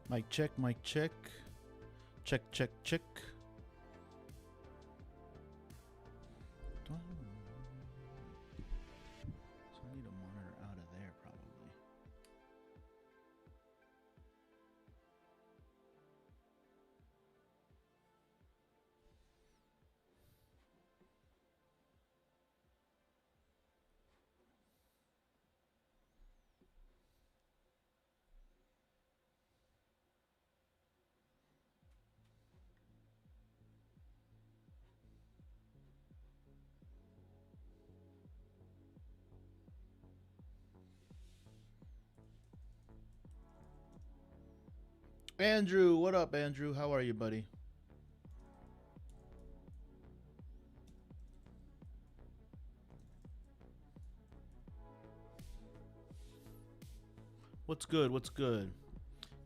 Mic check, mic check. Check, check, check. So I need a monitor out of there probably. Andrew, what up, Andrew? How are you, buddy? What's good? What's good?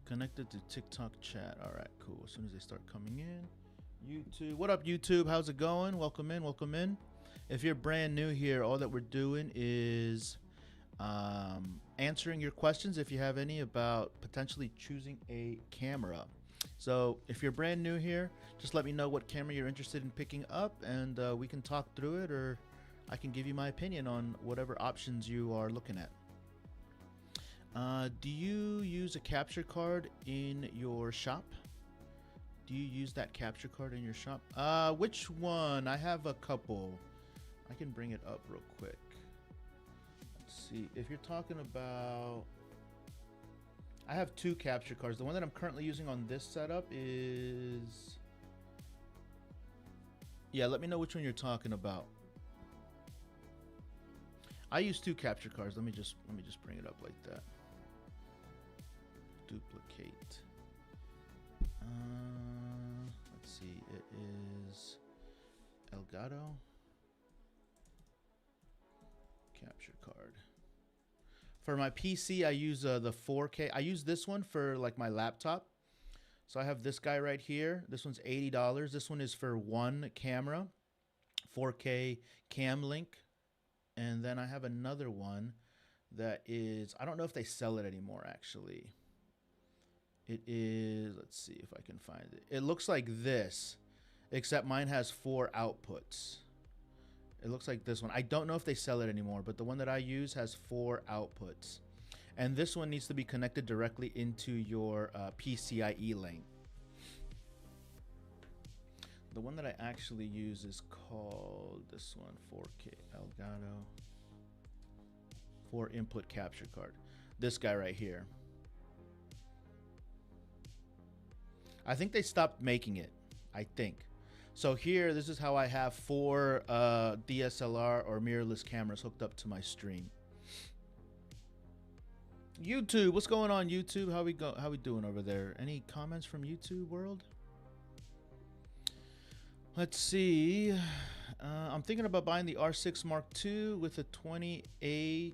Connected to TikTok chat. All right, cool. As soon as they start coming in. YouTube. What up, YouTube? How's it going? Welcome in. Welcome in. If you're brand new here, all that we're doing is answering your questions if you have any about potentially choosing a camera. So if you're brand new here, just let me know what camera you're interested in picking up, and we can talk through it, or I can give you my opinion on whatever options you are looking at. Do you use a capture card in your shop? Do you use that capture card in your shop? Which one? I have a couple. I can bring it up real quick. Let's see. If you're talking about... I have two capture cards. The one that I'm currently using on this setup is... Yeah, let me know which one you're talking about. I use two capture cards. Let me just bring it up like that. Duplicate. Let's see. It is Elgato capture card. For my PC, I use the 4K. I use this one for like my laptop. So I have this guy right here. This one's $80. This one is for one camera, 4K cam link. And then I have another one that is, I don't know if they sell it anymore actually. It is, let's see if I can find it. It looks like this, except mine has 4 outputs. It looks like this one. I don't know if they sell it anymore, but the one that I use has 4 outputs. And this one needs to be connected directly into your PCIe lane. The one that I actually use is called this one, 4K Elgato 4 input capture card. This guy right here. I think they stopped making it, I think. So here, this is how I have 4 DSLR or mirrorless cameras hooked up to my stream. YouTube, what's going on, YouTube? How we doing over there? Any comments from YouTube world? Let's see. I'm thinking about buying the R6 Mark II with a 28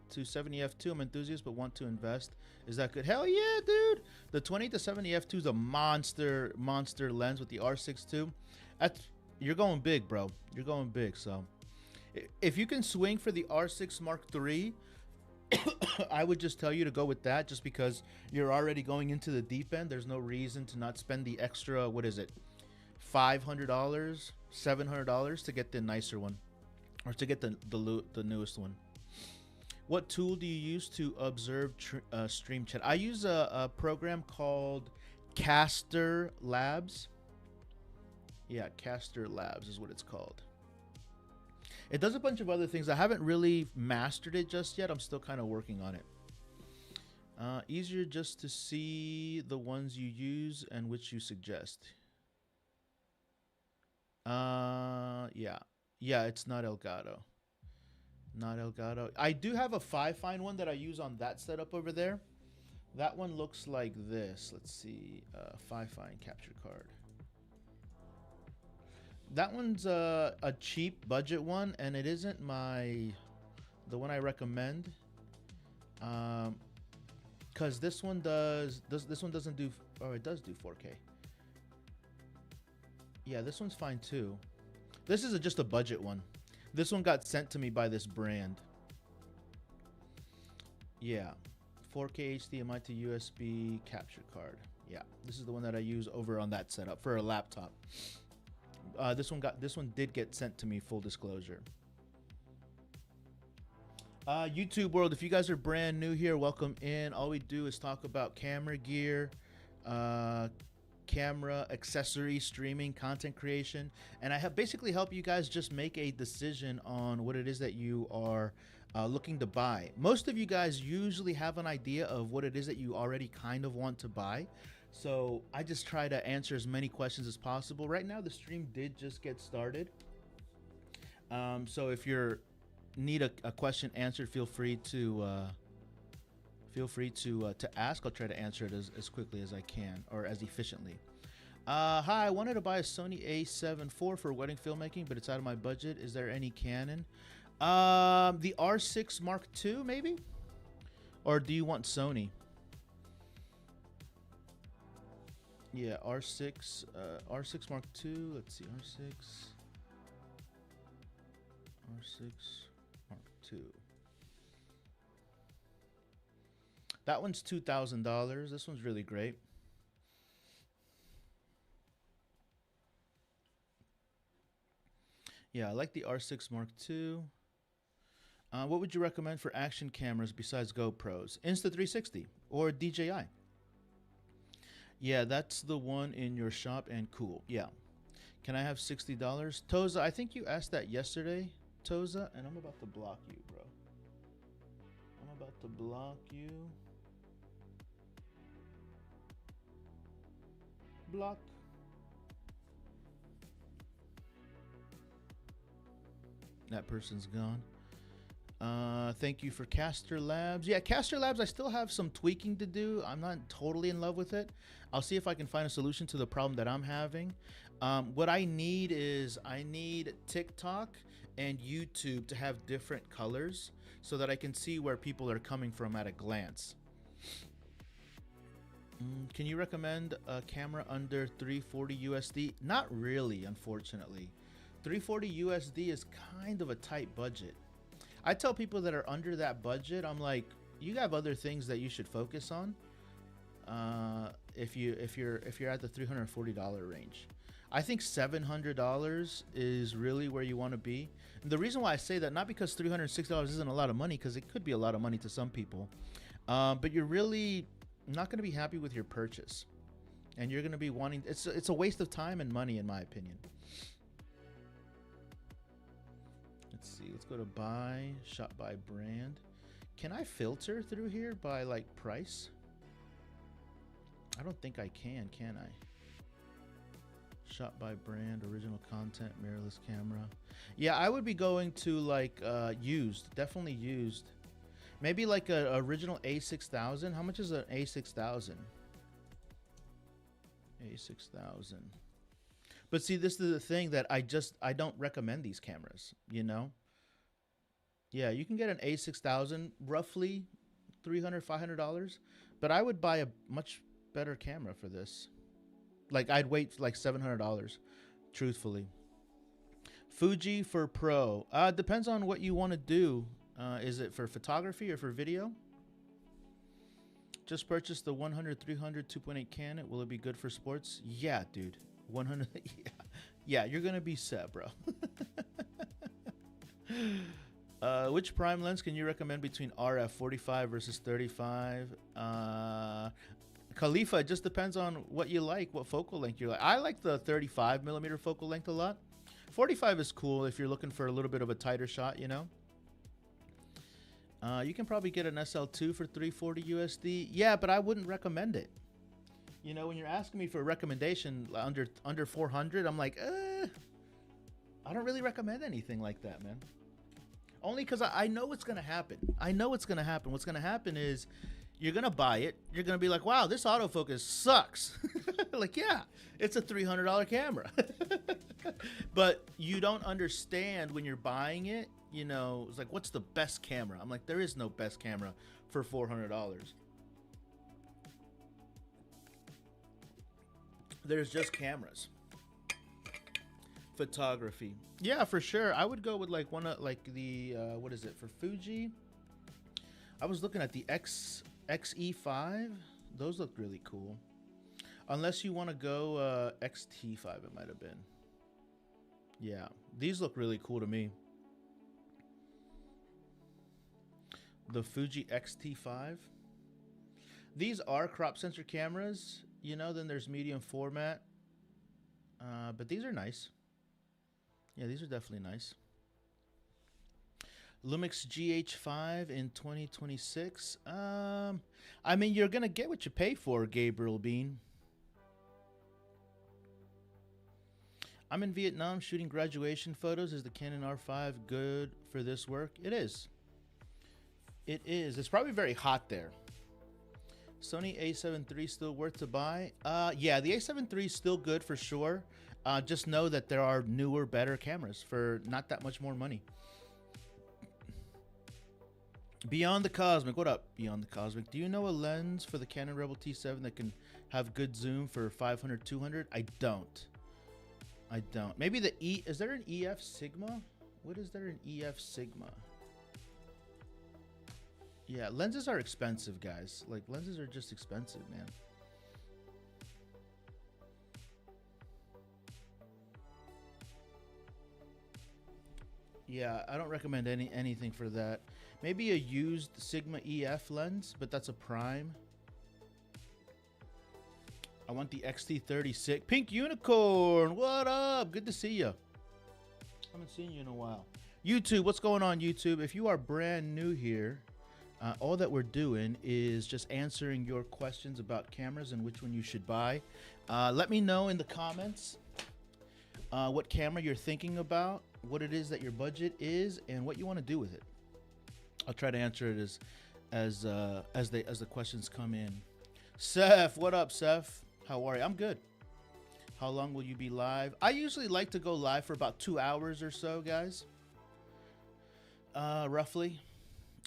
to 70 f2. I'm enthusiast but want to invest. Is that good? Hell yeah, dude. The 20 to 70 f2 is a monster lens with the R6 II. You're going big, bro. You're going big. So if you can swing for the R6 Mark III, I would just tell you to go with that, just because you're already going into the deep end. There's no reason to not spend the extra, what is it, $500, $700 to get the nicer one, or to get the newest one. What tool do you use to observe stream chat? I use a program called Caster Labs. Yeah, Caster Labs is what it's called. It does a bunch of other things. I haven't really mastered it just yet. I'm still kind of working on it. Easier just to see the ones you use and which you suggest. Yeah, it's not Elgato. Not Elgato. I do have a Fifine one that I use on that setup over there. That one looks like this. Let's see. Fifine capture card. That one's a cheap budget one, and it isn't the one I recommend. Because this one doesn't do, oh, it does do 4K. Yeah, this one's fine too. This is just a budget one. This one got sent to me by this brand. Yeah, 4K HDMI to USB capture card. Yeah, this is the one that I use over on that setup for a laptop. This one did get sent to me, full disclosure. YouTube world, if you guys are brand new here, welcome in. All we do is talk about camera gear, camera accessories, streaming, content creation, and I have basically help you guys just make a decision on what it is that you are looking to buy. Most of you guys usually have an idea of what it is that you already kind of want to buy, so I just try to answer as many questions as possible. Right now the stream did just get started, so if you're need a question answered, feel free to ask. I'll try to answer it as quickly as I can, or as efficiently. Hi, I wanted to buy a Sony A7 IV for wedding filmmaking, but it's out of my budget. Is there any Canon? The R6 Mark II, maybe? Or do you want Sony? Yeah, R6 Mark II. Let's see, R6 Mark II. That one's $2,000. This one's really great. Yeah, I like the R6 Mark II. What would you recommend for action cameras besides GoPros? Insta360 or DJI? Yeah, that's the one in your shop and cool. Yeah. Can I have $60? Toza, I think you asked that yesterday, Toza, and I'm about to block you, bro. I'm about to block you. Block. That person's gone. Thank you for Caster Labs. Yeah, Caster Labs, I still have some tweaking to do. I'm not totally in love with it. I'll see if I can find a solution to the problem that I'm having. What I need is I need TikTok and YouTube to have different colors so that I can see where people are coming from at a glance. Can you recommend a camera under 340 USD? Not really, unfortunately. 340 USD is kind of a tight budget. I tell people that are under that budget, I'm like, you have other things that you should focus on. If you're at the $340 range, I think $700 is really where you want to be. And the reason why I say that, not because $360 isn't a lot of money, because it could be a lot of money to some people, but you're really not going to be happy with your purchase, and you're going to be wanting. It's a waste of time and money, in my opinion. Let's see. Let's go to buy, shop by brand. Can I filter through here by like price? I don't think I can I? Shop by brand, original content, mirrorless camera. Yeah, I would be going to like used, definitely used. Maybe like a original A6000. How much is an A6000? A6000. But see, this is the thing that I don't recommend these cameras, you know? Yeah, you can get an A6000 roughly $300, $500, but I would buy a much better camera for this. Like I'd wait like $700, truthfully. Fuji for Pro. Depends on what you want to do. Is it for photography or for video? Just purchased the 100 300 2.8 Canon. Will it be good for sports? Yeah, dude. 100. Yeah, you're gonna be set, bro. Which prime lens can you recommend between RF 45 versus 35? Khalifa, it just depends on what you like, what focal length you like. I like the 35 millimeter focal length a lot. 45 is cool if you're looking for a little bit of a tighter shot, you know. You can probably get an SL2 for 340 USD. Yeah, but I wouldn't recommend it. You know, when you're asking me for a recommendation under 400, I'm like, I don't really recommend anything like that, man. Only because I know what's going to happen. I know what's going to happen. What's going to happen is you're going to buy it. You're going to be like, wow, this autofocus sucks. Like, yeah, it's a $300 camera. But you don't understand when you're buying it, you know, it's like, what's the best camera? I'm like, there is no best camera for $400. There's just cameras. Photography. Yeah, for sure. I would go with like one of like the what is it for Fuji? I was looking at the XE5, those look really cool. Unless you want to go XT5, it might have been. Yeah, these look really cool to me. The Fuji XT5. These are crop sensor cameras, you know, then there's medium format. But these are nice. Yeah, these are definitely nice. Lumix GH5 in 2026. I mean, you're going to get what you pay for, Gabriel Bean. I'm in Vietnam shooting graduation photos. Is the Canon R5 good for this work? It is. It is. It's probably very hot there. Sony A7 III still worth to buy? Yeah, the A7 III is still good for sure. Just know that there are newer, better cameras for not that much more money. Beyond the Cosmic. What up, Beyond the Cosmic? Do you know a lens for the Canon Rebel T7 that can have good zoom for 500, 200? I don't. I don't. Maybe the E... Is there an EF Sigma? What is there an EF Sigma? Yeah, lenses are expensive, guys. Like, lenses are just expensive, man. Yeah, I don't recommend anything for that. Maybe a used Sigma EF lens, but that's a prime. I want the XT36. Pink Unicorn, what up? Good to see you. Haven't seen you in a while. YouTube, what's going on, YouTube? If you are brand new here, all that we're doing is just answering your questions about cameras and which one you should buy. Let me know in the comments what camera you're thinking about, what it is that your budget is, and what you want to do with it. I'll try to answer it as the questions come in. Seth, what up, Seth? How are you? I'm good. How long will you be live? I usually like to go live for about 2 hours or so, guys. Roughly.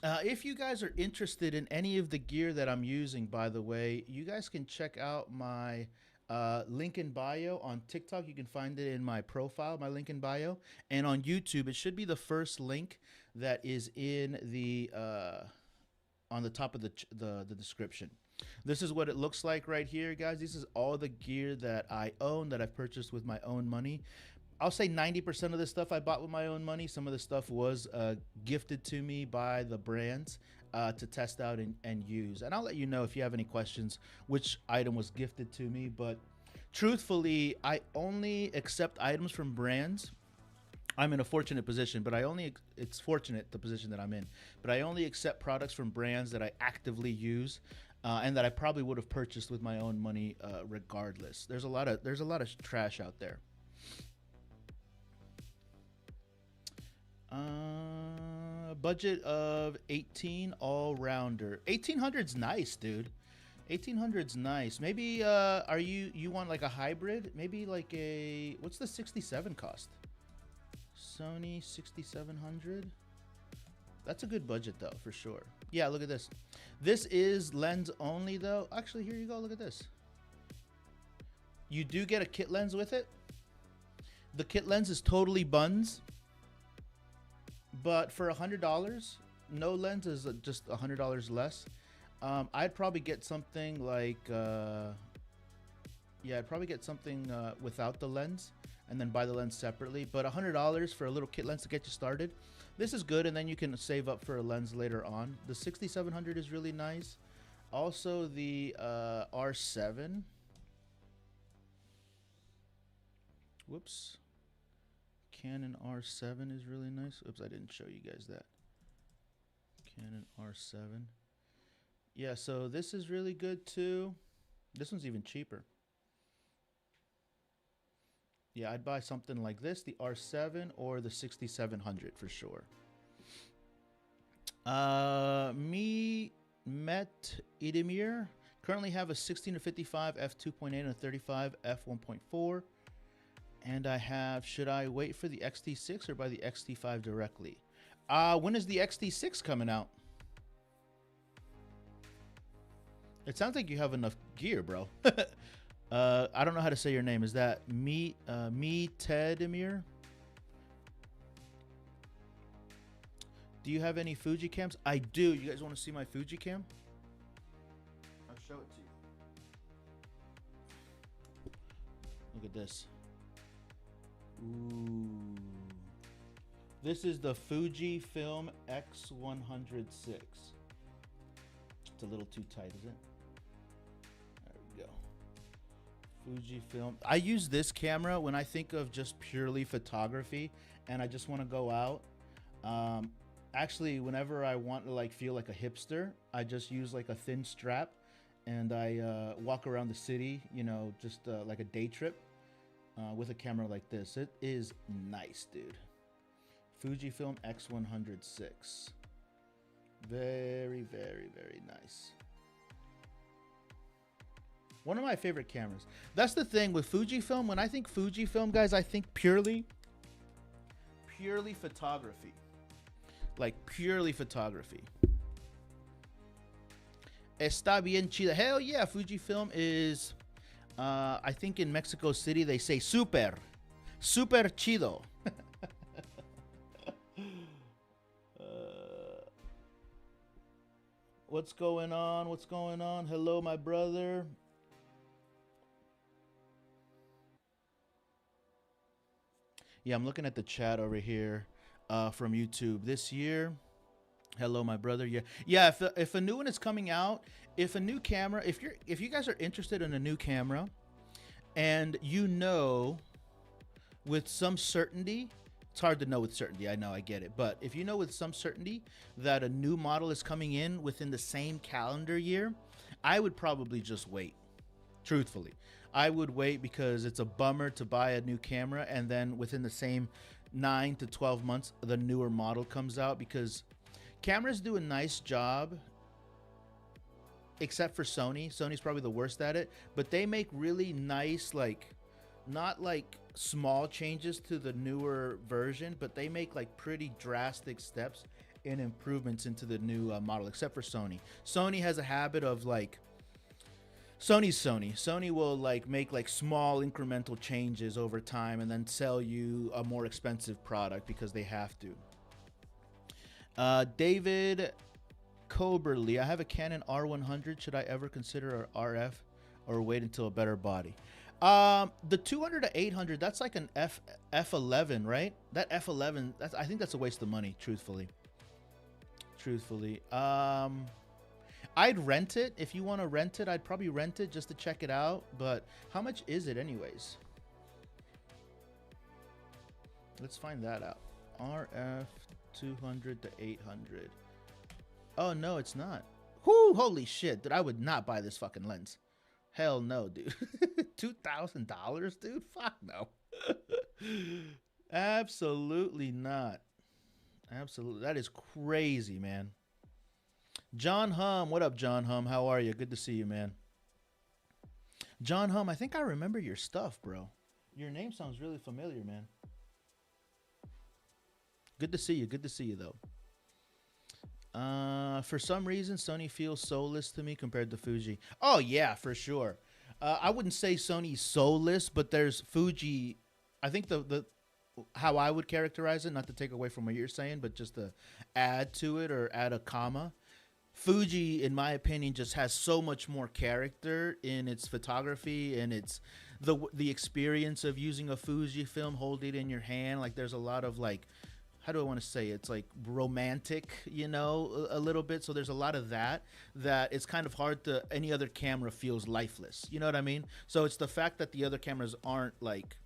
If you guys are interested in any of the gear that I'm using, by the way, you guys can check out my link in bio. On TikTok, you can find it in my profile, my link in bio. And on YouTube, it should be the first link that is in the on the top of the description. This is what it looks like right here, guys. This is all the gear that I own, that I've purchased with my own money. I'll say 90% of this stuff I bought with my own money. Some of the stuff was gifted to me by the brands to test out and use. And I'll let you know if you have any questions which item was gifted to me. But truthfully, I only accept items from brands. I'm in a fortunate position, but it's fortunate the position that I'm in. But I only accept products from brands that I actively use. And that I probably would have purchased with my own money, regardless. There's a lot of trash out there. Budget of 18 all rounder. 1800's nice, dude. 1800's nice. Maybe you want like a hybrid? Maybe like a, what's the 67 cost? Sony 6700. That's a good budget though, for sure. Yeah, look at this. This is lens only though. Actually, here you go. Look at this. You do get a kit lens with it. The kit lens is totally buns. But for $100, no lens is just $100 less. I'd probably get something like, yeah, I'd probably get something without the lens and then buy the lens separately. But $100 for a little kit lens to get you started. This is good, and then you can save up for a lens later on. The 6700 is really nice. Also, the R7. Whoops. Canon R7 is really nice. Oops, I didn't show you guys that. Canon R7. Yeah, so this is really good too. This one's even cheaper. Yeah, I'd buy something like this, the R7 or the 6700 for sure. Me Met Idemir. Currently have a 16-55 f2.8 and a 35 f1.4. And I have, should I wait for the XT6 or buy the XT5 directly? When is the XT6 coming out? It sounds like you have enough gear, bro. I don't know how to say your name. Is that me Tedemir? Do you have any Fuji cams? I do. You guys want to see my Fuji cam? show it to you. Look at this. Ooh. This is the Fujifilm X106. It's a little too tight, is it? There we go. Fujifilm. I use this camera when I think of just purely photography and I just want to go out. Actually, whenever I want to like feel like a hipster, I just use like a thin strap and I walk around the city, you know, just like a day trip with a camera like this. It is nice, dude. Fujifilm X106. Very, very, very nice. One of my favorite cameras. That's the thing with Fujifilm. When I think Fujifilm, guys, I think purely photography. Like purely photography. Está bien chida. Hell yeah, Fujifilm is, I think in Mexico City they say super chido. What's going on? What's going on? Hello, my brother. Yeah, I'm looking at the chat over here from YouTube. This year, hello, my brother. Yeah. If a new one is coming out, if a new camera, if you guys are interested in a new camera, and you know with some certainty. It's hard to know with certainty. I know, I get it. But if you know with some certainty that a new model is coming in within the same calendar year, I would probably just wait. Truthfully, I would wait because it's a bummer to buy a new camera and then within the same 9 to 12 months, the newer model comes out, because cameras do a nice job, except for Sony. Sony's probably the worst at it, but they make really nice, like, not like small changes to the newer version, but they make like pretty drastic steps and improvements into the new model, except for Sony. Sony has a habit of like, Sony will like make like small incremental changes over time and then sell you a more expensive product because they have to. David Coberly, I have a Canon R100. Should I ever consider an RF or wait until a better body? The 200 to 800, that's like an F11, right? That F11, I think that's a waste of money, truthfully. I'd rent it. If you want to rent it, I'd probably rent it just to check it out. But how much is it anyways? Let's find that out. RF 200 to 800. Oh, no, it's not. Whoo, holy shit, dude. I would not buy this fucking lens. Hell no, dude. $2,000, dude? Fuck no. Absolutely not. Absolutely. That is crazy, man. John Hum. What up, John Hum? How are you? Good to see you, man. John Hum, I think I remember your stuff, bro. Your name sounds really familiar, man. Good to see you. Good to see you, though. For some reason, Sony feels soulless to me compared to Fuji. Oh, yeah, for sure. I wouldn't say Sony's soulless, but there's Fuji. I think the how I would characterize it, not to take away from what you're saying, but just to add to it or add a comma. Fuji, in my opinion, just has so much more character in its photography and its the experience of using a Fuji film, holding it in your hand. Like there's a lot of like, how do I want to say it? It's like romantic, you know, a little bit. So there's a lot of that it's kind of hard to, any other camera feels lifeless. You know what I mean? So it's the fact that the other cameras aren't like,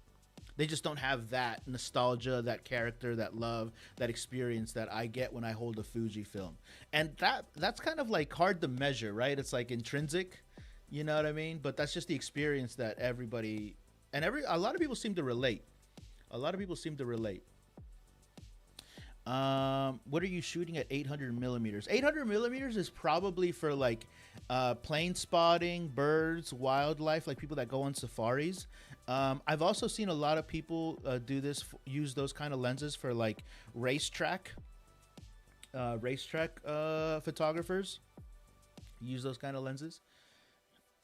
they just don't have that nostalgia, that character, that love, that experience that I get when I hold a Fuji film. And that's kind of like hard to measure, right? It's like intrinsic, you know what I mean? But that's just the experience that everybody, and a lot of people seem to relate. A lot of people seem to relate. What are you shooting at 800 millimeters? 800 millimeters is probably for like plane spotting, birds, wildlife, like people that go on safaris. I've also seen a lot of people do this, use those kind of lenses for like racetrack photographers. Use those kind of lenses.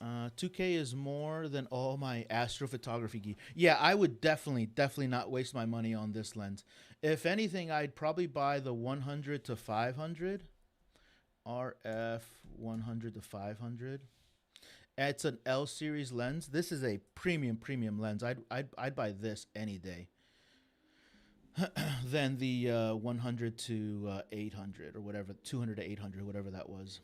2K is more than all my astrophotography gear. Yeah, I would definitely not waste my money on this lens. If anything, I'd probably buy the 100 to 500. RF 100 to 500. It's an L series lens. This is a premium lens. I'd buy this any day than the 100 to 800 or whatever, 200 to 800, whatever that was.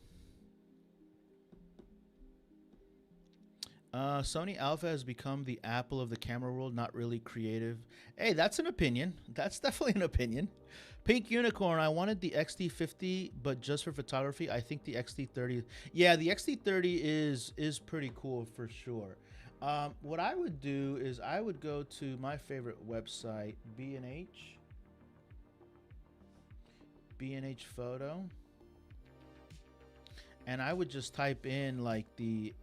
Sony Alpha has become the Apple of the camera world, not really creative. Hey, that's an opinion. That's definitely an opinion. Pink Unicorn, I wanted the XT50, but just for photography. I think the XT30, yeah, the XT30 is pretty cool for sure. What I would do is I would go to my favorite website, B&H Photo, and I would just type in like the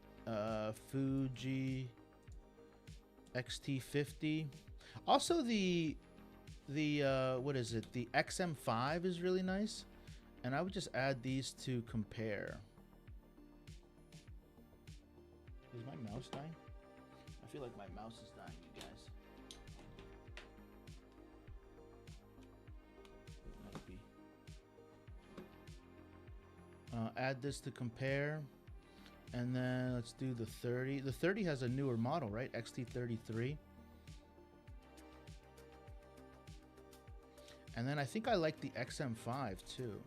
Fuji XT50. Also the what is it? The XM5 is really nice, and I would just add these to compare. Is my mouse dying? I feel like my mouse is dying, you guys. It might be. Add this to compare. And then let's do the 30. The 30 has a newer model, right? XT33. And then I think I like the XM5 too.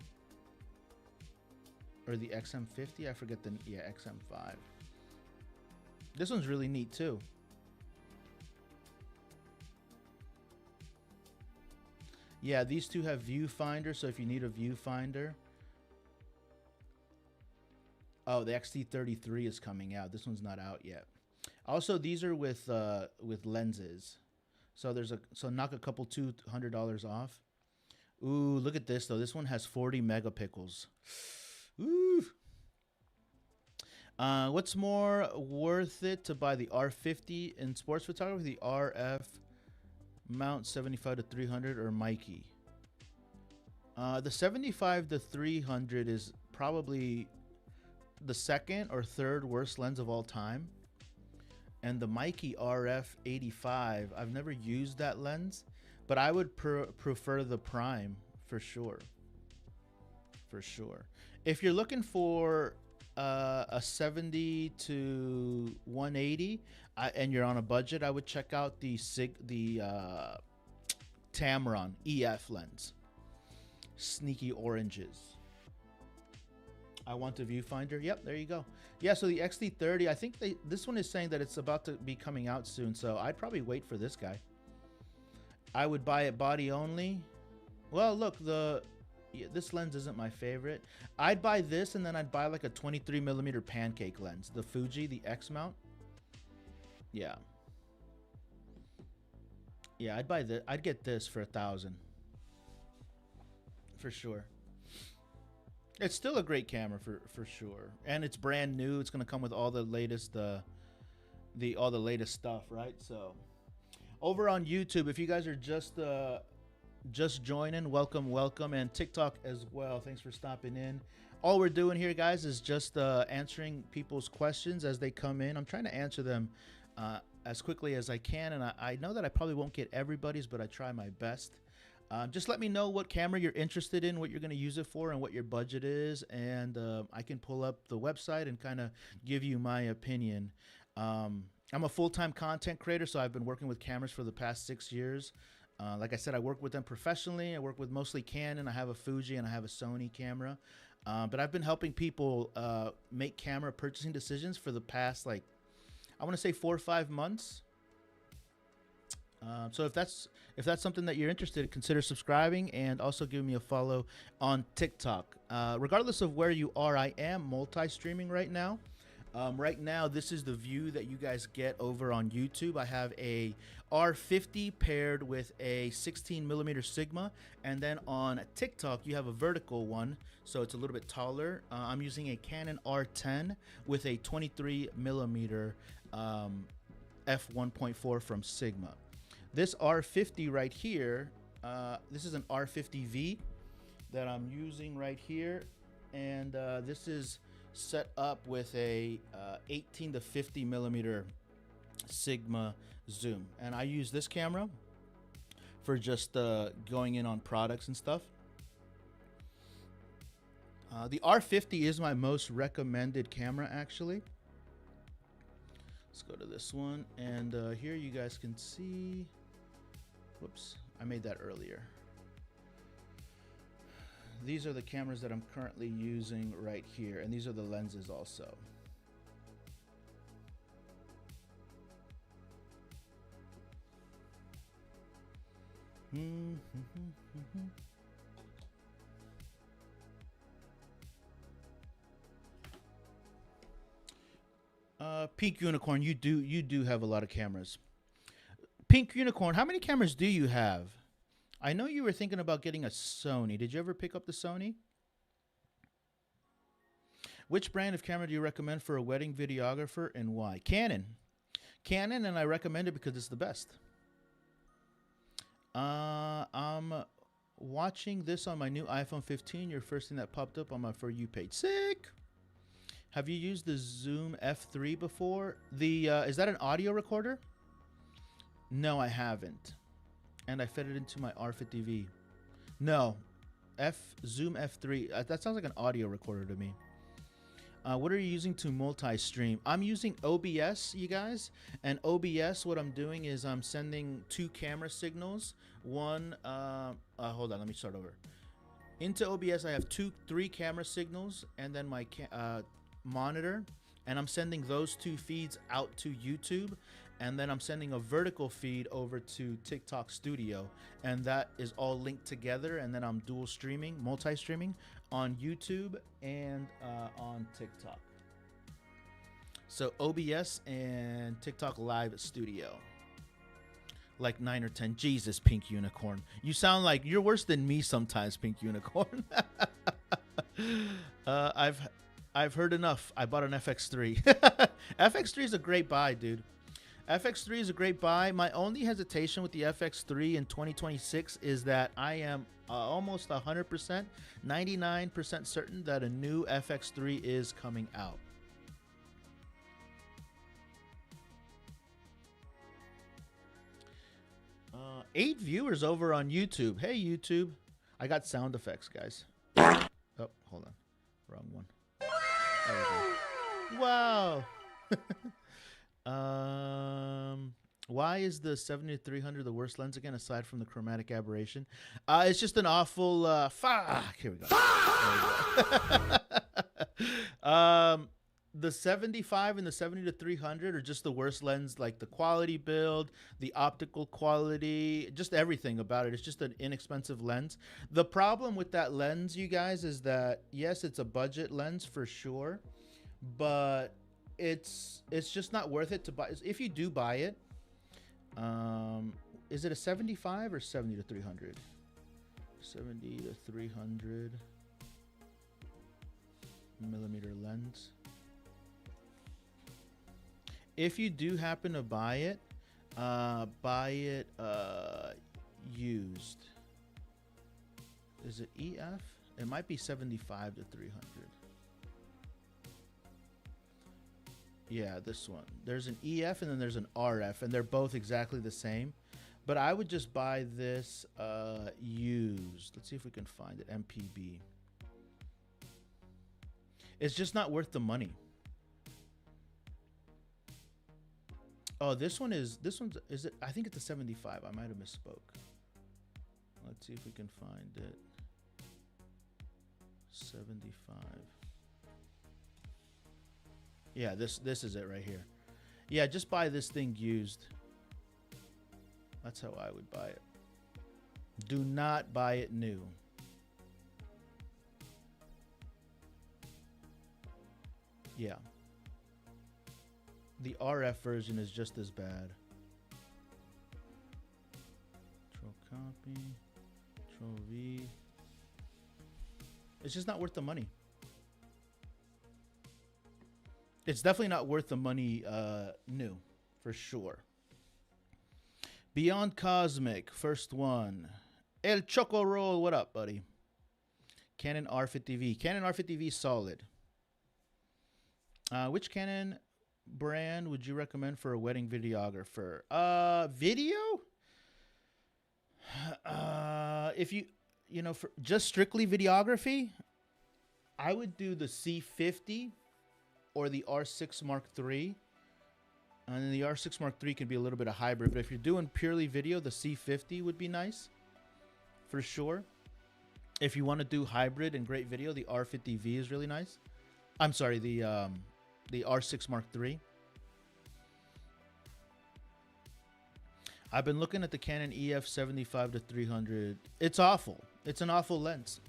Or the XM50, I forget the, yeah, XM5. This one's really neat too. Yeah, these two have viewfinder, so if you need a viewfinder. Oh, the XT33 is coming out. This one's not out yet. Also, these are with lenses. So knock a couple $200 off. Ooh, look at this though. This one has 40 megapixels. Ooh. What's more worth it to buy the R50 in sports photography, the RF mount 75 to 300 or Mikey? The 75 to 300 is probably the second or third worst lens of all time, and the Mikey RF 85, I've never used that lens, but I would prefer the Prime for sure. If you're looking for a 70 to 180 and you're on a budget, I would check out the Tamron EF lens. Sneaky oranges. I want a viewfinder. Yep, there you go. Yeah, so the XT30, I think this one is saying that it's about to be coming out soon, so I'd probably wait for this guy. I would buy it body only. Well, look, this lens isn't my favorite. I'd buy this, and then I'd buy like a 23mm pancake lens, the Fuji, the X mount. Yeah. Yeah, I'd buy this. I'd get this for $1,000 for sure. It's still a great camera for sure, and it's brand new. It's gonna come with all the latest all the latest stuff, right? So over on YouTube, if you guys are just joining, welcome, and TikTok as well. Thanks for stopping in. All we're doing here, guys, is just answering people's questions as they come in. I'm trying to answer them as quickly as I can, and I know that I probably won't get everybody's, but I try my best. Just let me know what camera you're interested in, what you're going to use it for, and what your budget is, and I can pull up the website and kind of give you my opinion. I'm a full-time content creator, so I've been working with cameras for the past 6 years. Like I said, I work with them professionally. I work with mostly Canon. I have a Fuji and I have a Sony camera. But I've been helping people make camera purchasing decisions for the past, like, I want to say 4 or 5 months. So if that's something that you're interested in, consider subscribing and also giving me a follow on TikTok. Regardless of where you are, I am multi-streaming right now. Right now, this is the view that you guys get over on YouTube. I have a R50 paired with a 16mm Sigma, and then on TikTok you have a vertical one, so it's a little bit taller. I'm using a Canon R10 with a 23mm f1.4 from Sigma. This R50 right here, this is an R50V that I'm using right here, and this is set up with a 18 to 50mm Sigma zoom, and I use this camera for just going in on products and stuff. The R50 is my most recommended camera, actually. Let's go to this one, and here you guys can see. Whoops, I made that earlier. These are the cameras that I'm currently using right here, and these are the lenses also. Pink Unicorn, you do have a lot of cameras. Pink Unicorn, how many cameras do you have? I know you were thinking about getting a Sony. Did you ever pick up the Sony? Which brand of camera do you recommend for a wedding videographer and why? Canon. Canon, and I recommend it because it's the best. I'm watching this on my new iPhone 15. Your first thing that popped up on my For You page. Sick. Have you used the Zoom F3 before? Is that an audio recorder? No, I haven't. And I fed it into my R50V. No, Zoom F3. That sounds like an audio recorder to me. What are you using to multi-stream? I'm using OBS, you guys. And OBS, what I'm doing is I'm sending 2 camera signals. One, hold on, let me start over. Into OBS, I have 3 camera signals, and then my monitor, and I'm sending those 2 feeds out to YouTube, and then I'm sending a vertical feed over to TikTok Studio, and that is all linked together, and then I'm dual streaming, multi-streaming on YouTube and on TikTok. So OBS and TikTok Live Studio. Like 9 or 10. Jesus, Pink Unicorn. You sound like you're worse than me sometimes, Pink Unicorn. I've heard enough. I bought an FX3. FX3 is a great buy, dude. FX3 is a great buy. My only hesitation with the FX3 in 2026 is that I am almost 100%, 99% certain that a new FX3 is coming out. Eight viewers over on YouTube. Hey, YouTube. I got sound effects, guys. Oh, hold on. Wrong one. There we go. Wow. Why is the 70-300 the worst lens again, aside from the chromatic aberration? It's just an awful fuck. Here we go. The 75 and the 70-300 are just the worst lens. Like the quality build, the optical quality, just everything about it. It's just an inexpensive lens. The problem with that lens, you guys, is that yes, it's a budget lens for sure, but it's just not worth it to buy. If you do buy it, is it a 75 or 70-300? 70-300 millimeter lens. If you do happen to buy it used. Is it EF? It might be 75-300. Yeah, this one. There's an EF and then there's an RF, and they're both exactly the same. But I would just buy this used. Let's see if we can find it. MPB. It's just not worth the money. Oh, is it? I think it's a 75. I might have misspoke. Let's see if we can find it. 75. Yeah, this is it right here. Yeah, just buy this thing used. That's how I would buy it. Do not buy it new. Yeah. The RF version is just as bad. Control copy. Control V. It's just not worth the money. It's definitely not worth the money new, for sure. Beyond Cosmic, first one. El Choco Roll, what up, buddy? Canon R50V. Canon R50V solid. Which Canon brand would you recommend for a wedding videographer? Video? If you know, for just strictly videography, I would do the C50 or the R6 Mark III. And then the R6 Mark III can be a little bit of hybrid, but if you're doing purely video, the C50 would be nice for sure. If you want to do hybrid and great video, the R50V is really nice. I'm sorry, the R6 Mark III. I've been looking at the Canon EF 75-300. It's awful. It's an awful lens.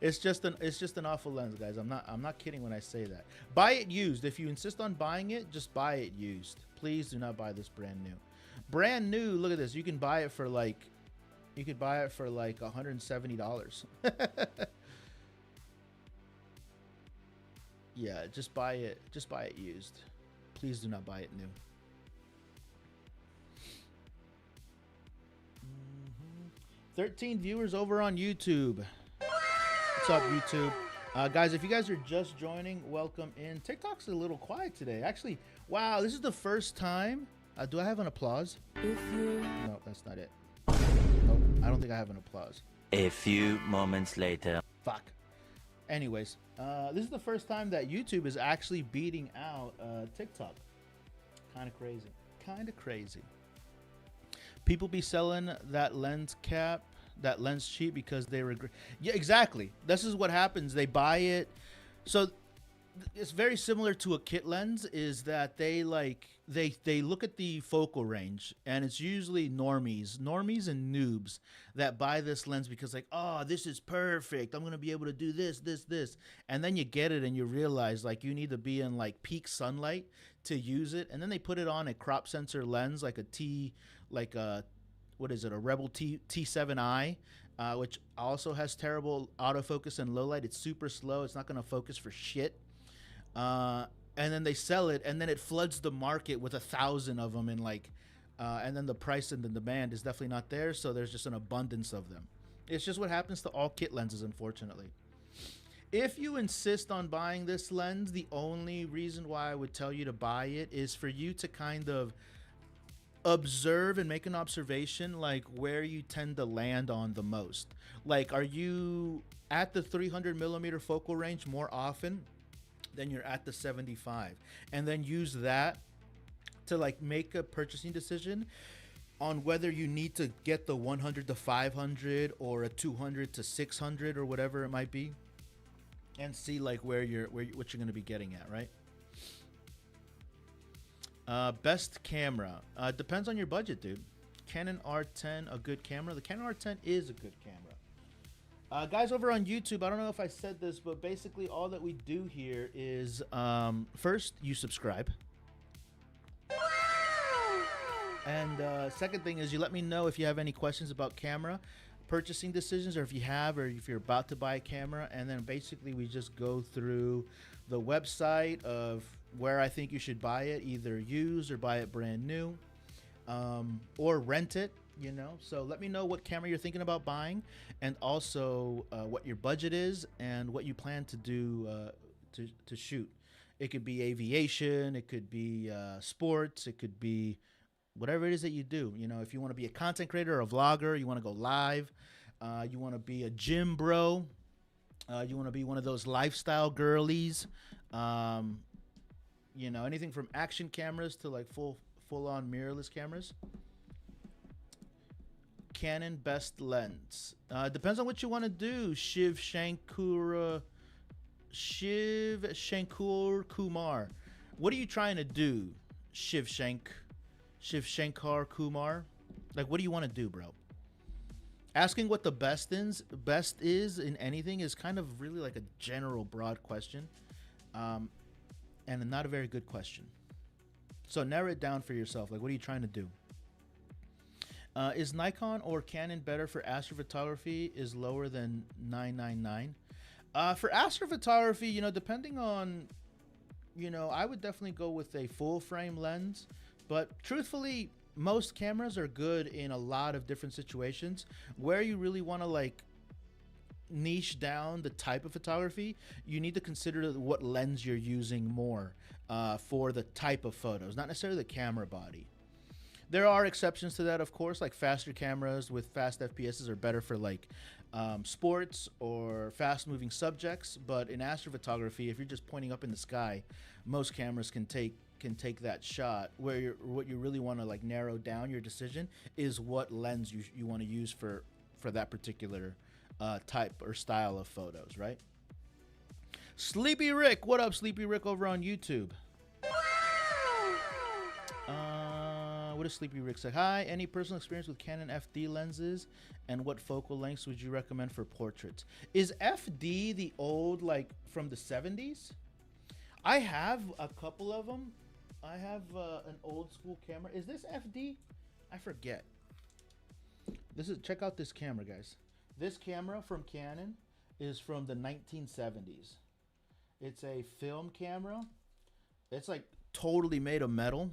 It's just an awful lens, guys. I'm not kidding when I say that. Buy it used. If you insist on buying it, just buy it used. Please do not buy this brand new. Brand new, look at this. You can buy it for like $170. Yeah, just buy it used. Please do not buy it new. 13 viewers over on YouTube. What's up, YouTube? Guys, if you guys are just joining, welcome in. TikTok's a little quiet today. Actually, wow, this is the first time. Do I have an applause? No, that's not it. Nope, I don't think I have an applause. A few moments later. Fuck. Anyways, this is the first time that YouTube is actually beating out TikTok. Kind of crazy. Kind of crazy. People be selling that lens cap, that lens cheap because they regret. Yeah, exactly. This is what happens. They buy it. So it's very similar to a kit lens, is that they look at the focal range, and it's usually normies and noobs that buy this lens because like, oh, this is perfect. I'm going to be able to do this. And then you get it and you realize like you need to be in like peak sunlight to use it. And then they put it on a crop sensor lens, like a what is it? A Rebel T7i, which also has terrible autofocus and low light. It's super slow. It's not going to focus for shit. And then they sell it, and then it floods the market with 1,000 of them, and and then the price and the demand is definitely not there. So there's just an abundance of them. It's just what happens to all kit lenses, unfortunately. If you insist on buying this lens, the only reason why I would tell you to buy it is for you to kind of observe and make an observation like where you tend to land on the most. Like, are you at the 300 millimeter focal range more often than you're at the 75? And then use that to like make a purchasing decision on whether you need to get the 100 to 500 or a 200 to 600 or whatever it might be, and see like what you're going to be getting at, right? Best camera. Depends on your budget, dude. Canon R10, a good camera. The Canon R10 is a good camera. Guys over on YouTube, I don't know if I said this, but basically all that we do here is first, you subscribe. And second thing is you let me know if you have any questions about camera purchasing decisions, or if you're about to buy a camera. And then basically we just go through the website of where I think you should buy it, either used or buy it brand new, or rent it, you know. So let me know what camera you're thinking about buying, and also what your budget is and what you plan to do to shoot. It could be aviation, it could be sports, it could be whatever it is that you do. You know, if you want to be a content creator or a vlogger, you want to go live, you want to be a gym bro, you want to be one of those lifestyle girlies, you know, anything from action cameras to like full-on mirrorless cameras. Canon best lens. Depends on what you want to do. Shiv Shankar Kumar. What are you trying to do, Shiv Shankar Kumar? Like, what do you want to do, bro? Asking what the best is in anything is kind of really like a general broad question. And not a very good question. So narrow it down for yourself. Like, what are you trying to do? Is Nikon or Canon better for astrophotography? Is lower than 999? For astrophotography, you know, depending on, you know, I would definitely go with a full frame lens. But truthfully, most cameras are good in a lot of different situations. Where you really want to like niche down the type of photography, you need to consider what lens you're using more for the type of photos, not necessarily the camera body. There are exceptions to that, of course, like faster cameras with fast FPSs are better for like sports or fast moving subjects. But in astrophotography, if you're just pointing up in the sky, most cameras can take can take that shot. Where what you really want to like narrow down your decision is what lens you want to use for that particular type or style of photos, right? Sleepy Rick, what up, Sleepy Rick over on YouTube? What does Sleepy Rick say? Hi, any personal experience with Canon FD lenses, and what focal lengths would you recommend for portraits? Is FD the old, like, from the 70s? I have a couple of them. I have an old school camera. Is this FD? I forget. Check out this camera, guys. This camera from Canon is from the 1970s. It's a film camera. It's like totally made of metal.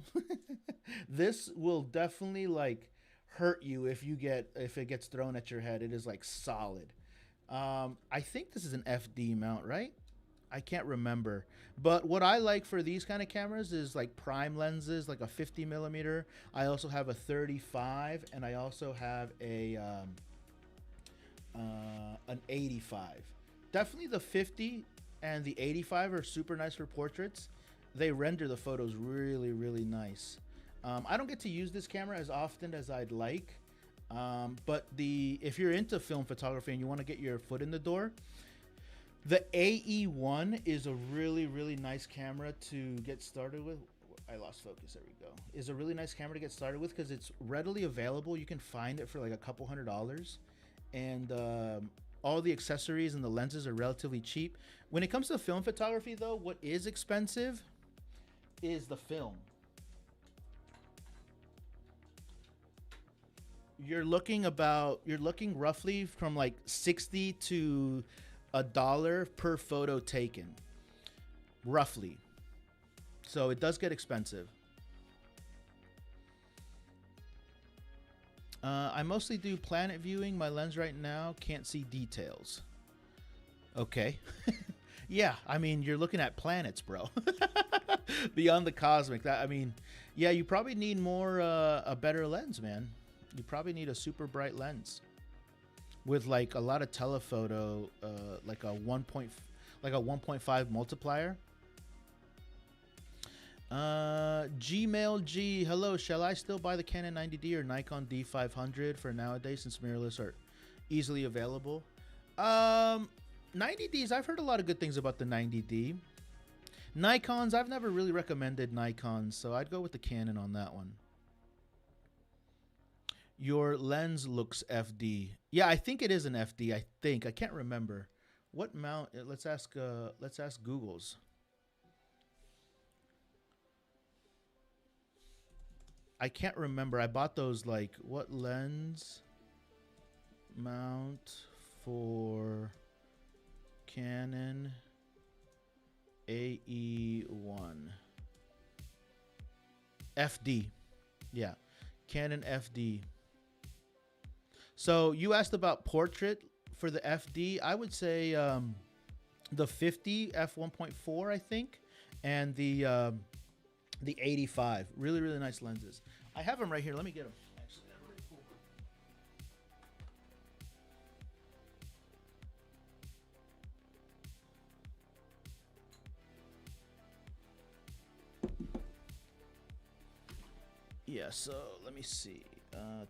This will definitely like hurt you if it gets thrown at your head. It is like solid. I think this is an FD mount, right? I can't remember. But what I like for these kind of cameras is like prime lenses, like a 50 millimeter. I also have a 35, and I also have a an 85. Definitely the 50 and the 85 are super nice for portraits. They render the photos really, really nice. I don't get to use this camera as often as I'd like, but if you're into film photography and you want to get your foot in the door, the AE1 is a really, really nice camera to get started with. I lost focus. There we go. Is a really nice camera to get started with because it's readily available. You can find it for like a couple $100s, and all the accessories and the lenses are relatively cheap. When it comes to film photography, though, what is expensive is the film. You're looking roughly from like 60 to $1 per photo taken, roughly. So it does get expensive. I mostly do planet viewing. My lens right now can't see details. Okay. Yeah, I mean, you're looking at planets, bro. Beyond the cosmic. Yeah, you probably need a better lens, man. You probably need a super bright lens with like a lot of telephoto, like a 1.5 multiplier. Gmail G, hello. Shall I still buy the Canon 90D or Nikon D500 for nowadays since mirrorless are easily available? 90Ds, I've heard a lot of good things about the 90D. Nikons, I've never really recommended Nikons, so I'd go with the Canon on that one. Your lens looks FD. Yeah, I think it is an FD. I can't remember what mount. Let's ask Google's. I can't remember. I bought those like what lens mount for Canon AE1 FD. Yeah, Canon FD. So you asked about portrait for the FD. I would say the 50 f1.4, I think, and the 85. Really, really nice lenses. I have them right here. Let me get them. Actually, they're really cool. Yeah, so let me see.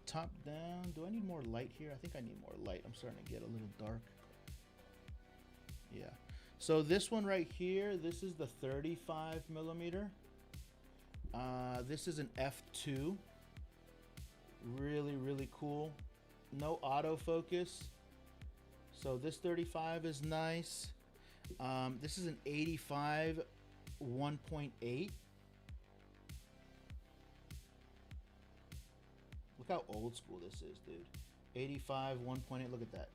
Top down. Do I need more light here? I think I need more light. I'm starting to get a little dark. Yeah. So this one right here, this is the 35 millimeter. This is an f2. Really, really cool. No autofocus. So this 35 is nice. This is an 85 1.8. Look how old school this is, dude. 85 1.8. Look at that.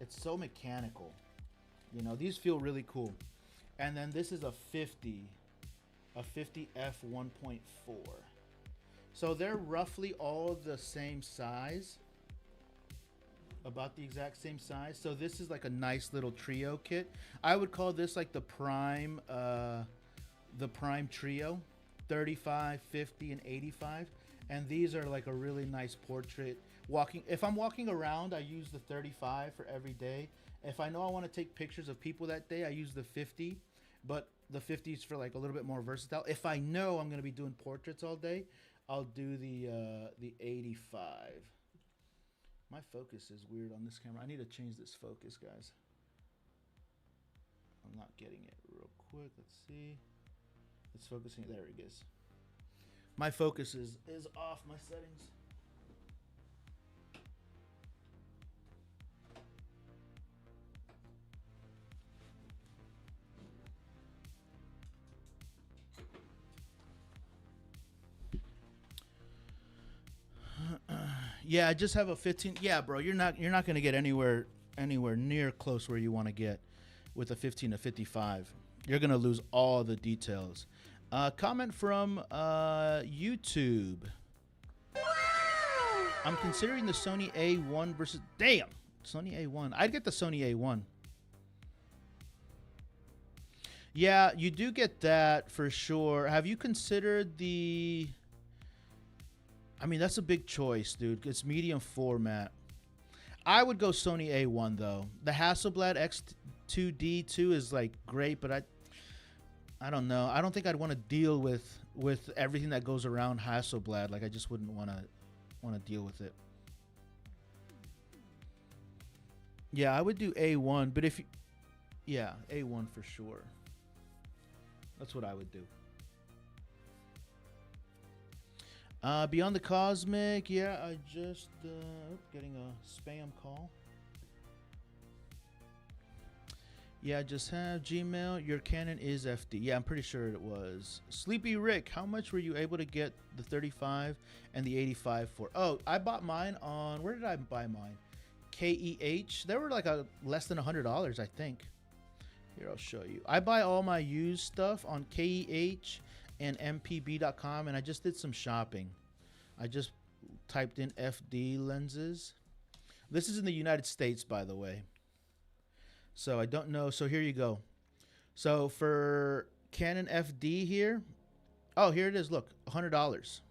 It's so mechanical. You know, these feel really cool. And then this is a 50 f 1.4. So they're roughly all the same size, about the exact same size. So this is like a nice little trio kit. I would call this like the prime trio, 35, 50, and 85. And these are like a really nice portrait. If I'm walking around, I use the 35 for every day. If I know I want to take pictures of people that day, I use the 50. But the 50s for like a little bit more versatile. If I know I'm gonna be doing portraits all day, I'll do the 85. My focus is weird on this camera. I need to change this focus, guys. I'm not getting it real quick. Let's see. It's focusing. There it is. My focus is off my settings. Yeah, I just have a 15. Yeah, bro, you're not gonna get anywhere near close where you want to get with a 15 to 55. You're gonna lose all the details. Comment from YouTube. I'm considering the Sony A1 versus Sony A1. I'd get the Sony A1. Yeah, you do get that for sure. Have you considered the? I mean, that's a big choice, dude. It's medium format. I would go Sony A1 though. The Hasselblad X2D2 is like great, but I don't know. I don't think I'd want to deal with everything that goes around Hasselblad. Like I just wouldn't want to deal with it. Yeah, I would do A1, but yeah, A1 for sure. That's what I would do. Beyond the Cosmic, yeah, I just getting a spam call. Yeah, I just have Gmail. Your Canon is FD. Yeah, I'm pretty sure it was. Sleepy Rick, how much were you able to get the 35 and the 85 for? Oh, I bought mine on, where did I buy mine? KEH. They were like less than $100, I think. Here, I'll show you. I buy all my used stuff on KEH and mpb.com, and I just did some shopping. I just typed in FD lenses. This is in the United States, by the way. So I don't know. So here you go. So for Canon FD here, oh, here it is. Look, $100.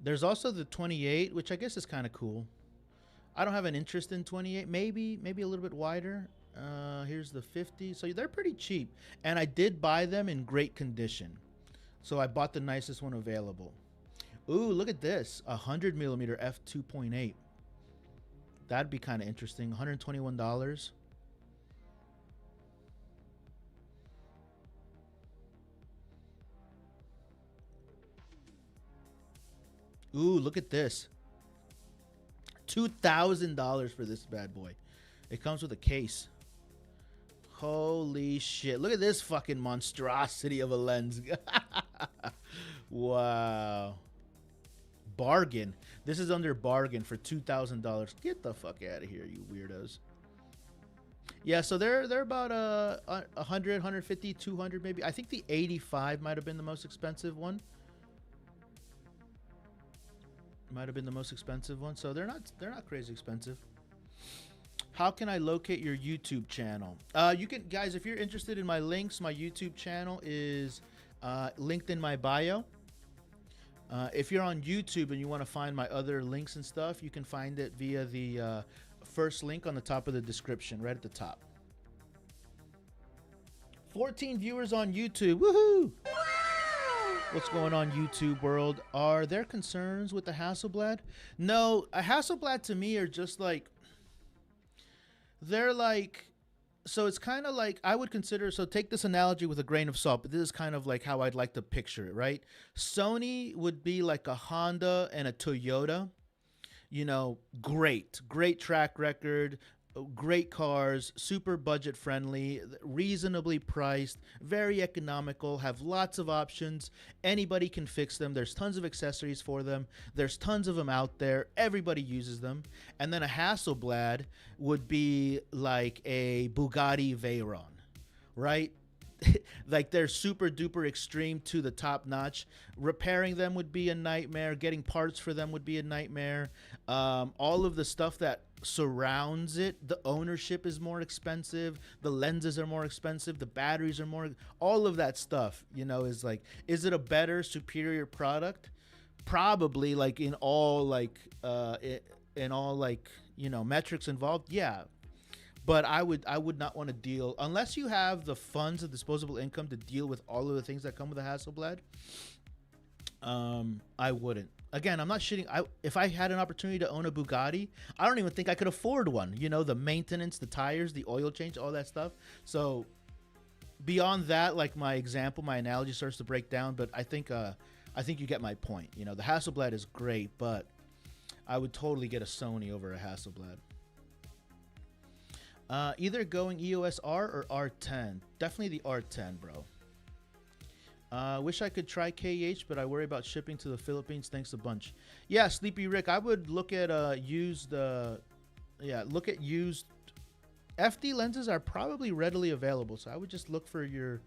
There's also the 28, which I guess is kind of cool. I don't have an interest in 28. Maybe a little bit wider. Here's the 50. So they're pretty cheap. And I did buy them in great condition. So I bought the nicest one available. Ooh, look at this. 100mm f2.8. That'd be kind of interesting. $121. Ooh, look at this. $2,000 for this bad boy. It comes with a case. Holy shit. Look at this fucking monstrosity of a lens. Wow. Bargain. This is under bargain for $2,000. Get the fuck out of here, you weirdos. Yeah, so they're about 100, 150, 200 maybe. I think the 85 might have been the most expensive one. Might have been the most expensive one. So they're not crazy expensive. How can I locate your YouTube channel? You can, guys, if you're interested in my links, my YouTube channel is linked in my bio. If you're on YouTube and you want to find my other links and stuff, you can find it via the first link on the top of the description, right at the top. 14 viewers on YouTube. Woohoo! What's going on, YouTube world? Are there concerns with the Hasselblad? No, a Hasselblad to me are just like, they're like, so it's kind of like, I would consider, so take this analogy with a grain of salt, but this is kind of like how I'd like to picture it, right? Sony would be like a Honda and a Toyota, you know, great track record, great cars, super budget friendly, reasonably priced, very economical, have lots of options. Anybody can fix them. There's tons of accessories for them. There's tons of them out there. Everybody uses them. And then a Hasselblad would be like a Bugatti Veyron, right? Like they're super duper extreme to the top notch. Repairing them would be a nightmare. Getting parts for them would be a nightmare. All of the stuff that surrounds it, the ownership is more expensive, the lenses are more expensive, the batteries are more, all of that stuff, you know, is like, is it a better, superior product? Probably, like in all like you know, metrics involved, yeah. But I would not want to deal unless you have the funds and disposable income to deal with all of the things that come with a Hasselblad. I wouldn't. Again, I'm not shitting. If I had an opportunity to own a Bugatti, I don't even think I could afford one. You know, the maintenance, the tires, the oil change, all that stuff. So beyond that, like my analogy starts to break down. But I think you get my point. You know, the Hasselblad is great, but I would totally get a Sony over a Hasselblad. Either going EOS R or R10. Definitely the R10, bro. Wish I could try KH, but I worry about shipping to the Philippines. Thanks a bunch. Yeah, Sleepy Rick, I would look at used. Look at used. FD lenses are probably readily available, so I would just look for your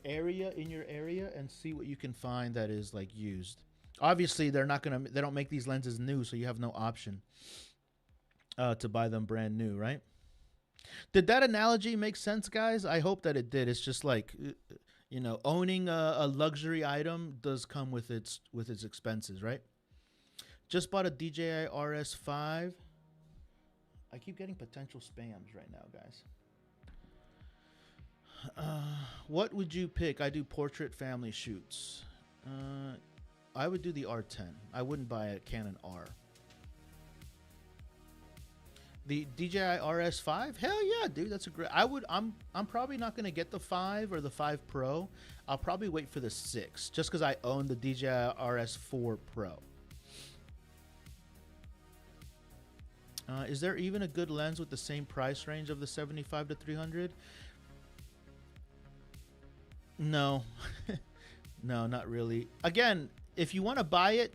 area and see what you can find that is like used. Obviously, they don't make these lenses new, so you have no option to buy them brand new, right? Did that analogy make sense, guys? I hope that it did. It's just like, you know, owning a luxury item does come with its expenses, right? Just bought a DJI RS5. I keep getting potential spams right now, guys. What would you pick? I do portrait family shoots. I would do the R10. I wouldn't buy a Canon R. The DJI RS5? Hell yeah, dude. That's a great. I'm probably not gonna get the 5 or the 5 Pro. I'll probably wait for the 6, just because I own the DJI RS4 Pro. Is there even a good lens with the same price range of the 75 to 300? No, no, not really. Again, if you want to buy it.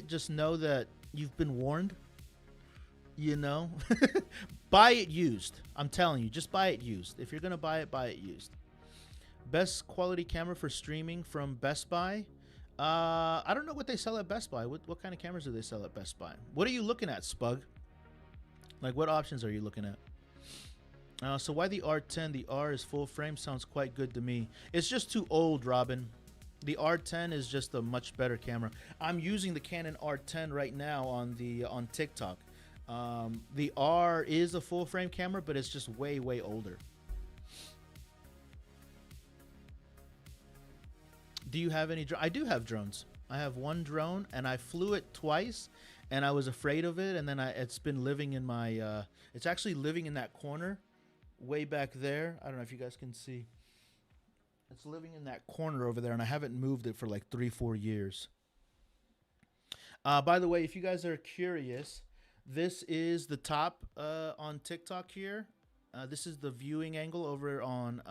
Just know that you've been warned. You know, buy it used. I'm telling you, just buy it used. If you're gonna buy it used. Best quality camera for streaming from Best Buy. I don't know what they sell at Best Buy. What kind of cameras do they sell at Best Buy? What are you looking at, Spug? Like, what options are you looking at? So why the R10? The R is full frame. Sounds quite good to me. It's just too old, Robin. The R10 is just a much better camera. I'm using the Canon R10 right now on TikTok. The R is a full frame camera, but it's just way, way older. Do you have any? I do have drones. I have one drone, and I flew it twice, and I was afraid of it. And then it's been living in my. It's actually living in that corner, way back there. I don't know if you guys can see. It's living in that corner over there, and I haven't moved it for like 3-4 years. By the way, if you guys are curious, this is the top on TikTok here. This is the viewing angle over on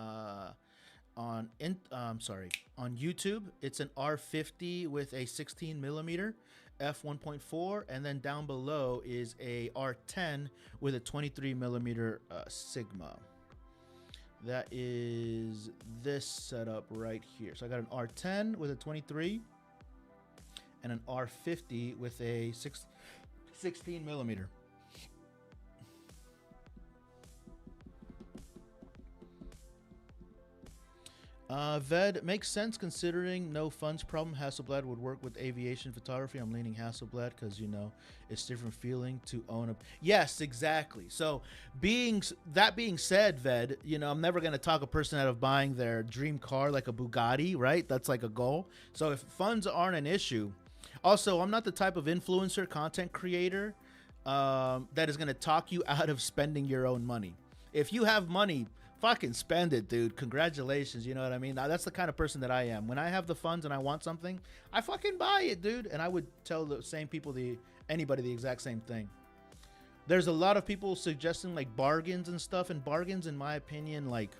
YouTube. It's an R50 with a 16mm f1.4, and then down below is a R10 with a 23mm Sigma. That is this setup right here. So I got an R10 with a 23 and an R50 with a 16mm. Ved, makes sense considering no funds problem. Hasselblad would work with aviation photography. I'm leaning Hasselblad because, you know, it's different feeling to own a... Yes, exactly. So being said, Ved, you know, I'm never going to talk a person out of buying their dream car like a Bugatti, right? That's like a goal. So if funds aren't an issue... Also, I'm not the type of influencer, content creator that is going to talk you out of spending your own money. If you have money... Fucking spend it, dude. Congratulations. You know what I mean? Now, that's the kind of person that I am. When I have the funds and I want something, I fucking buy it, dude. And I would tell the same people, anybody, the exact same thing. There's a lot of people suggesting like bargains and stuff. And bargains, in my opinion, like,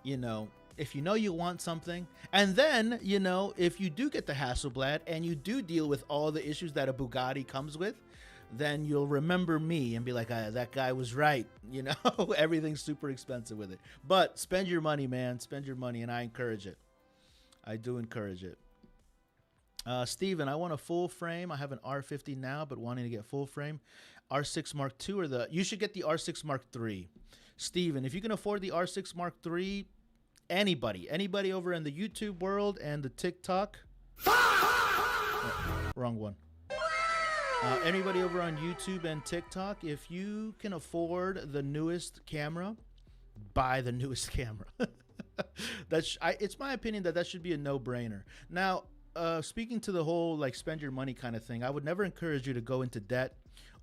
you know, if you know you want something, and then, you know, if you do get the Hasselblad and you do deal with all the issues that a Bugatti comes with, then you'll remember me and be like, that guy was right. You know, everything's super expensive with it. But spend your money, man. Spend your money, and I encourage it. I do encourage it. Steven, I want a full frame. I have an R50 now, but wanting to get full frame. R6 Mark II or you should get the R6 Mark III. Steven, if you can afford the R6 Mark III, anybody over in the YouTube world and the TikTok. Oh, wrong one. Anybody over on YouTube and TikTok, if you can afford the newest camera, buy the newest camera. It's my opinion that should be a no-brainer. Now, speaking to the whole like spend your money kind of thing, I would never encourage you to go into debt,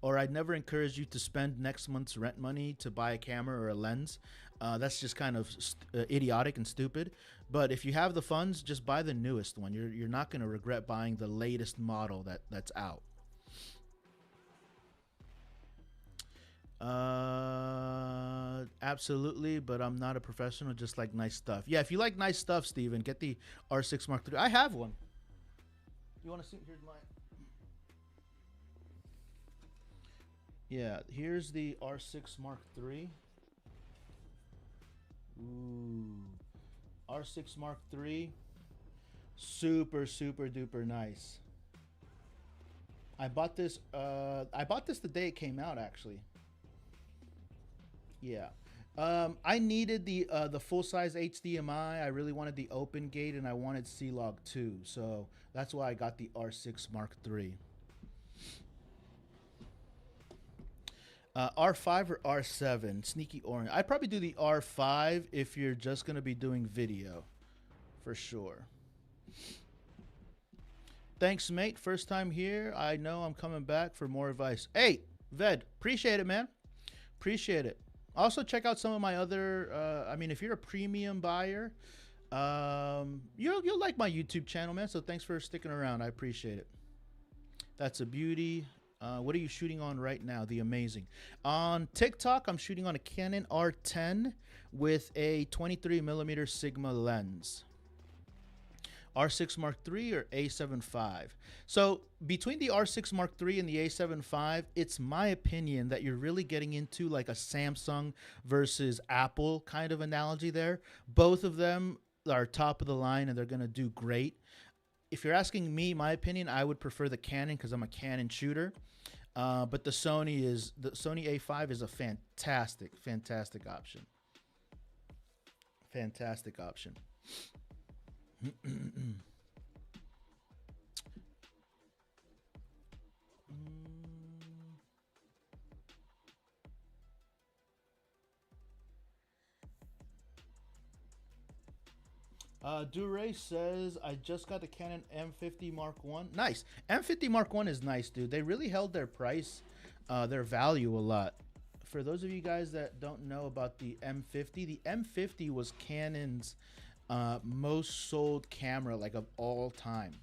or I'd never encourage you to spend next month's rent money to buy a camera or a lens. That's just kind of idiotic and stupid. But if you have the funds, just buy the newest one. You're not going to regret buying the latest model that's out. Absolutely, but I'm not a professional. Just like nice stuff. Yeah, if you like nice stuff, Steven, get the R6 Mark III. I have one. You want to see? Here's mine. Yeah, here's the R6 Mark III. Ooh, R6 Mark III. Super duper nice. I bought this the day it came out, actually. Yeah. I needed the full-size HDMI. I really wanted the open gate, and I wanted C-Log 2. So that's why I got the R6 Mark III. R5 or R7? Sneaky orange. I'd probably do the R5 if you're just going to be doing video. For sure. Thanks, mate. First time here. I know I'm coming back for more advice. Hey, Ved. Appreciate it, man. Appreciate it. Also, check out some of my other... I mean, if you're a premium buyer, you'll like my YouTube channel, man. So thanks for sticking around. I appreciate it. That's a beauty. What are you shooting on right now? The amazing. On TikTok, I'm shooting on a Canon R10 with a 23mm Sigma lens. R6 Mark III or A7 V. So between the R6 Mark III and the A7 V, it's my opinion that you're really getting into like a Samsung versus Apple kind of analogy there. Both of them are top of the line and they're going to do great. If you're asking me, my opinion, I would prefer the Canon because I'm a Canon shooter. But the Sony A5 is a fantastic option. Fantastic option. Duray says, I just got the Canon M50 Mark I. Nice. M50 Mark I is nice, dude. They really held their price, their value a lot. For those of you guys that don't know about the M50 was Canon's most sold camera like of all time.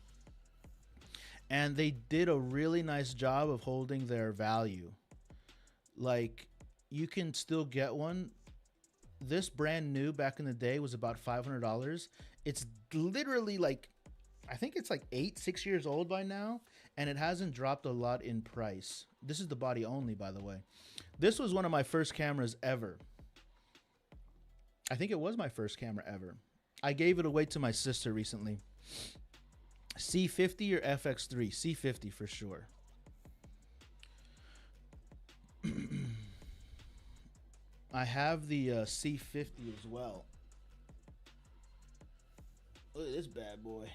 And they did a really nice job of holding their value. Like, you can still get one. This brand new back in the day was about $500. It's literally like, I think it's like 6 years old by now, and it hasn't dropped a lot in price. This is the body only, by the way. This was one of my first cameras ever. I think it was my first camera ever. I gave it away to my sister recently. C50 or FX3? C50 for sure. I have the C50 as well. Look at this bad boy.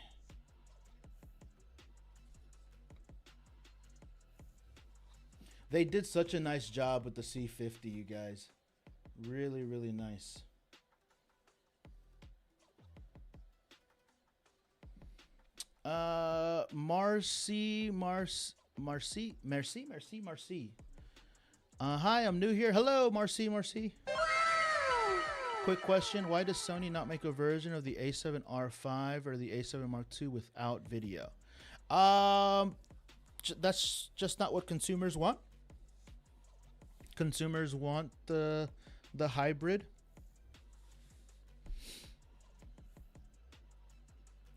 They did such a nice job with the C50, you guys. Really, really nice. Marcy. Hi, I'm new here. Hello, Marcy. Quick question. Why does Sony not make a version of the A7R5 or the A7 Mark II without video? That's just not what consumers want. Consumers want the hybrid.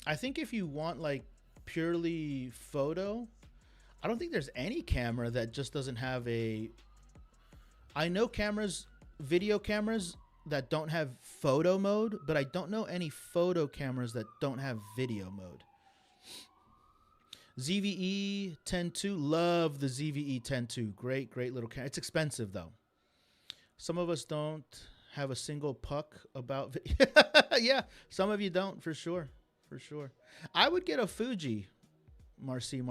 I think if you want like purely photo, I don't think there's any camera that just doesn't have a... I know video cameras that don't have photo mode, but I don't know any photo cameras that don't have video mode. ZVE 10.2, love the ZVE 10.2. Great little camera. It's expensive though. Some of us don't have a single puck about video. Yeah, some of you don't, for sure. I would get a Fuji, Marcy.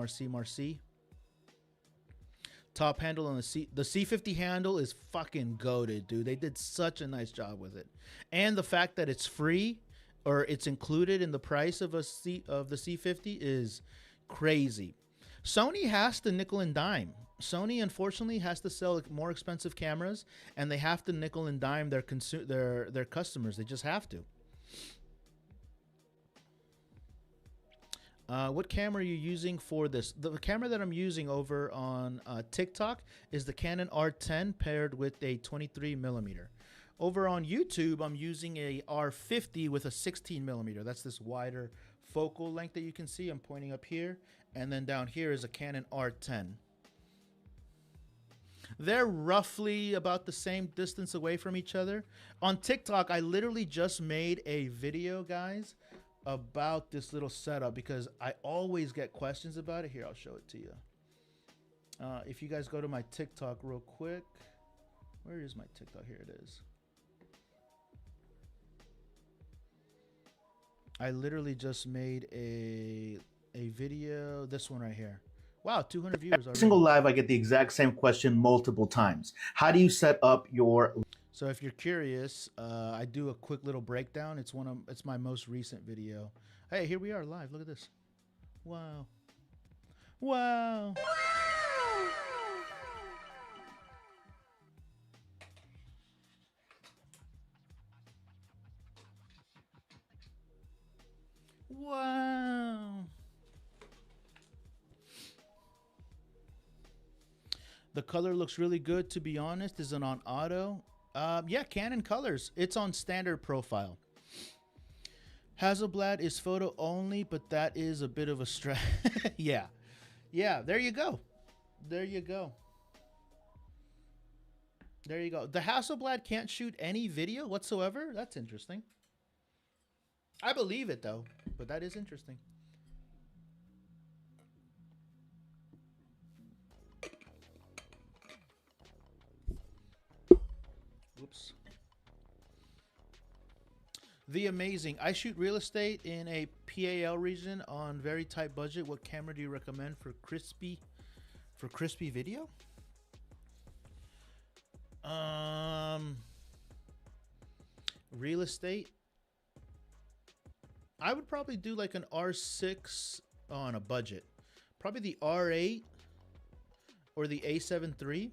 Top handle on the C50 handle is fucking goated, dude. They did such a nice job with it. And the fact that it's free or it's included in the price of the C50 is crazy. Sony has to nickel and dime. Sony, unfortunately, has to sell more expensive cameras, and they have to nickel and dime their customers. They just have to. What camera are you using for this? The camera that I'm using over on TikTok is the Canon R10 paired with a 23mm. Over on YouTube, I'm using a R50 with a 16mm. That's this wider focal length that you can see. I'm pointing up here. And then down here is a Canon R10. They're roughly about the same distance away from each other. On TikTok, I literally just made a video, guys, about this little setup because I always get questions about it. Here, I'll show it to you. If you guys go to my TikTok real quick. Where is my TikTok? Here it is. I literally just made a video, this one right here. Wow, 200 viewers already. Single live, I get the exact same question multiple times. How do you set up your... So if you're curious, I do a quick little breakdown. It's my most recent video. Hey, here we are live. Look at this. Wow. Wow. Wow. The color looks really good, to be honest. Is it on auto? Yeah, Canon colors. It's on standard profile. Hasselblad is photo only, but that is a bit of a stretch. Yeah. Yeah, there you go. There you go. There you go. The Hasselblad can't shoot any video whatsoever? That's interesting. I believe it, though, but that is interesting. Whoops. The amazing. I shoot real estate in a PAL region on very tight budget. What camera do you recommend for crispy video? Real estate. I would probably do like an R6 on a budget. Probably the R8 or the A7 III.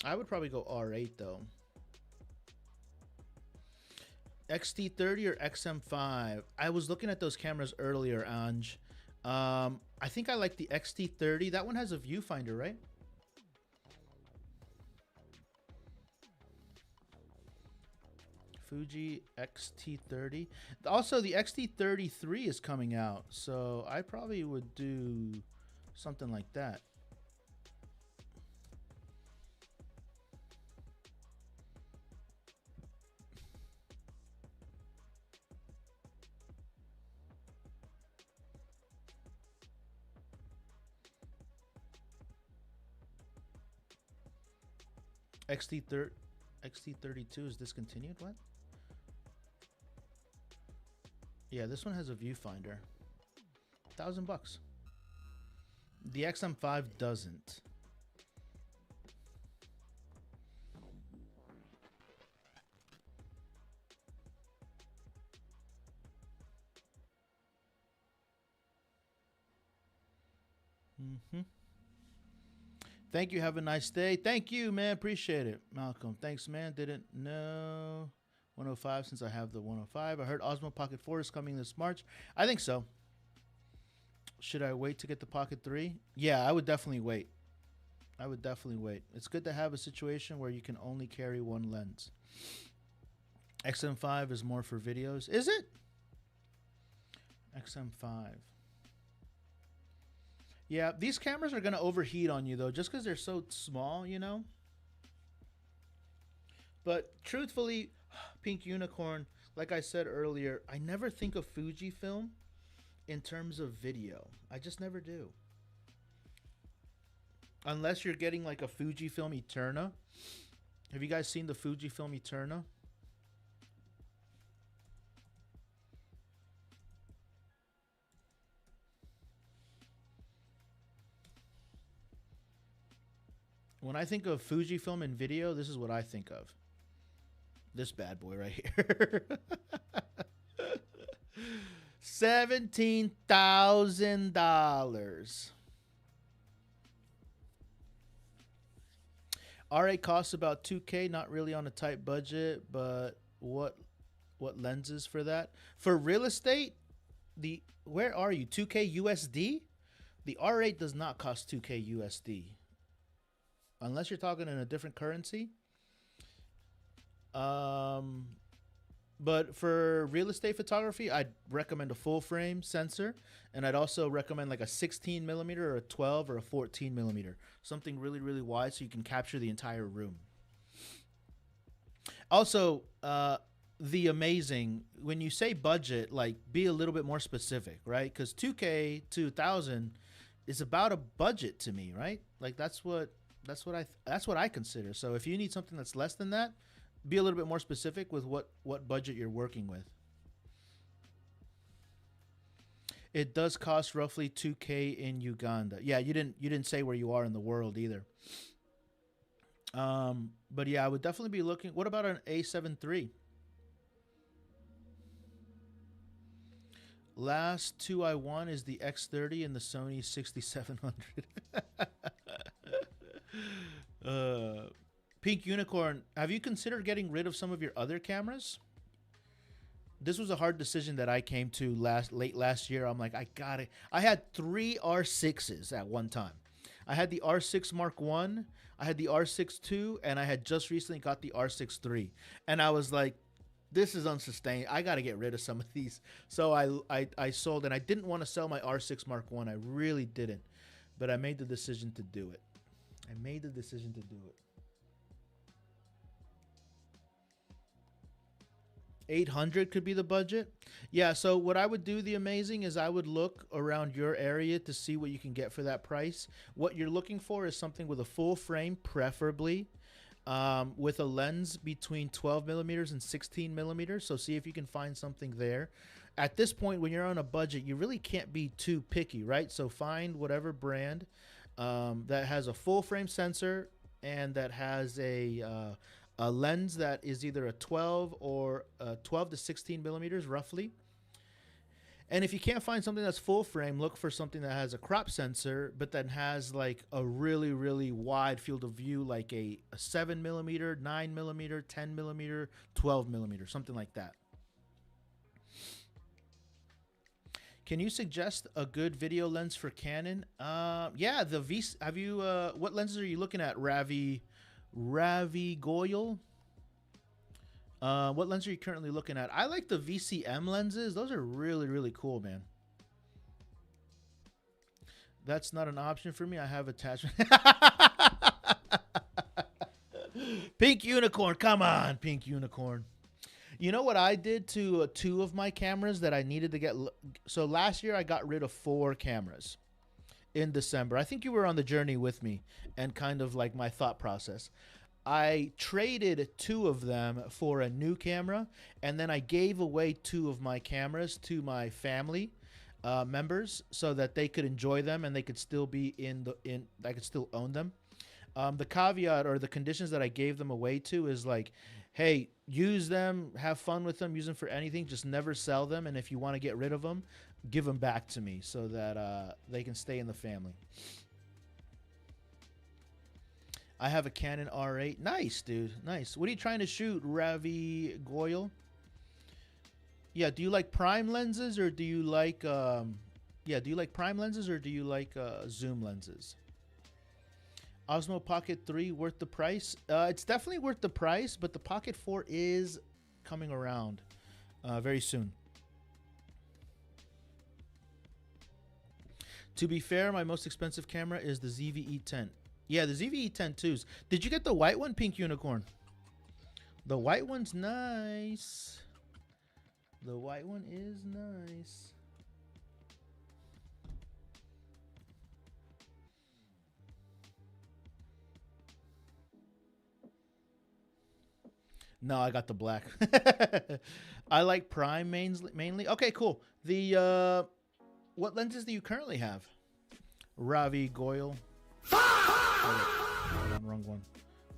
I would probably go R8 though. XT30 or XM5? I was looking at those cameras earlier, Anj. I think I like the XT30. That one has a viewfinder, right? Fuji XT30. Also, the XT33 is coming out, so I probably would do something like that. XT32 is discontinued? What? Yeah, this one has a viewfinder. $1,000. The XM5 doesn't. Thank you. Have a nice day. Thank you, man. Appreciate it. Malcolm. Thanks, man. Didn't know 105 since I have the 105. I heard Osmo Pocket 4 is coming this March. I think so. Should I wait to get the Pocket 3? Yeah, I would definitely wait. I would definitely wait. It's good to have a situation where you can only carry one lens. XM5 is more for videos. Is it? XM5. Yeah, these cameras are going to overheat on you, though, just because they're so small, you know? But truthfully, Pink Unicorn, like I said earlier, I never think of Fujifilm in terms of video. I just never do. Unless you're getting like a Fujifilm Eterna. Have you guys seen the Fujifilm Eterna? When I think of Fujifilm in video, this is what I think of. This bad boy right here. $17,000. R8 costs about $2K, not really on a tight budget, but what lenses for that? For real estate, where are you? 2K USD? The R8 does not cost 2K USD. Unless you're talking in a different currency. But for real estate photography, I'd recommend a full frame sensor, and I'd also recommend like a 16 millimeter or a 12 or a 14 millimeter, something really, really wide so you can capture the entire room. Also, the amazing, when you say budget, like be a little bit more specific, right? Because 2K 2000 is about a budget to me, right? Like that's what I consider. So if you need something that's less than that, be a little bit more specific with what budget you're working with. It does cost roughly 2K in Uganda. Yeah, you didn't say where you are in the world either. But yeah, I would definitely be looking. What about an A7 III? Last two I won is the X30 and the Sony 6700. Pink Unicorn, have you considered getting rid of some of your other cameras? This was a hard decision that I came to late last year. I'm like, I got it. I had 3 R6s at one time. I had the R6 Mark 1, I had the R6 II, and I had just recently got the R6 III. And I was like, this is unsustainable. I got to get rid of some of these. So I sold, and I didn't want to sell my R6 Mark 1. I really didn't. But I made the decision to do it. 800 could be the budget. Yeah, so what I would do, the amazing, is I would look around your area to see what you can get for that price. What you're looking for is something with a full frame, preferably with a lens between 12 millimeters and 16 millimeters. So see if you can find something there. At this point, when you're on a budget, you really can't be too picky, right? So find whatever brand that has a full frame sensor and that has a lens that is either a 12 or 12 to 16 millimeters roughly. And if you can't find something that's full frame, look for something that has a crop sensor, but then has like a really, really wide field of view, like a 7 millimeter, 9 millimeter, 10 millimeter, 12 millimeter, something like that. Can you suggest a good video lens for Canon? Yeah, the V. Have you? What lenses are you looking at, Ravi Goyle? What lens are you currently looking at? I like the VCM lenses. Those are really, really cool, man. That's not an option for me. I have attachment. Pink Unicorn. Come on, Pink Unicorn. You know what I did to 2 of my cameras that I needed to get? So last year I got rid of 4 cameras in December. I think you were on the journey with me and kind of like my thought process. I traded 2 of them for a new camera, and then I gave away 2 of my cameras to my family members so that they could enjoy them and they could still be I could still own them. The caveat or the conditions that I gave them away to is like, hey, use them, have fun with them, use them for anything, just never sell them, and if you want to get rid of them, give them back to me so that they can stay in the family. I have a Canon R8. Nice, dude. Nice. What are you trying to shoot, Ravi Goyle? Yeah, do you like prime lenses or do you like do you like prime lenses or do you like zoom lenses? Osmo Pocket 3 worth the price? It's definitely worth the price, but the Pocket 4 is coming around very soon. To be fair, my most expensive camera is the ZV-E10. Yeah, the ZV-E10 twos. Did you get the white one, Pink Unicorn? The white one's nice. The white one is nice. No, I got the black. I like prime mainly. Okay, cool. The what lenses do you currently have, Ravi Goyle? Okay. Hold on, wrong one.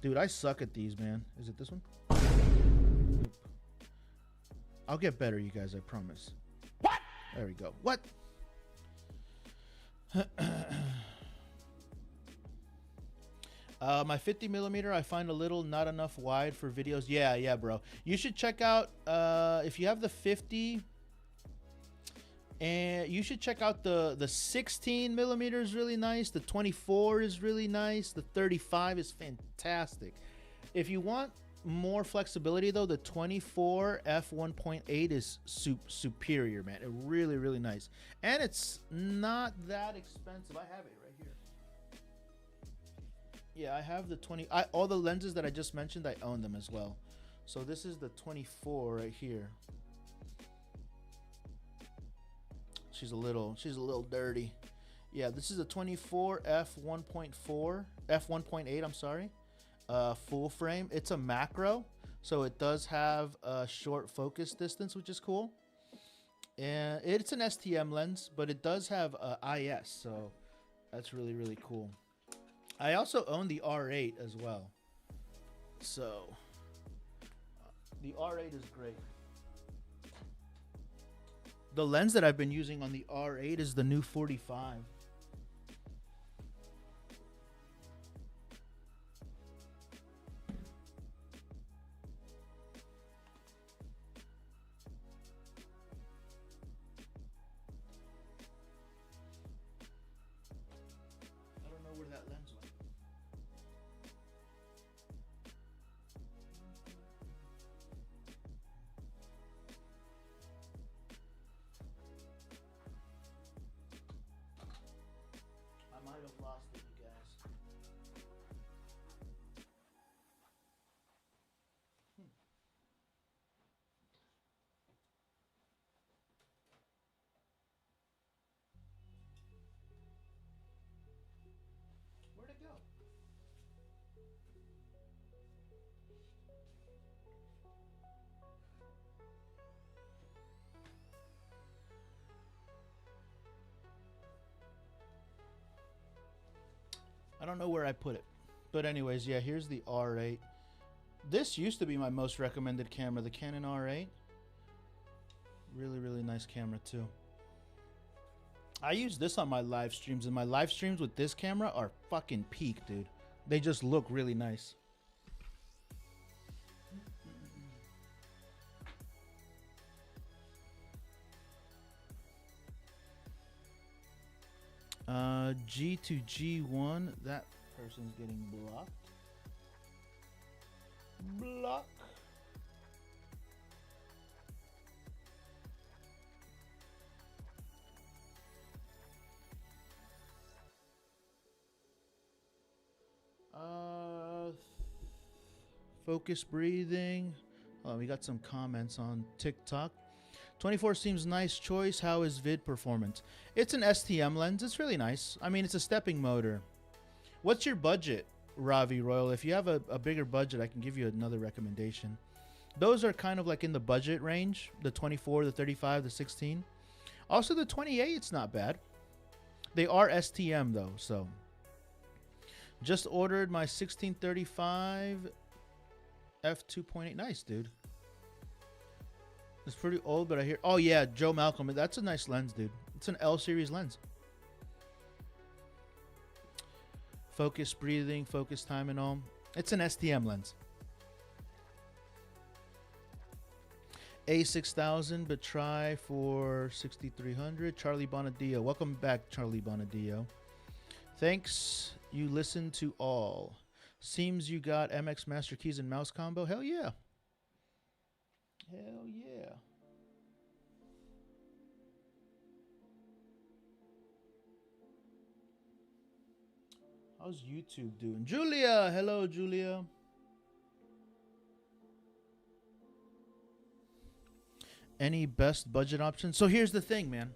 Dude, I suck at these, man. Is it this one? Nope. I'll get better, you guys, I promise. What? There we go. What? My 50 millimeter, I find a little not enough wide for videos. Yeah, bro. You should check out, if you have the 50, and you should check out the 16 millimeter is really nice. The 24 is really nice. The 35 is fantastic. If you want more flexibility though, the 24 f1.8 is superior, man. It really nice, and it's not that expensive. I have it right here. Yeah, I have the 20. All the lenses that I just mentioned, I own them as well. So this is the 24 right here. She's a little dirty. Yeah, this is a 24 f1.8. I'm sorry, full frame. It's a macro, so it does have a short focus distance, which is cool. And it's an STM lens, but it does have IS, so that's really cool. I also own the R8 as well, so the R8 is great. The lens that I've been using on the R8 is the new 45. I don't know where that lens went. I might have lost it, you guys. Where'd it go? I don't know where I put it. But anyways, yeah, here's the R8. This used to be my most recommended camera, the Canon R8. Really nice camera too. I use this on my live streams, and my live streams with this camera are fucking peak, dude. They just look really nice. G to G1. That person's getting blocked. Block. Focus breathing. Oh, we got some comments on TikTok. 24 seems nice choice. How is vid performance? It's an STM lens. It's really nice. I mean, it's a stepping motor. What's your budget, Ravi Royal? If you have a bigger budget, I can give you another recommendation. Those are kind of like in the budget range. The 24, the 35, the 16. Also, the 28, it's not bad. They are STM though, so. Just ordered my 1635 f2.8. Nice, dude. It's pretty old, but I hear... Oh, yeah, Joe Malcolm. That's a nice lens, dude. It's an L series lens. Focus breathing, focus time and all. It's an STM lens. A6000, but try for 6300. Charlie Bonadillo. Welcome back, Charlie Bonadillo. Thanks. You listen to all. Seems you got MX Master Keys and mouse combo. Hell yeah. Hell yeah. How's YouTube doing? Julia! Hello, Julia. Any best budget options? So here's the thing, man.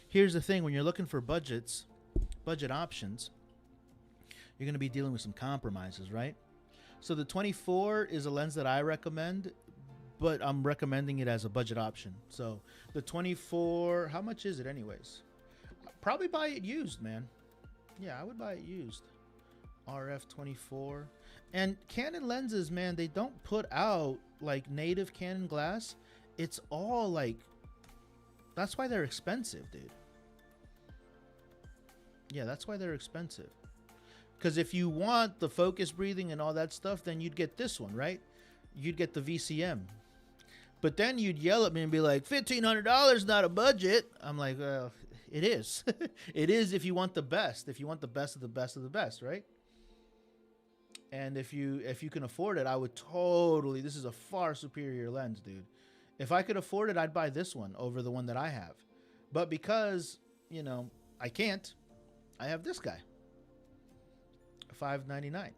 Here's the thing. When you're looking for budget options, you're going to be dealing with some compromises, right? So the 24 is a lens that I recommend, but I'm recommending it as a budget option. So the 24, how much is it anyways? Probably buy it used, man. Yeah, I would buy it used. RF 24. And Canon lenses, man, they don't put out like native Canon glass. It's all like, that's why they're expensive, dude. Yeah, that's why they're expensive. Because if you want the focus breathing and all that stuff, then you'd get this one, right? You'd get the VCM. But then you'd yell at me and be like, $1,500, not a budget. I'm like, well, it is. It is if you want the best. If you want the best of the best of the best, right? And if you can afford it, I would totally, this is a far superior lens, dude. If I could afford it, I'd buy this one over the one that I have. But because, you know, I can't, I have this guy. $599.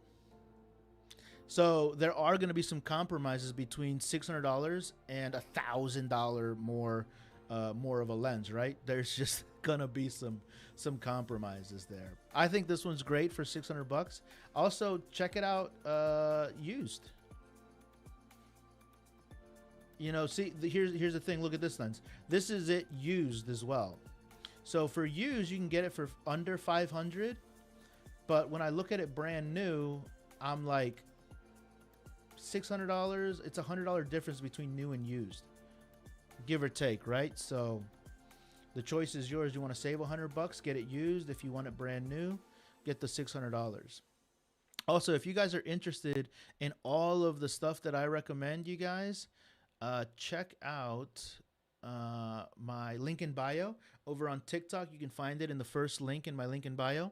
So there are going to be some compromises between $600 and $1,000 more of a lens, right? There's just gonna be some compromises there. I think this one's great for $600. Also, check it out used. You know, see, here's the thing. Look at this lens. This is it used as well. So for used, you can get it for under $500. But when I look at it brand new, I'm like, $600. It's $100 difference between new and used, give or take, right? So the choice is yours. You want to save $100, get it used. If you want it brand new, get the $600. Also, if you guys are interested in all of the stuff that I recommend you guys, check out my link in bio. Over on TikTok, you can find it in the first link in my link in bio.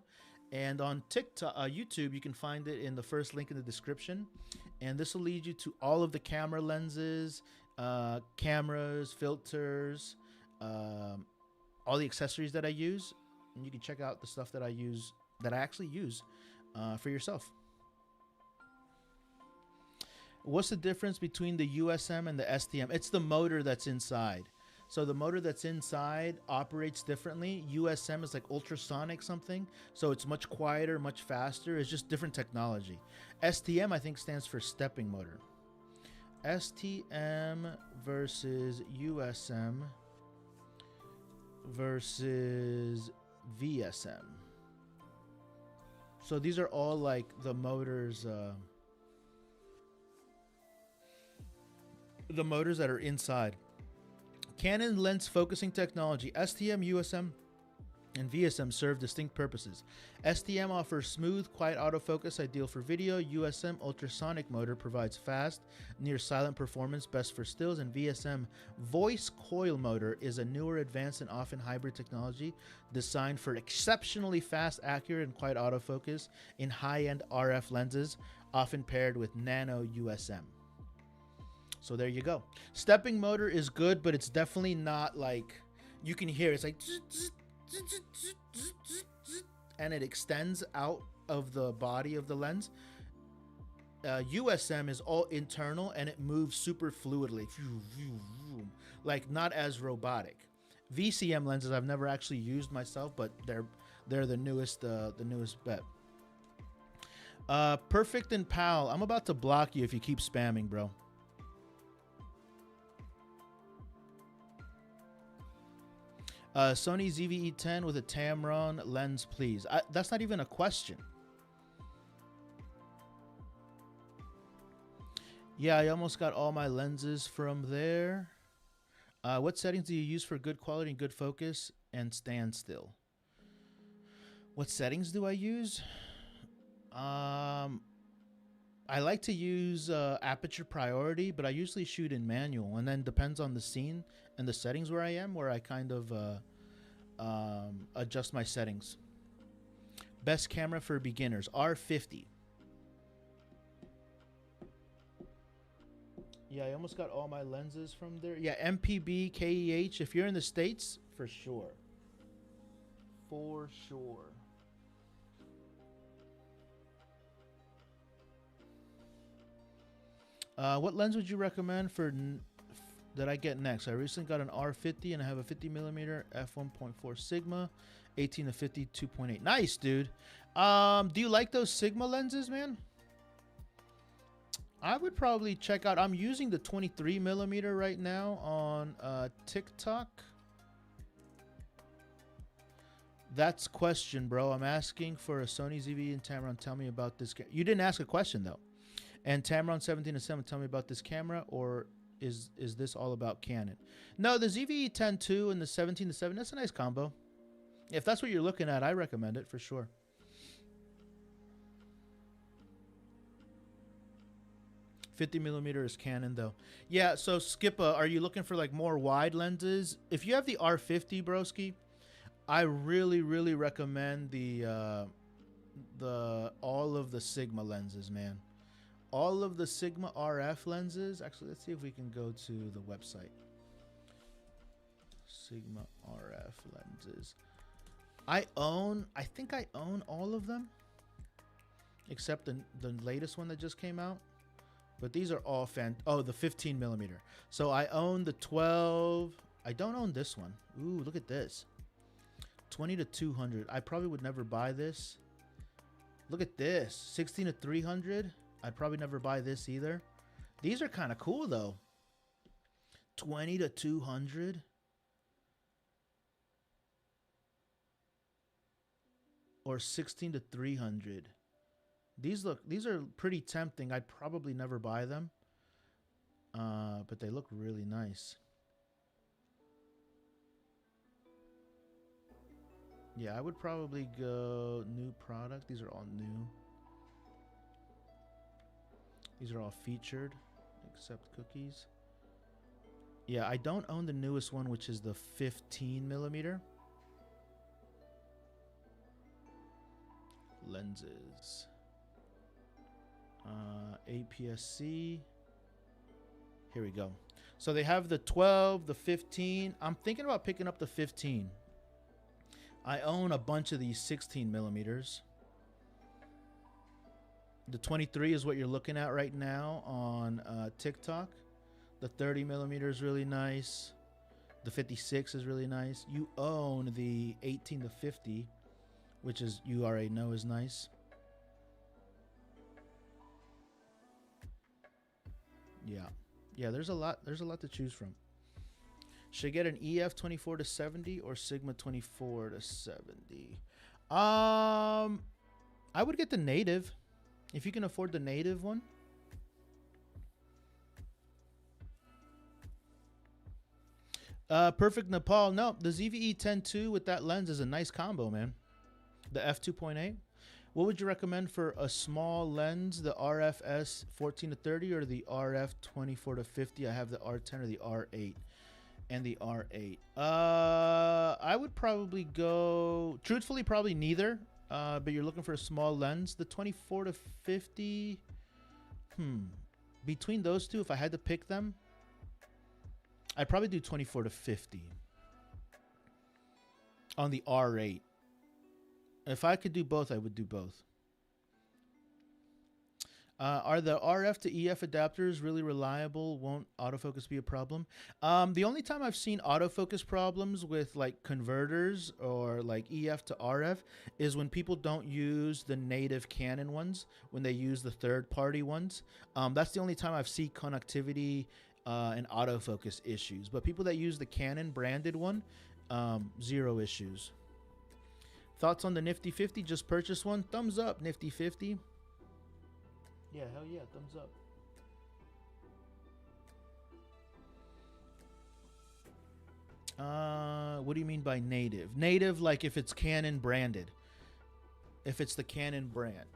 And on TikTok, YouTube, you can find it in the first link in the description. And this will lead you to all of the camera lenses, cameras, filters, all the accessories that I use. And you can check out the stuff that I use, that I actually use for yourself. What's the difference between the USM and the STM? It's the motor that's inside. So the motor that's inside operates differently. USM is like ultrasonic something. So it's much quieter, much faster. It's just different technology. STM, I think, stands for stepping motor. STM versus USM versus VSM. So these are all like the motors that are inside. Canon lens focusing technology. STM, USM, and VSM serve distinct purposes. STM offers smooth, quiet autofocus, ideal for video. USM ultrasonic motor provides fast, near silent performance, best for stills. And VSM voice coil motor is a newer, advanced, and often hybrid technology designed for exceptionally fast, accurate, and quiet autofocus in high-end RF lenses, often paired with nano USM. So there you go. Stepping motor is good, but it's definitely not like, you can hear it's like, and it extends out of the body of the lens. USM is all internal and it moves super fluidly, like not as robotic. VCM lenses I've never actually used myself, but they're the newest bet. Perfect and Pal, I'm about to block you if you keep spamming, bro. Sony ZV-E10 with a Tamron lens, please. That's not even a question. Yeah, I almost got all my lenses from there. What settings do you use for good quality and good focus and standstill? What settings do I use? I like to use aperture priority, but I usually shoot in manual, and then depends on the scene and the settings where I am, where I kind of adjust my settings. Best camera for beginners, R50. Yeah, I almost got all my lenses from there. Yeah, MPB, KEH, if you're in the States, for sure. For sure. What lens would you recommend for that I get next? I recently got an R50 and I have a 50mm f1.4 Sigma, 18 to 50 2.8. Nice, dude. Do you like those Sigma lenses, man? I would probably check out. I'm using the 23mm right now on TikTok. That's question, bro. I'm asking for a Sony ZV and Tamron. Tell me about this. You didn't ask a question though. And Tamron 17-7. Tell me about this camera, or is this all about Canon? No, the ZV 10-2 and the 17-7. That's a nice combo. If that's what you're looking at, I recommend it for sure. $50mm is Canon though. Yeah. So Skippa, are you looking for like more wide lenses? If you have the R50, broski, I really recommend the all of the Sigma lenses, man. All of the Sigma RF lenses. Actually, let's see if we can go to the website. Sigma RF lenses. I think I own all of them except the latest one that just came out. But these are all oh, the 15mm. So I own the 12. I don't own this one. Ooh, look at this. 20-200. I probably would never buy this. Look at this. 16-300. I'd probably never buy this either. These are kind of cool though. 20-200. Or 16-300. These are pretty tempting. I'd probably never buy them. But they look really nice. Yeah, I would probably go new product. These are all new. These are all featured, except cookies. Yeah, I don't own the newest one, which is the 15mm. Lenses. APS-C. Here we go. So they have the 12, the 15. I'm thinking about picking up the 15. I own a bunch of these 16mm. The 23 is what you're looking at right now on TikTok. The 30mm is really nice. The 56 is really nice. You own the 18-50, which is, you already know, is nice. Yeah, there's a lot to choose from. Should I get an EF 24-70 or Sigma 24-70? I would get the native if you can afford the native one. Perfect Nepal. No, the ZVE 10-2 with that lens is a nice combo, man. The f2.8. What would you recommend for a small lens? The RFS 14-30 or the RF 24-50? I have the R10 or the R8 and the R8. I would probably go, truthfully, probably neither. But you're looking for a small lens. The 24-50. Between those two, if I had to pick them, I'd probably do 24-50 on the R8. If I could do both, I would do both. Are the RF to EF adapters really reliable? Won't autofocus be a problem? The only time I've seen autofocus problems with like converters or like EF to RF is when people don't use the native Canon ones, when they use the third-party ones. That's the only time I've seen connectivity and autofocus issues. But people that use the Canon branded one, zero issues. Thoughts on the Nifty 50? Just purchased one. Thumbs up, Nifty 50. Yeah, hell yeah, thumbs up. What do you mean by native? Native, like if it's Canon branded. If it's the Canon brand.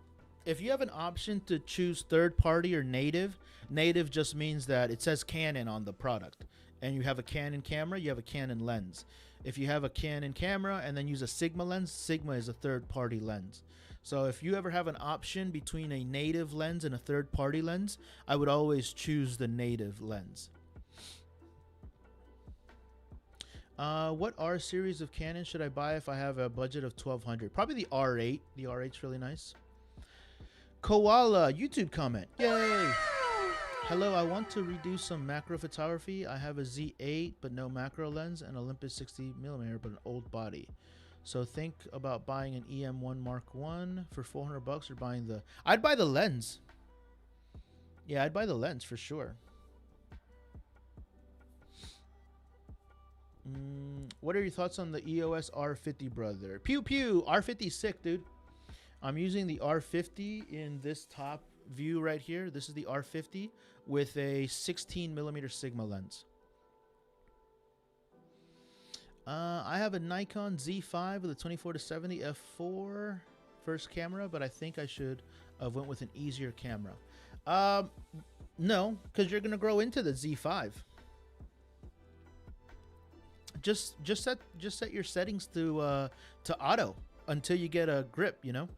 If you have an option to choose third party or native, native just means that it says Canon on the product. And you have a Canon camera, you have a Canon lens. If you have a Canon camera and then use a Sigma lens, Sigma is a third-party lens. So if you ever have an option between a native lens and a third-party lens, I would always choose the native lens. What R series of Canon should I buy if I have a budget of $1,200? Probably the R8. The R8's really nice. Koala, YouTube comment. Yay! Hello, I want to redo some macro photography. I have a Z8 but no macro lens and Olympus 60mm but an old body. So think about buying an EM1 Mark 1 for $400 or buying the... I'd buy the lens. Yeah, I'd buy the lens for sure. What are your thoughts on the EOS R50, brother? Pew pew. R50 sick, dude. I'm using the R50 in this top view right here. This is the R50 with a 16mm Sigma lens. I have a Nikon Z5 with a 24-70 f4 first camera, but I think I should have went with an easier camera. No, because you're gonna grow into the Z5. Just set your settings to auto until you get a grip, you know.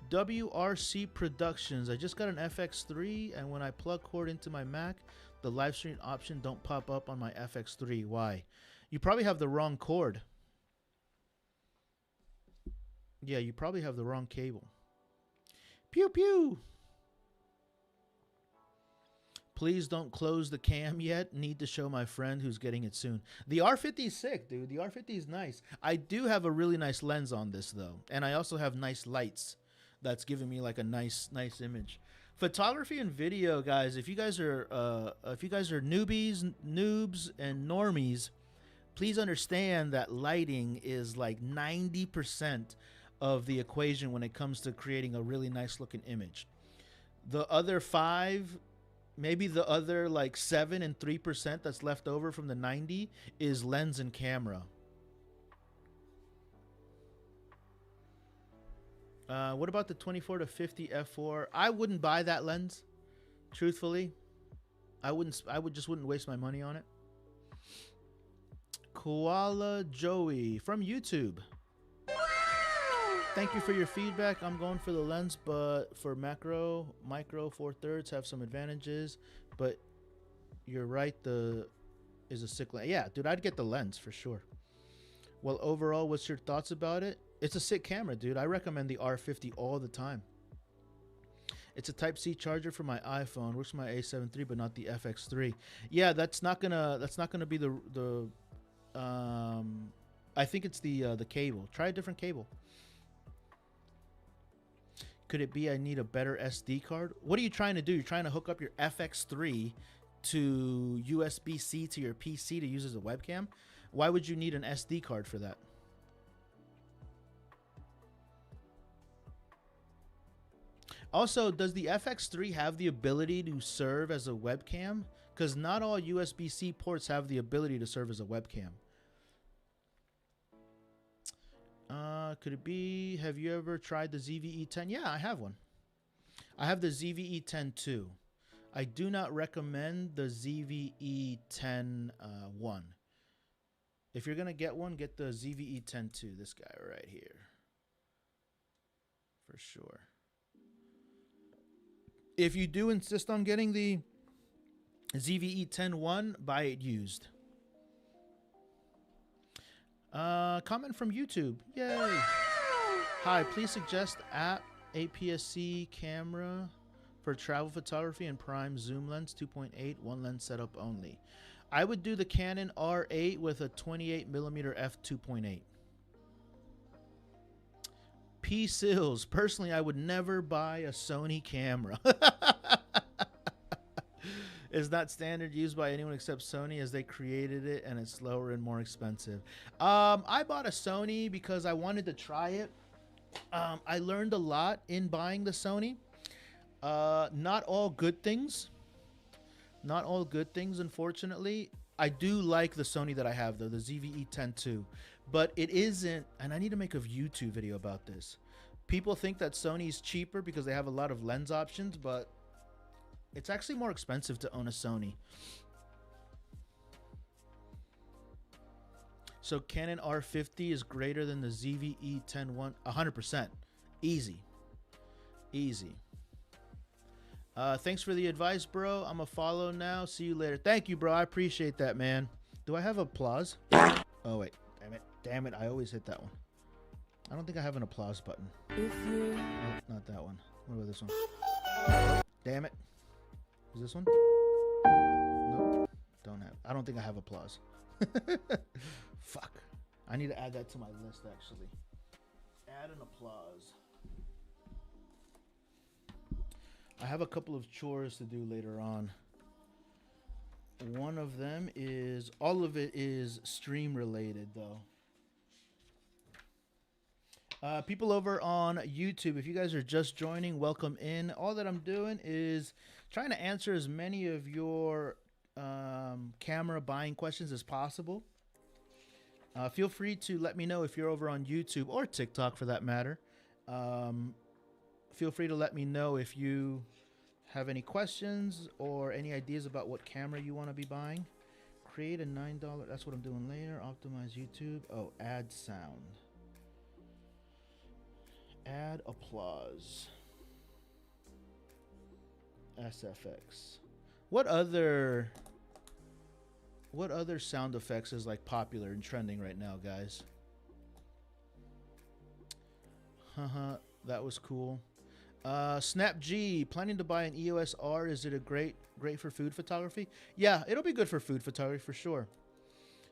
WRC Productions. I just got an FX3, and when I plug cord into my Mac, the live stream option don't pop up on my FX3. Why? You probably have the wrong cord. Yeah, you probably have the wrong cable. Pew pew. Please don't close the cam yet. Need to show my friend who's getting it soon. The R50 is sick, dude. The R50 is nice. I do have a really nice lens on this though, and I also have nice lights. That's giving me like a nice image. Photography and video, guys. If you guys are newbies, noobs, and normies, please understand that lighting is like 90% of the equation when it comes to creating a really nice looking image. The other 5, maybe the other like 7 and 3% that's left over from the 90 is lens and camera. What about the 24-50 f4? I wouldn't buy that lens, truthfully. I just wouldn't waste my money on it. Koala Joey from YouTube. Thank you for your feedback. I'm going for the lens, but for micro 4/3 have some advantages. But you're right, is a sick lens. Yeah, dude, I'd get the lens for sure. Well, overall, what's your thoughts about it? It's a sick camera, dude. I recommend the R50 all the time. It's a Type-C charger for my iPhone. Works for my A7 III, but not the FX3. Yeah, that's not gonna be the I think it's the cable. Try a different cable. Could it be I need a better SD card? What are you trying to do? You're trying to hook up your FX3 to USB-C to your PC to use as a webcam? Why would you need an SD card for that? Also, does the FX3 have the ability to serve as a webcam? Because not all USB-C ports have the ability to serve as a webcam. Could it be, have you ever tried the ZVE10? Yeah, I have one. I have the ZVE10 II. I do not recommend the ZVE10 1. If you're going to get one, get the ZVE10 II, this guy right here. For sure. If you do insist on getting the ZVE10 1, buy it used. Comment from YouTube. Yay. Hi, please suggest app APS-C camera for travel photography and prime zoom lens 2.8, one lens setup only. I would do the Canon R8 with a 28mm f2.8. P. Sills. Personally, I would never buy a Sony camera. Is not standard used by anyone except Sony, as they created it and it's slower and more expensive. I bought a Sony because I wanted to try it. I learned a lot in buying the Sony. Not all good things. Not all good things, unfortunately. I do like the Sony that I have, though, the ZVE10 II. But it isn't, and I need to make a YouTube video about this. People think that Sony's cheaper because they have a lot of lens options, but it's actually more expensive to own a Sony. So Canon R50 is greater than the ZVE10 1, 100%. Easy. Easy. Thanks for the advice, bro. I'm a follow now. See you later. Thank you, bro. I appreciate that, man. Do I have applause? Oh, wait. Damn it. Damn it. I always hit that one. I don't think I have an applause button. Oh, not that one. What about this one? Damn it. Is this one? Nope. Don't have. I don't think I have applause. Fuck. I need to add that to my list, actually. Add an applause. I have a couple of chores to do later on. One of them is, all of it is stream related though. People over on YouTube, if you guys are just joining, welcome in. All that I'm doing is trying to answer as many of your camera buying questions as possible. Feel free to let me know if you're over on YouTube or TikTok for that matter. Feel free to let me know if you have any questions or any ideas about what camera you want to be buying. Create a $9, that's what I'm doing later. Optimize YouTube. Oh, add sound. Add applause. SFX. What other sound effects is like popular and trending right now, guys? Haha, that was cool. Snap G, planning to buy an EOS R. Is it a great for food photography? Yeah, it'll be good for food photography for sure.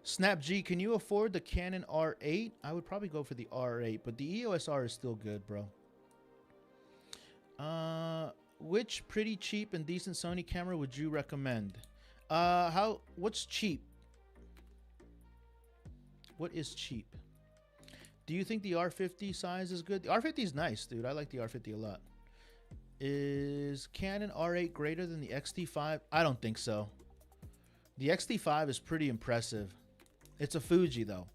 Snap G, can you afford the Canon R8? I would probably go for the R8, but the EOS R is still good, bro. Which pretty cheap and decent Sony camera would you recommend? What's cheap? What is cheap? Do you think the R50 size is good? The R50 is nice, dude. I like the R50 a lot. Is Canon R8 greater than the X-T5? I don't think so. The X-T5 is pretty impressive. It's a Fuji, though.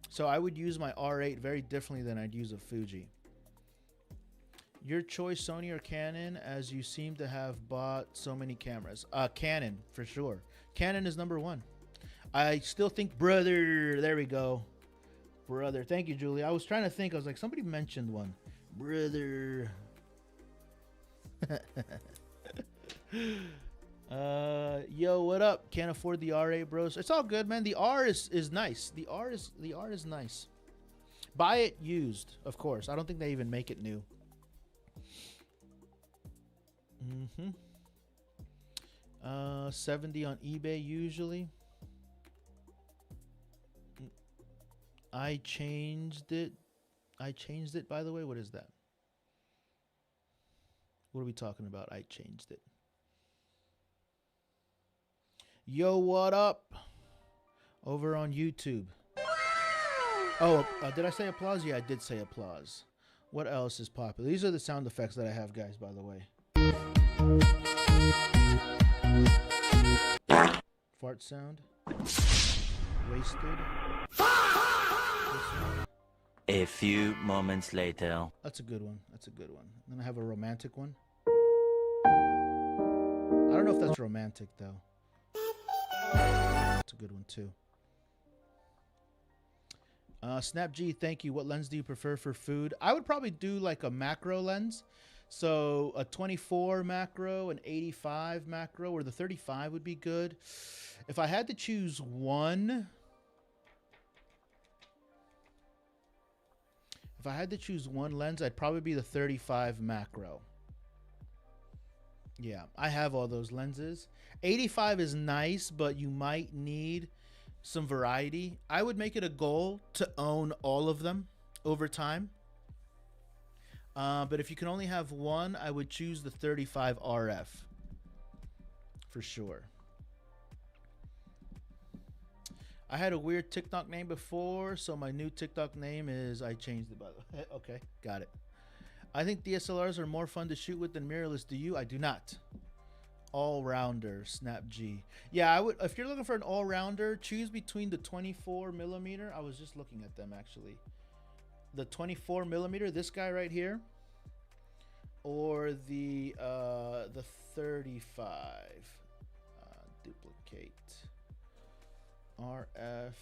So I would use my R8 very differently than I'd use a Fuji. Your choice, Sony or Canon, as you seem to have bought so many cameras. Canon, for sure. Canon is number one. I still think, brother, there we go. Brother, thank you, Julie. I was trying to think. I was like, somebody mentioned one. Brother. Yo, what up? Can't afford the R8, bros. It's all good, man. The R is nice. The R is nice. Buy it used, of course. I don't think they even make it new. 70 on eBay usually. I changed it, by the way. What is that? What are we talking about? I changed it. Yo, what up? Over on YouTube. Oh, did I say applause? Yeah, I did say applause. What else is popular? These are the sound effects that I have, guys, by the way. Fart sound. Wasted. A few moments later. That's a good one. That's a good one. Then I have a romantic one. I don't know if that's romantic, though. That's a good one, too. Snap G, thank you. What lens do you prefer for food? I would probably do like a macro lens. So a 24 macro, an 85 macro, or the 35 would be good. If I had to choose one... If I had to choose one lens, I'd probably be the 35 macro. Yeah, I have all those lenses. 85 is nice, but you might need some variety. I would make it a goal to own all of them over time. But if you can only have one, I would choose the 35 RF for sure. I had a weird TikTok name before, so my new TikTok name is, I changed it, by the way. Okay, got it. I think DSLRs are more fun to shoot with than mirrorless. Do you? I do not. All-rounder, Snap G. Yeah, I would. If you're looking for an all-rounder, choose between the 24 millimeter. I was just looking at them, actually. The 24 millimeter, this guy right here, or the 35. Duplicate. RF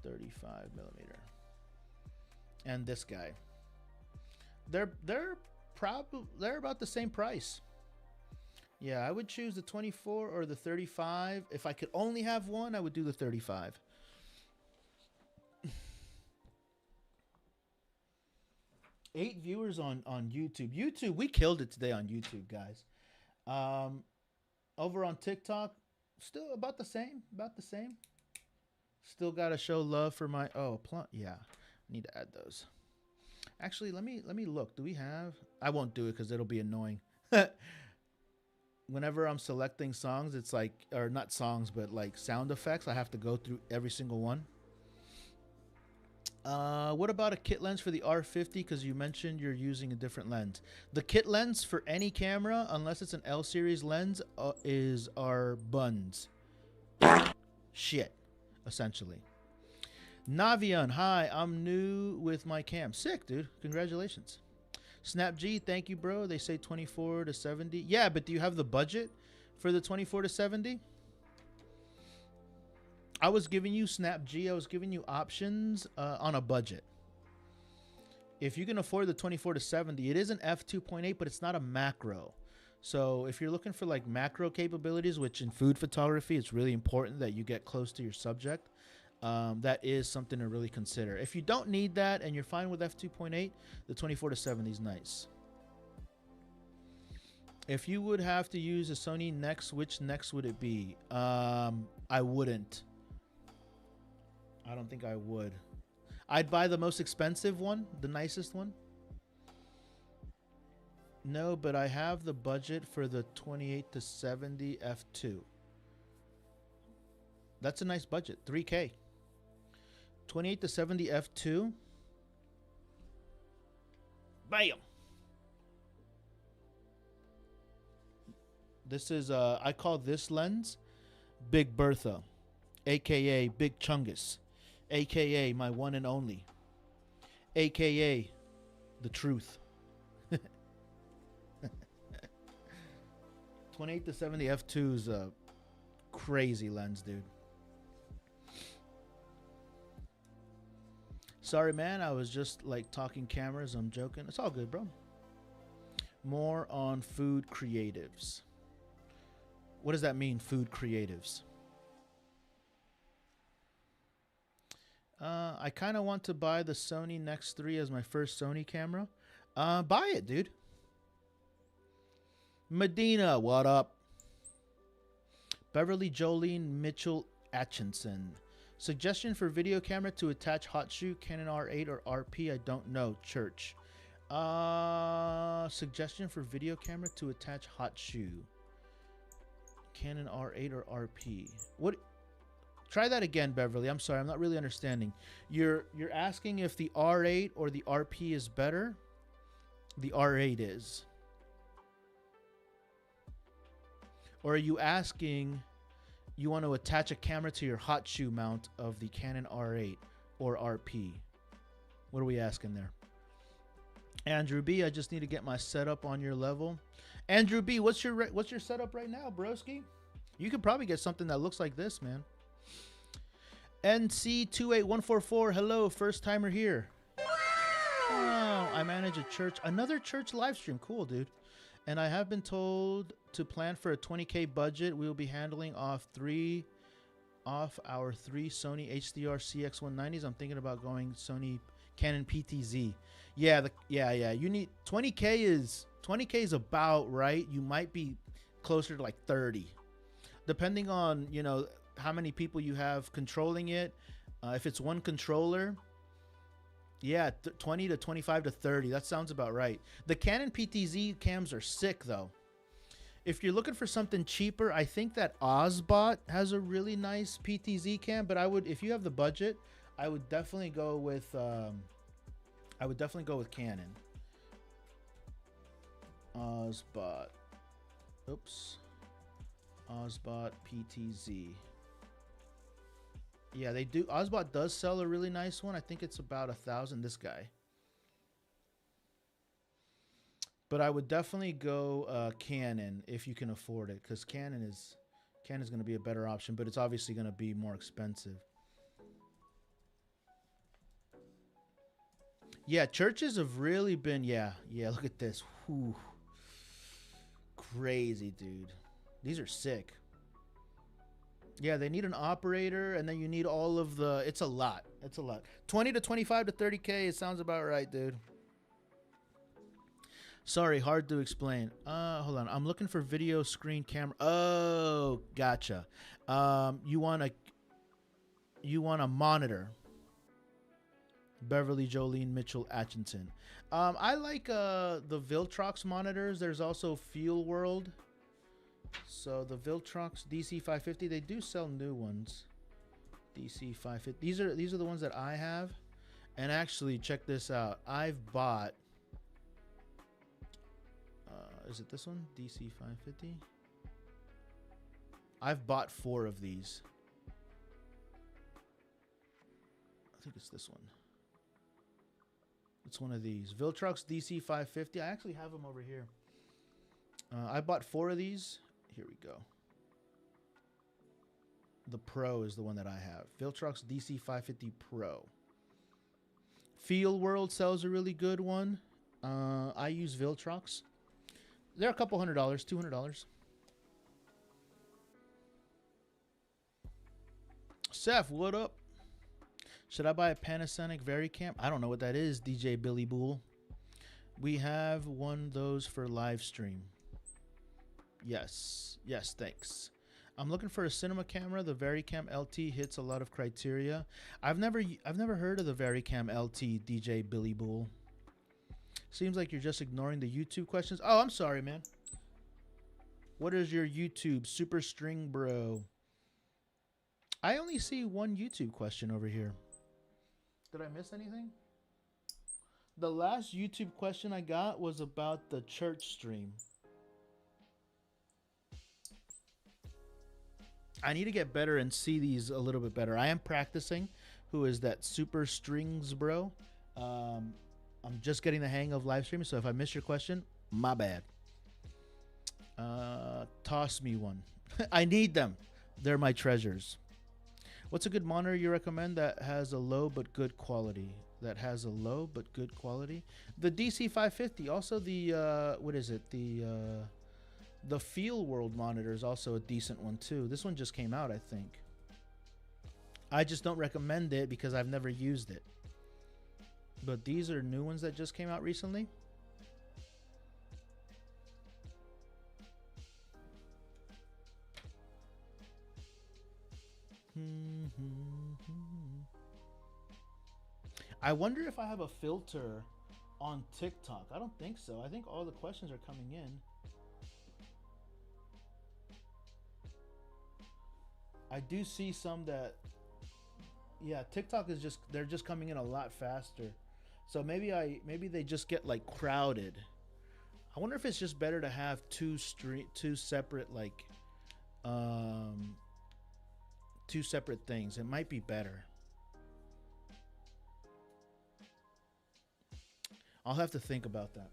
35 millimeter, and this guy. They're about the same price. Yeah, I would choose the 24 or the 35. If I could only have one, I would do the 35. Eight viewers on YouTube. YouTube, we killed it today on YouTube, guys. Over on TikTok, still about the same. Still got to show love for my... Oh, yeah. I need to add those. Actually, let me look. Do we have? I won't do it because it'll be annoying. Whenever I'm selecting songs, it's like, or not songs, but like sound effects. I have to go through every single one. What about a kit lens for the R50? Because you mentioned you're using a different lens. The kit lens for any camera, unless it's an L series lens, is our buns. Shit, essentially. Navian, hi, I'm new with my cam. Sick, dude. Congratulations. Snap G, thank you, bro. They say 24 to 70. Yeah, but do you have the budget for the 24 to 70? I was giving you Snap G. I was giving you options on a budget. If you can afford the 24 to 70, it is an f2.8, but it's not a macro. So if you're looking for like macro capabilities, which in food photography, it's really important that you get close to your subject. That is something to really consider. If you don't need that and you're fine with f2.8, the 24 to 70 is nice. If you would have to use a Sony Nex, which Nex would it be? I wouldn't. I don't think I would. I'd buy the most expensive one, the nicest one. No, but I have the budget for the 28 to 70 f2. That's a nice budget, 3K. 28 to 70 f2. Bam. This is I call this lens Big Bertha, aka Big Chungus, aka my one and only, aka the truth. 28 to 70 f2 is a crazy lens, dude. Sorry, man. I was just like talking cameras. I'm joking. It's all good, bro. More on food creatives. What does that mean, food creatives? I kind of want to buy the Sony Nex 3 as my first Sony camera. Buy it, dude. Medina, what up? Beverly Jolene Mitchell Atchinson. Suggestion for video camera to attach hot shoe, Canon R8 or RP, I don't know. Church. Suggestion for video camera to attach hot shoe, Canon R8 or RP. What? Try that again, Beverly. I'm sorry, I'm not really understanding. You're asking if the R8 or the RP is better? The R8 is. Or are you asking you want to attach a camera to your hot shoe mount of the Canon R8 or RP? What are we asking there? Andrew B, I just need to get my setup on your level. Andrew B, what's your setup right now, broski? You could probably get something that looks like this, man. NC28144, hello, first timer here. Wow, I manage a church, another church live stream. Cool, dude. And I have been told to plan for a 20K budget. We will be handling off our three Sony HDR CX190s. I'm thinking about going Sony Canon PTZ. Yeah, yeah. You need 20K is about right. You might be closer to like 30, depending on how many people you have controlling it. If it's one controller. Yeah, 20 to 25 to 30. That sounds about right. The Canon PTZ cams are sick, though. If you're looking for something cheaper, I think that Ozbot has a really nice PTZ cam. But if you have the budget, I would definitely go with Canon. Ozbot. Oops. Ozbot PTZ. Yeah, they do. Ozbot does sell a really nice one. I think it's about 1,000. This guy. But I would definitely go Canon if you can afford it, because Canon is going to be a better option, but it's obviously going to be more expensive. Yeah, churches have really been. Yeah. Look at this. Whew. Crazy, dude. These are sick. Yeah, they need an operator, and then you need all of the... It's a lot. 20 to 25 to 30K, it sounds about right, dude. Sorry, hard to explain. Hold on. I'm looking for video screen camera. Oh, gotcha. You want a monitor. Beverly Jolene Mitchell Atchison. I like the Viltrox monitors. There's also Feel World. So the Viltrox DC550, they do sell new ones. DC550. These are the ones that I have. And actually, check this out. I've bought. Is it this one? DC550. I've bought 4 of these. I think it's this one. It's one of these. Viltrox DC550. I actually have them over here. I bought 4 of these. Here we go. The Pro is the one that I have. Viltrox DC550 Pro. Feel World sells a really good one. I use Viltrox. They're a couple $100, $200. Seth, what up? Should I buy a Panasonic Varicam? I don't know what that is, DJ Billy Bull. We have one of those for live stream. Yes. Yes, thanks. I'm looking for a cinema camera. The Varicam LT hits a lot of criteria. I've never heard of the Varicam LT, DJ Billy Bull. Seems like you're just ignoring the YouTube questions. Oh, I'm sorry, man. What is your YouTube? Super String Bro. I only see one YouTube question over here. Did I miss anything? The last YouTube question I got was about the church stream. I need to get better and see these a little bit better. I am practicing. Who is that? Super Strings Bro. I'm just getting the hang of live streaming, so if I miss your question, my bad. Toss me one. I need them. They're my treasures. What's a good monitor you recommend that has a low but good quality? The DC550. Also the what is it? The Feel World monitor is also a decent one too. This one just came out, I think. I just don't recommend it because I've never used it. But these are new ones that just came out recently. I wonder if I have a filter on TikTok. I don't think so. I think all the questions are coming in. I do see some that, yeah, TikTok is just, they're just coming in a lot faster. So maybe they just get like crowded. I wonder if it's just better to have two separate like two separate things. It might be better. I'll have to think about that.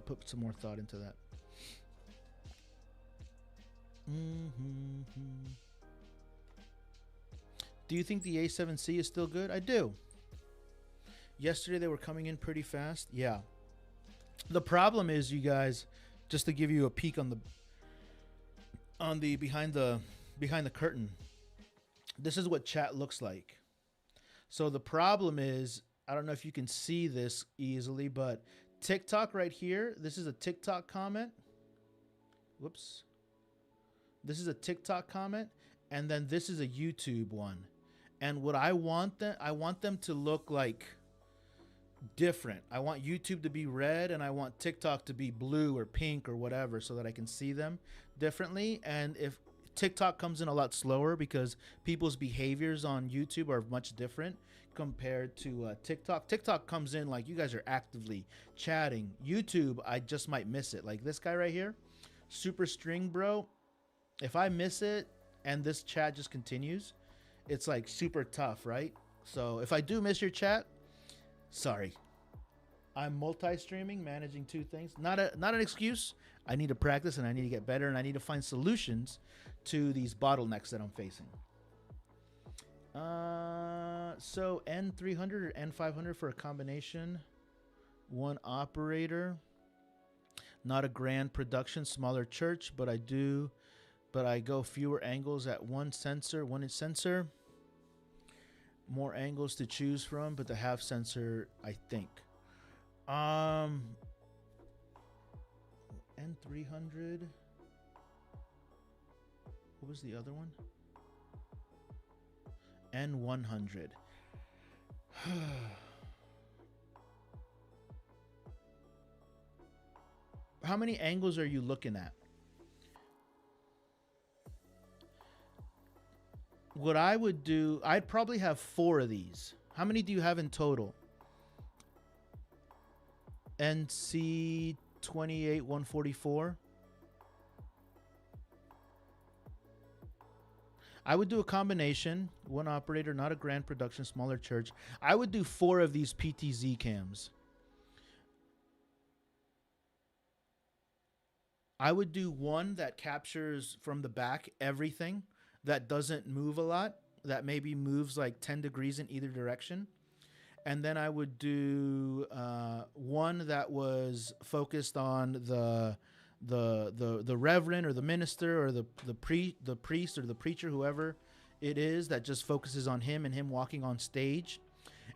Put some more thought into that. Do you think the A7C is still good? I do. Yesterday they were coming in pretty fast. Yeah. The problem is, you guys, just to give you a peek on the behind the curtain. This is what chat looks like. So the problem is, I don't know if you can see this easily, but TikTok right here, this is a TikTok comment. Whoops. This is a TikTok comment, and then this is a YouTube one. And what I want them to look like different. I want YouTube to be red, and I want TikTok to be blue or pink or whatever, so that I can see them differently. And if TikTok comes in a lot slower because people's behaviors on YouTube are much different compared to TikTok. TikTok comes in like you guys are actively chatting. YouTube, I just might miss it. Like this guy right here, Super String Bro. If I miss it and this chat just continues, it's like super tough, right? So if I do miss your chat, sorry. I'm multi-streaming, managing 2 things. Not an excuse. I need to practice and I need to get better and I need to find solutions to these bottlenecks that I'm facing. So N300 or N500 for a combination. 1 operator. Not a grand production, smaller church, but I go fewer angles at 1 sensor, 1-inch sensor. More angles to choose from, but the half sensor, I think. N300. What was the other one? N100. How many angles are you looking at? What I would do, I'd probably have 4 of these. How many do you have in total? NC 28144. I would do a combination, one operator, not a grand production, smaller church. I would do 4 of these PTZ cams. I would do one that captures from the back everything, that doesn't move a lot, that maybe moves like 10 degrees in either direction. And then I would do one that was focused on the reverend or the minister or the priest or the preacher, whoever it is, that just focuses on him and him walking on stage.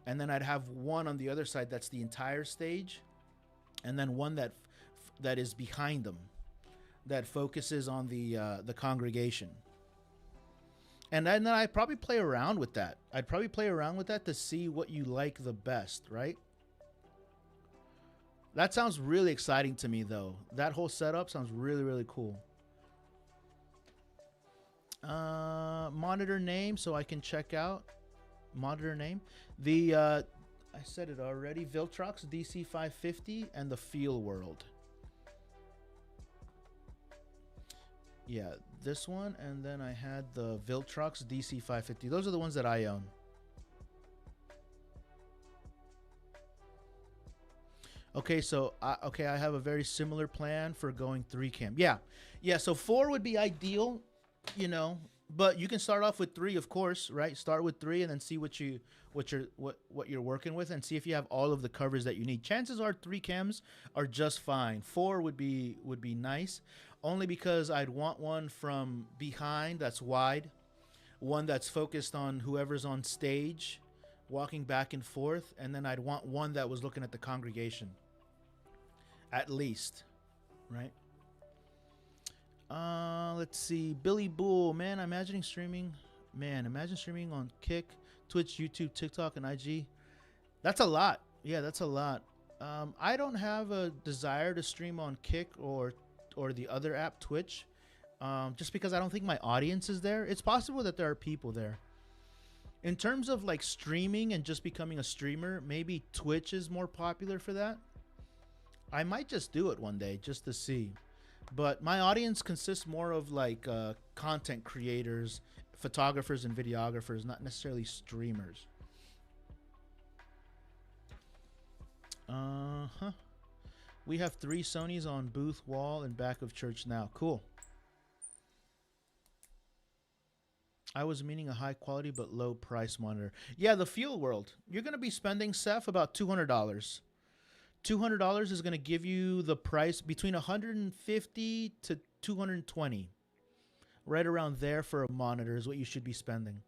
And then I'd have one on the other side that's the entire stage, and then one that is behind them, that focuses on the congregation. And then I'd probably play around with that. I'd probably play around with that to see what you like the best, right? That sounds really exciting to me, though. That whole setup sounds really, really cool. Monitor name, so I can check out. Monitor name. I said it already. Viltrox DC550 and the Feel World. Yeah, this one, and then I had the Viltrox DC550. Those are the ones that I own. Okay, so I have a very similar plan for going 3 cam. Yeah, so 4 would be ideal, you know, but you can start off with 3, of course, right? Start with 3 and then see what you're working with, and see if you have all of the coverage that you need. Chances are 3 cams are just fine. 4 would be nice, only because I'd want one from behind that's wide, one that's focused on whoever's on stage, walking back and forth, and then I'd want one that was looking at the congregation, at least, right? Let's see. Billy Bull, man, imagine streaming on Kick, Twitch, YouTube, TikTok, and IG. That's a lot. Yeah, that's a lot. I don't have a desire to stream on Kick or the other app, Twitch, just because I don't think my audience is there. It's possible that there are people there. In terms of like streaming and just becoming a streamer, maybe Twitch is more popular for that. I might just do it one day just to see. But my audience consists more of like content creators, photographers, and videographers, not necessarily streamers. We have 3 Sonys on booth, wall, and back of church now. Cool. I was meaning a high quality but low price monitor. Yeah, the Feel World. You're going to be spending, Seth, about $200. $200 is going to give you the price between $150 to $220. Right around there for a monitor is what you should be spending.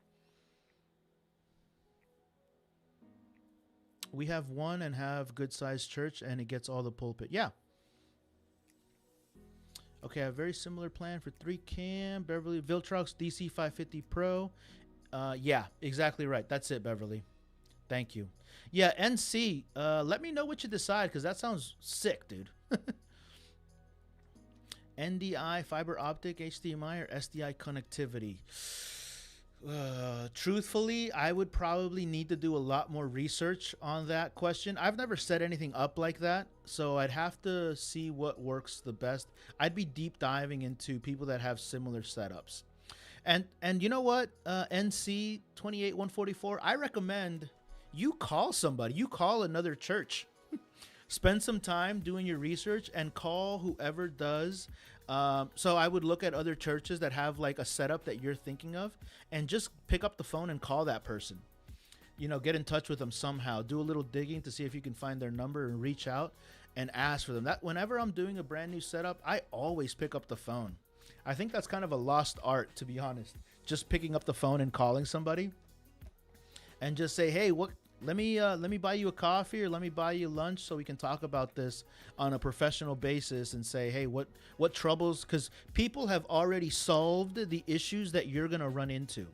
We have one and have good sized church, and it gets all the pulpit. Yeah. Okay, I have a very similar plan for 3 cam. Beverly Viltrox DC550 Pro. Yeah, exactly right. That's it, Beverly. Thank you. Yeah, NC, let me know what you decide, because that sounds sick, dude. NDI, fiber optic, HDMI, or SDI connectivity? Truthfully, I would probably need to do a lot more research on that question. I've never set anything up like that, so I'd have to see what works the best. I'd be deep diving into people that have similar setups. And you know what, NC 28144, I recommend you call somebody. You call another church. Spend some time doing your research and call whoever does. So I would look at other churches that have like a setup that you're thinking of, and just pick up the phone and call that person. You know, get in touch with them somehow. Do a little digging to see if you can find their number and reach out and ask for them. That whenever I'm doing a brand new setup, I always pick up the phone. I think that's kind of a lost art, to be honest. Just picking up the phone and calling somebody and just say, hey, let me buy you a coffee, or let me buy you lunch so we can talk about this on a professional basis, and say, hey, what troubles, because people have already solved the issues that you're going to run into.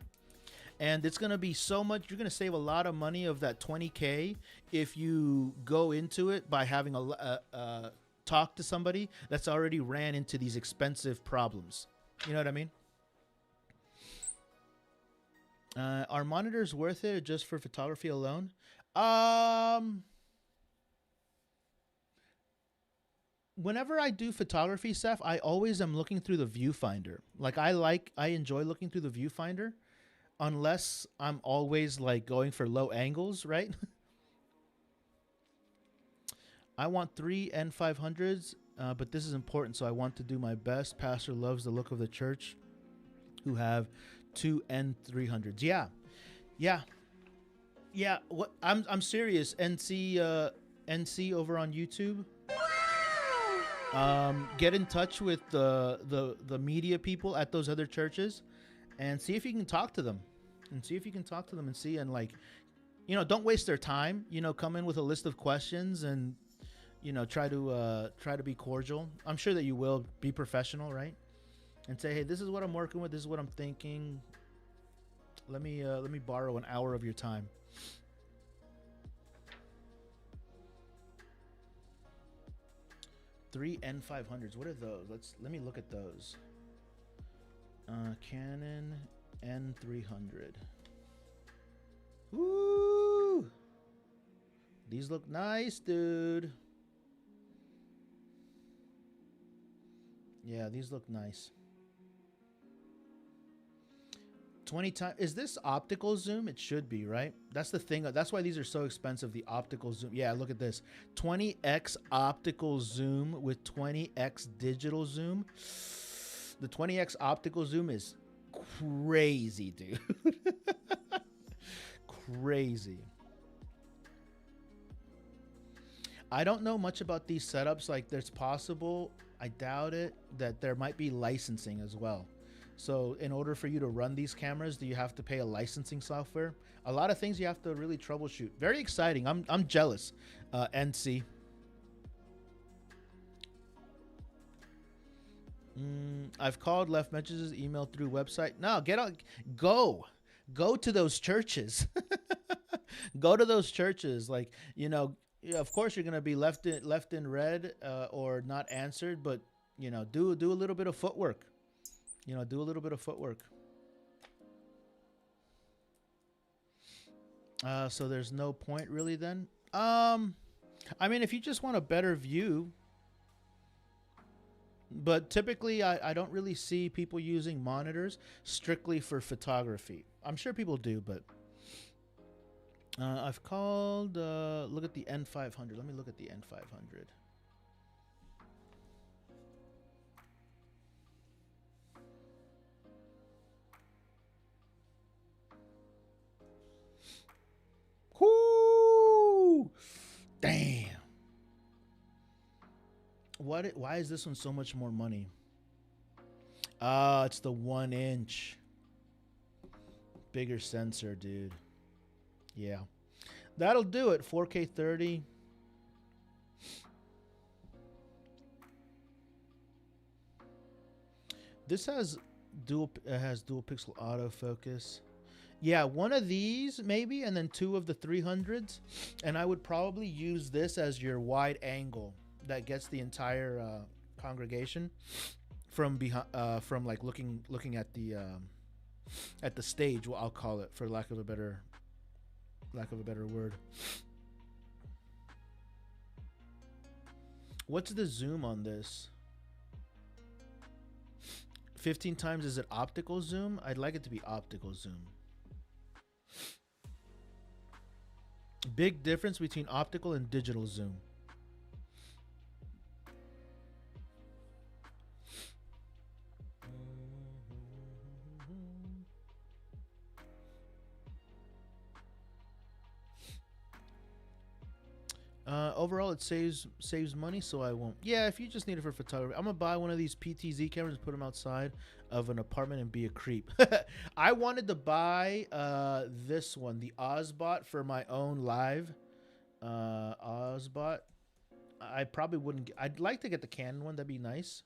And it's gonna be so much. You're gonna save a lot of money of that 20K if you go into it by having a talk to somebody that's already ran into these expensive problems. You know what I mean? Are monitors worth it just for photography alone? Whenever I do photography stuff, I always am looking through the viewfinder. Like I enjoy looking through the viewfinder, unless I'm always like going for low angles, right? I want 3 N500s, but this is important, so I want to do my best. Pastor loves the look of the church, who have 2 N300s. Yeah. What? I'm serious. NC over on YouTube. Get in touch with the media people at those other churches, and see if you can talk to them, and see, and like, you know, don't waste their time. You know, come in with a list of questions, and you know, try to be cordial. I'm sure that you will be professional, right? And say, hey, this is what I'm working with. This is what I'm thinking. Let me borrow an hour of your time. Three N500s. What are those? Let me look at those. Canon N300. Woo! These look nice, dude. Yeah, these look nice. 20 times. Is this optical zoom? It should be, right? That's the thing. That's why these are so expensive, the optical zoom. Yeah, look at this. 20x optical zoom with 20x digital zoom. The 20x optical zoom is crazy, dude. Crazy. I don't know much about these setups. Like, there's possible, I doubt it, that there might be licensing as well. So in order for you to run these cameras, do you have to pay a licensing software? A lot of things you have to really troubleshoot. Very exciting. I'm jealous. NC. I've called, left messages, emailed through website. No, get on. Go to those churches. Go to those churches. Like, you know, of course you're gonna be left in red or not answered, but you know, do a little bit of footwork. You know, do a little bit of footwork. So there's no point really then. I mean, if you just want a better view, but typically I don't really see people using monitors strictly for photography. I'm sure people do, but I've called, look at the N500. Let me look at the N500. Whoo! Damn. Why is this one so much more money? It's the 1 inch. Bigger sensor, dude. Yeah. That'll do it. 4K 30. This has dual pixel autofocus. Yeah, one of these maybe, and then 2 of the 300s, and I would probably use this as your wide angle that gets the entire congregation from behind, from like looking at the stage. Well, I'll call it, for lack of a better word. What's the zoom on this? 15 times. Is it optical zoom? I'd like it to be optical zoom. Big difference between optical and digital zoom. Overall, it saves money, so I won't. Yeah, if you just need it for photography, I'm gonna buy one of these PTZ cameras, put them outside of an apartment, and be a creep. I wanted to buy this one, the Ozbot, for my own live. Ozbot. I probably wouldn't. I'd like to get the Canon one. That'd be nice.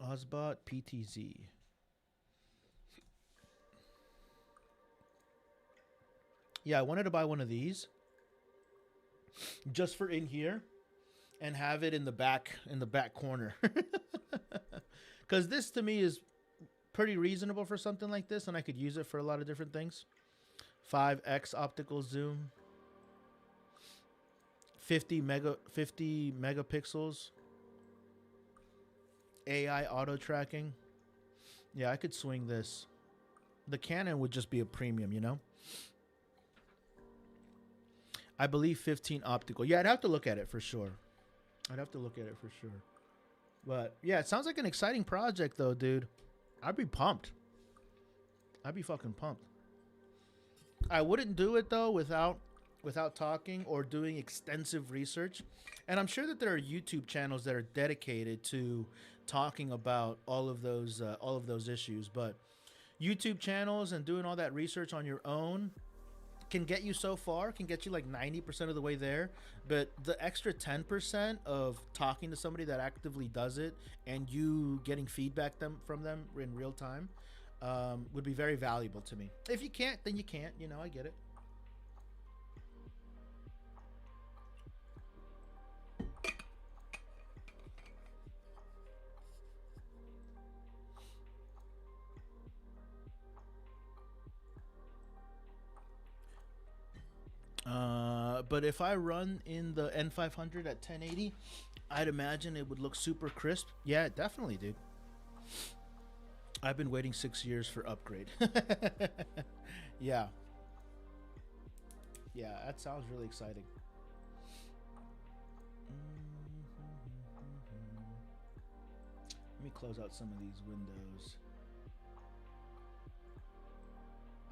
Ozbot PTZ. Yeah, I wanted to buy one of these just for in here and have it in the back corner. Cuz this to me is pretty reasonable for something like this, and I could use it for a lot of different things. 5x optical zoom, 50 megapixels, AI auto tracking. Yeah, I could swing this. The Canon would just be a premium, you know? I believe 15 optical. Yeah, I'd have to look at it for sure. But yeah, it sounds like an exciting project though, dude. I'd be pumped. I'd be fucking pumped. I wouldn't do it though without talking or doing extensive research. And I'm sure that there are YouTube channels that are dedicated to talking about all of those issues, but YouTube channels and doing all that research on your own can get you so far, can get you like 90% of the way there. But the extra 10% of talking to somebody that actively does it and you getting feedback from them in real time would be very valuable to me. If you can't, then you can't. You know, I get it. But if I run in the N500 at 1080, I'd imagine it would look super crisp. Yeah, definitely, dude. I've been waiting 6 years for upgrade. Yeah. Yeah, that sounds really exciting. Let me close out some of these windows.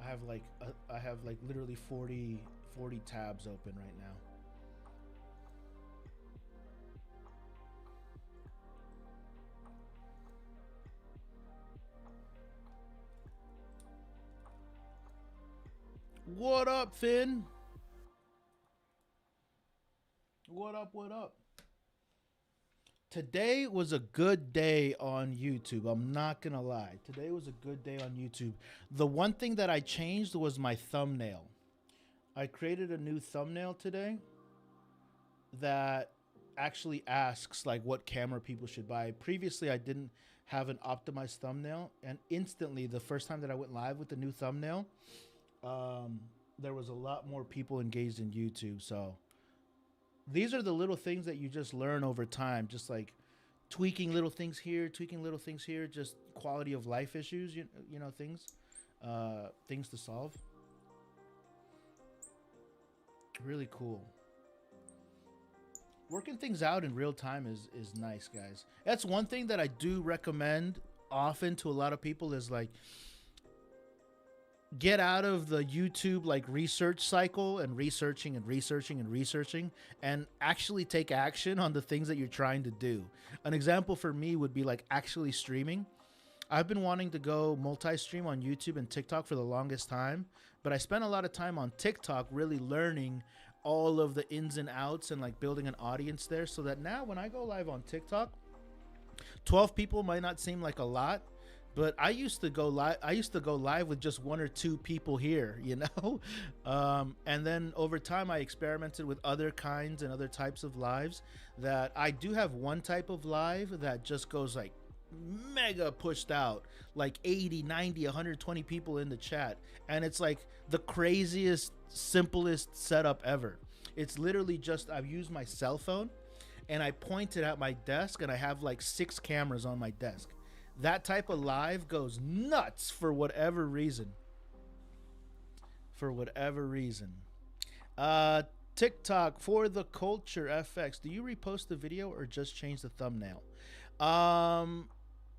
I have like literally 40 tabs open right now. What up, Finn? What up, what up? Today was a good day on YouTube. I'm not gonna lie. Today was a good day on YouTube. The one thing that I changed was my thumbnail. I created a new thumbnail today that actually asks like what camera people should buy. Previously, I didn't have an optimized thumbnail, and instantly, the first time that I went live with the new thumbnail, there was a lot more people engaged in YouTube. So these are the little things that you just learn over time, just like tweaking little things here, just quality of life issues, you know, things to solve. Really cool. Working things out in real time is nice, guys. That's one thing that I do recommend often to a lot of people is like, get out of the YouTube like research cycle and researching and actually take action on the things that you're trying to do. An example for me would be like actually streaming. I've been wanting to go multi-stream on YouTube and TikTok for the longest time, but I spent a lot of time on TikTok really learning all of the ins and outs and like building an audience there, so that now when I go live on TikTok, 12 people might not seem like a lot, but I used to go live with just 1 or 2 people here, you know? And then over time, I experimented with other kinds and other types of lives. That I do have one type of live that just goes like mega pushed out, like 80, 90, 120 people in the chat. And it's like the craziest, simplest setup ever. It's literally just, I've used my cell phone and I point it at my desk and I have like 6 cameras on my desk. That type of live goes nuts for whatever reason. TikTok for the culture FX. Do you repost the video or just change the thumbnail?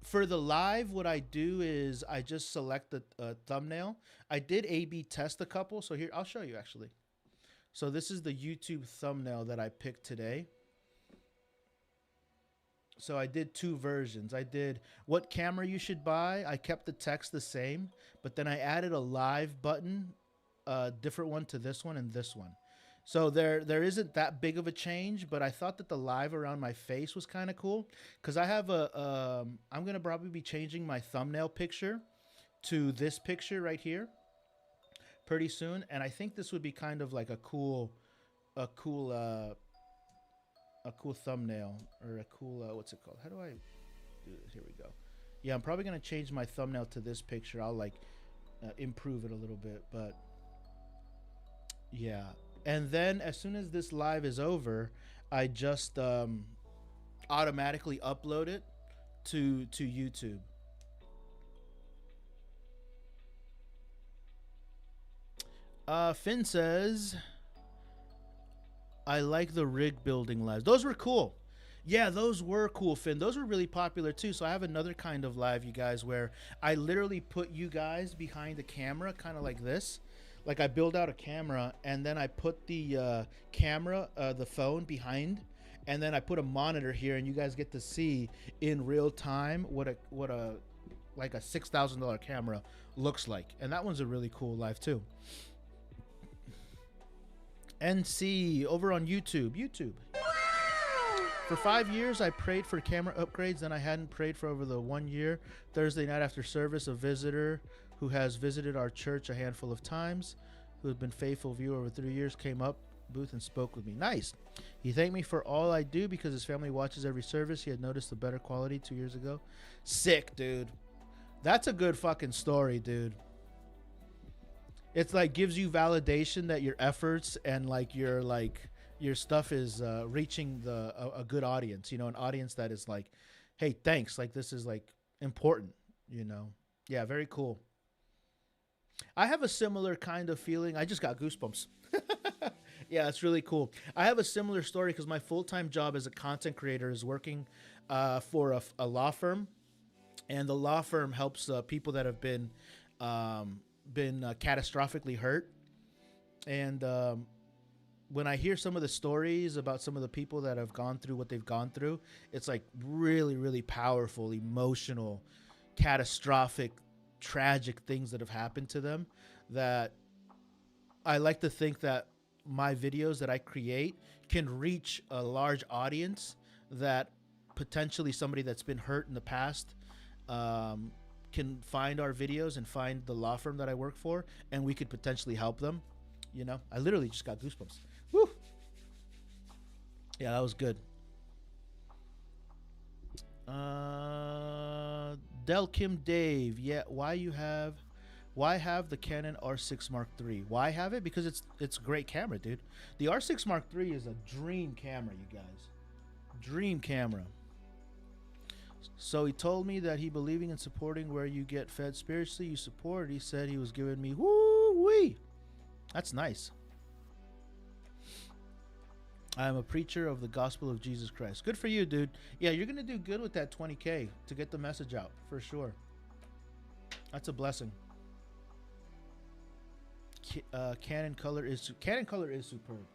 For the live, what I do is I just select the thumbnail. I did A/B test a couple. So here, I'll show you actually. So this is the YouTube thumbnail that I picked today. So I did 2 versions. I did what camera you should buy. I kept the text the same, but then I added a live button, a different one to this one and this one. So there isn't that big of a change, but I thought that the live around my face was kind of cool because I have I'm going to probably be changing my thumbnail picture to this picture right here. pretty soon, and I think this would be kind of like a cool thumbnail, or a cool what's it called? How do I do this? Here we go. Yeah, I'm probably gonna change my thumbnail to this picture. I'll like improve it a little bit, but yeah. And then as soon as this live is over, I just automatically upload it to YouTube. Finn says, I like the rig building lives. Those were cool. Yeah, those were cool, Finn. Those were really popular too. So I have another kind of live, you guys, where I literally put you guys behind the camera, kind of like this. Like I build out a camera, and then I put the camera, the phone behind, and then I put a monitor here, and you guys get to see in real time what a like a $6,000 camera looks like. And that one's a really cool live too. NC over on YouTube. For 5 years, I prayed for camera upgrades. Then I hadn't prayed for over the 1 year. Thursday night after service, a visitor who has visited our church a handful of times, who has been faithful viewer over 3 years, came up booth and spoke with me. Nice. He thanked me for all I do because his family watches every service. He had noticed the better quality 2 years ago. Sick, dude. That's a good fucking story, dude. It's like gives you validation that your efforts and like your stuff is reaching a good audience, you know, an audience that is like, hey, thanks, like this is like important, you know. Yeah, very cool. I have a similar kind of feeling. I just got goosebumps. Yeah, it's really cool. I have a similar story because my full-time job as a content creator is working for a law firm, and the law firm helps people that have been catastrophically hurt. And when I hear some of the stories about some of the people that have gone through what they've gone through, it's like really, really powerful, emotional, catastrophic, tragic things that have happened to them, that I like to think that my videos that I create can reach a large audience, that potentially somebody that's been hurt in the past can find our videos and find the law firm that I work for, and we could potentially help them. You know, I literally just got goosebumps. Woo! Yeah, that was good. Del Kim Dave, yeah, why have the Canon R6 Mark III? Why have it? Because it's a great camera, dude. The R6 Mark III is a dream camera, you guys. Dream camera. So he told me that he believing and supporting where you get fed spiritually, you support. He said he was giving me woo-wee. That's nice. I am a preacher of the gospel of Jesus Christ. Good for you, dude. Yeah, you're going to do good with that 20K to get the message out, for sure. That's a blessing. Canon color is superb.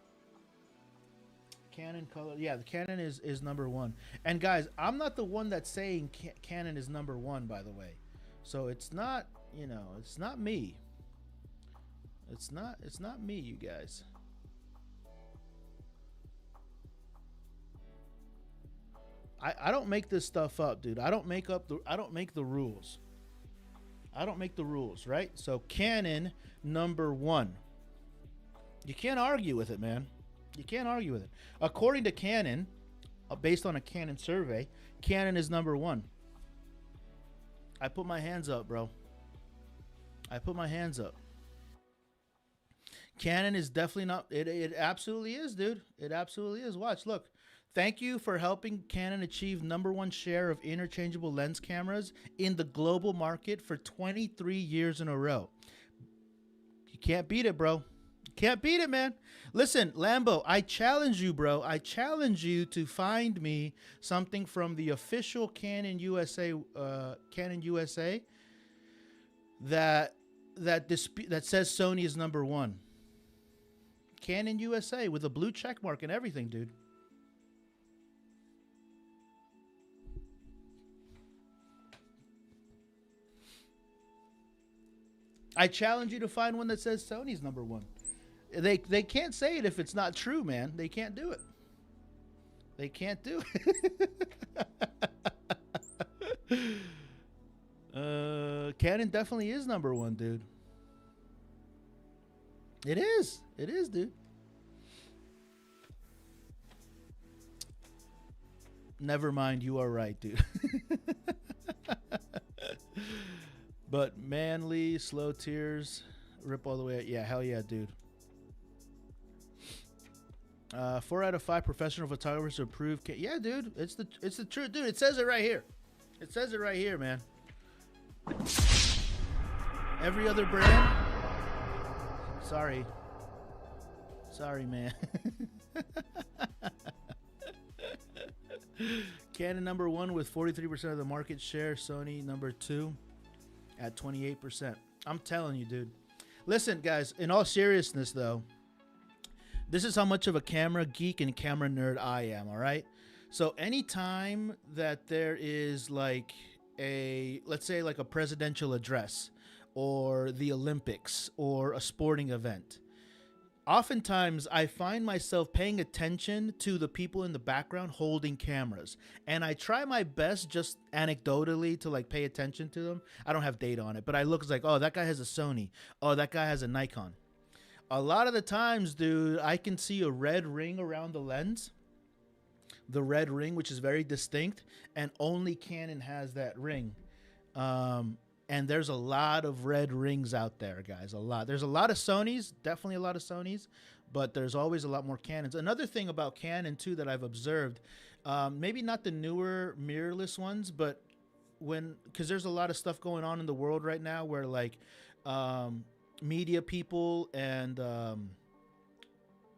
Canon color, yeah, the Canon is number one. And guys, I'm not the one that's saying Canon is number one, by the way. So it's not, you know, it's not me. It's not me, you guys. I don't make this stuff up, dude. I don't make the rules. I don't make the rules, right? So Canon number one. You can't argue with it, man. You can't argue with it. According to Canon, based on a Canon survey, Canon is number one. I put my hands up, bro. I put my hands up. Canon is definitely not. It absolutely is, dude. It absolutely is. Watch, look. Thank you for helping Canon achieve number one share of interchangeable lens cameras in the global market for 23 years in a row. You can't beat it, bro. You can't beat it, man. Listen, Lambo, I challenge you, bro. I challenge you to find me something from the official Canon USA that says Sony is number one. Canon USA with a blue check mark and everything, dude. I challenge you to find one that says Sony's number one. They can't say it if it's not true, man. They can't do it. They can't do it. Canon definitely is number one, dude. It is. It is, dude. Never mind, you are right, dude. But manly, slow tears, rip all the way out. Yeah, hell yeah, dude. 4 out of 5 professional photographers approve. Yeah, dude, it's the truth, dude. It says it right here. It says it right here, man. Every other brand. Sorry, man. Canon number 1 with 43% of the market share. Sony number 2 at 28%. I'm telling you, dude. Listen, guys, in all seriousness, though, this is how much of a camera geek and camera nerd I am, all right? So anytime that there is like let's say like a presidential address or the Olympics or a sporting event, oftentimes I find myself paying attention to the people in the background holding cameras. And I try my best just anecdotally to like pay attention to them. I don't have data on it, but I look, it's like, oh, that guy has a Sony. Oh, that guy has a Nikon. A lot of the times, dude, I can see a red ring around the lens. The red ring, which is very distinct, and only Canon has that ring. And there's a lot of red rings out there, guys. A lot. There's a lot of Sonys, definitely a lot of Sonys, but there's always a lot more Canons. Another thing about Canon, too, that I've observed, maybe not the newer mirrorless ones, but because there's a lot of stuff going on in the world right now where, like, media people and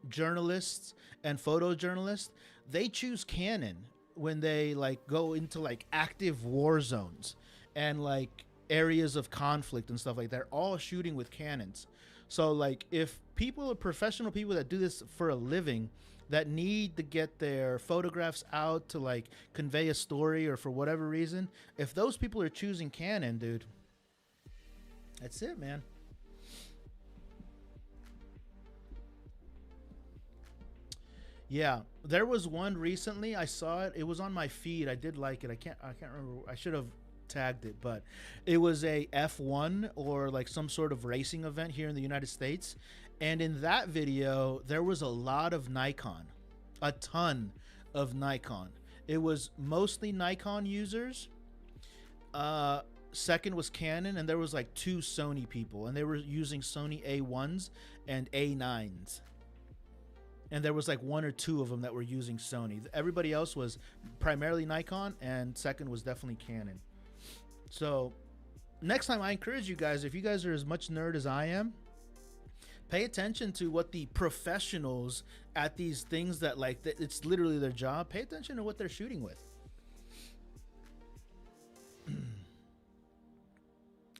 journalists and photojournalists, they choose Canon when they like go into like active war zones and like areas of conflict and stuff like that. They're all shooting with Canons. So like if people are professional people that do this for a living, that need to get their photographs out to like convey a story or for whatever reason, if those people are choosing Canon, dude, that's it, man. Yeah, there was one recently. I saw it. It was on my feed. I did like it. I can't remember. I should have tagged it, but it was a F1 or like some sort of racing event here in the United States. And in that video, there was a lot of Nikon, a ton of Nikon. It was mostly Nikon users. Second was Canon, and there was like 2 Sony people, and they were using Sony A1s and A9s. And there was like 1 or 2 of them that were using Sony. Everybody else was primarily Nikon, and second was definitely Canon. So next time, I encourage you guys, if you guys are as much nerd as I am, pay attention to what the professionals at these things that like, it's literally their job. Pay attention to what they're shooting with.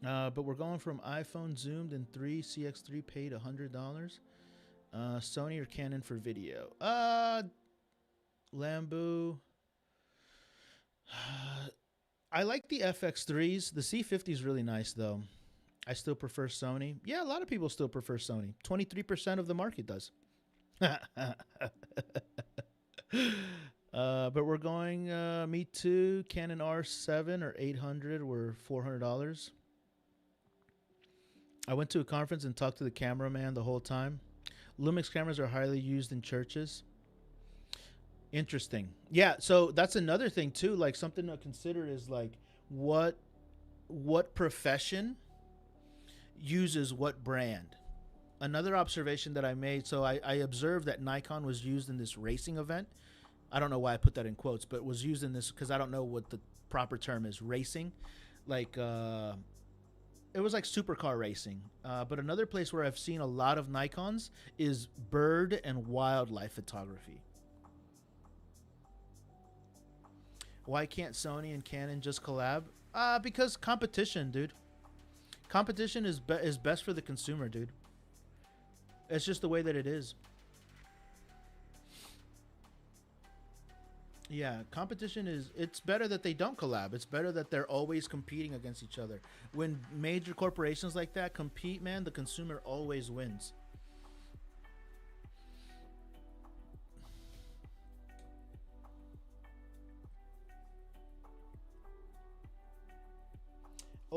But we're going from iPhone zoomed in 3, CX3 paid $100. Sony or Canon for video? Lambu. I like the FX3s. The C50 is really nice, though. I still prefer Sony. Yeah, a lot of people still prefer Sony. 23% of the market does. But we're going, me too. Canon R7 or 800 were $400. I went to a conference and talked to the cameraman the whole time. Lumix cameras are highly used in churches. Interesting. Yeah, so that's another thing too. Like something to consider is like what profession uses what brand. Another observation that I made. So I observed that Nikon was used in this racing event. I don't know why I put that in quotes, but was used in this because I don't know what the proper term is. Racing, like it was like supercar racing. But another place where I've seen a lot of Nikons is bird and wildlife photography. Why can't Sony and Canon just collab? Because competition, dude. Competition is best for the consumer, dude. It's just the way that it is. Yeah, competition is, it's better that they don't collab. It's better that they're always competing against each other. When major corporations like that compete, man, the consumer always wins.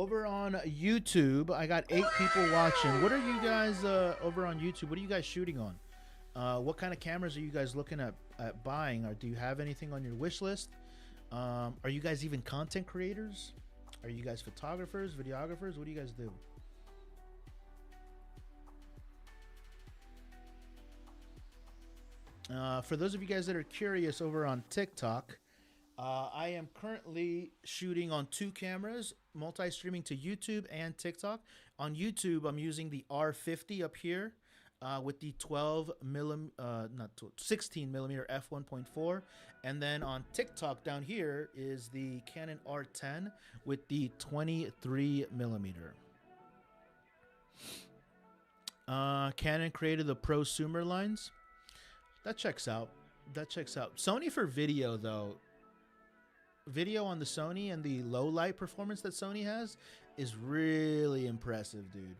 Over on YouTube, I got 8 people watching. What are you guys over on YouTube? What are you guys shooting on? What kind of cameras are you guys looking at buying? Or do you have anything on your wish list? Are you guys even content creators? Are you guys photographers, videographers? What do you guys do? For those of you guys that are curious, over on TikTok, I am currently shooting on 2 cameras, multi-streaming to YouTube and TikTok. On YouTube, I'm using the R50 up here with the 16 millimeter f1.4, and then on TikTok down here is the Canon R10 with the 23 millimeter. Canon created the prosumer lines. That checks out. That checks out. Sony for video though. Video on the Sony and the low light performance that Sony has is really impressive, dude.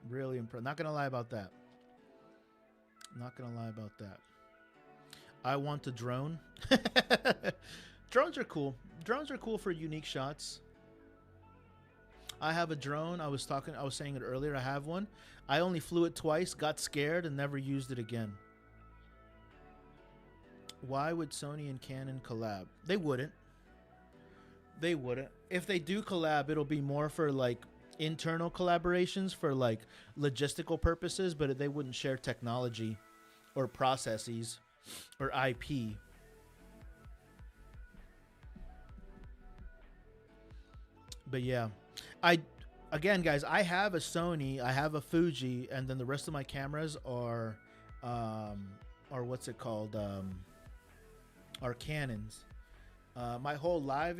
Really impressive. Not gonna lie about that. Not gonna lie about that. I want a drone. Drones are cool. Drones are cool for unique shots. I have a drone. I was saying it earlier. I have one. I only flew it twice, got scared, and never used it again. Why would Sony and Canon collab? They wouldn't. They wouldn't. If they do collab, it'll be more for like internal collaborations for like logistical purposes, but they wouldn't share technology or processes or IP. But yeah, again, guys, I have a Sony, I have a Fuji, and then the rest of my cameras are what's it called? Are Canons. My whole live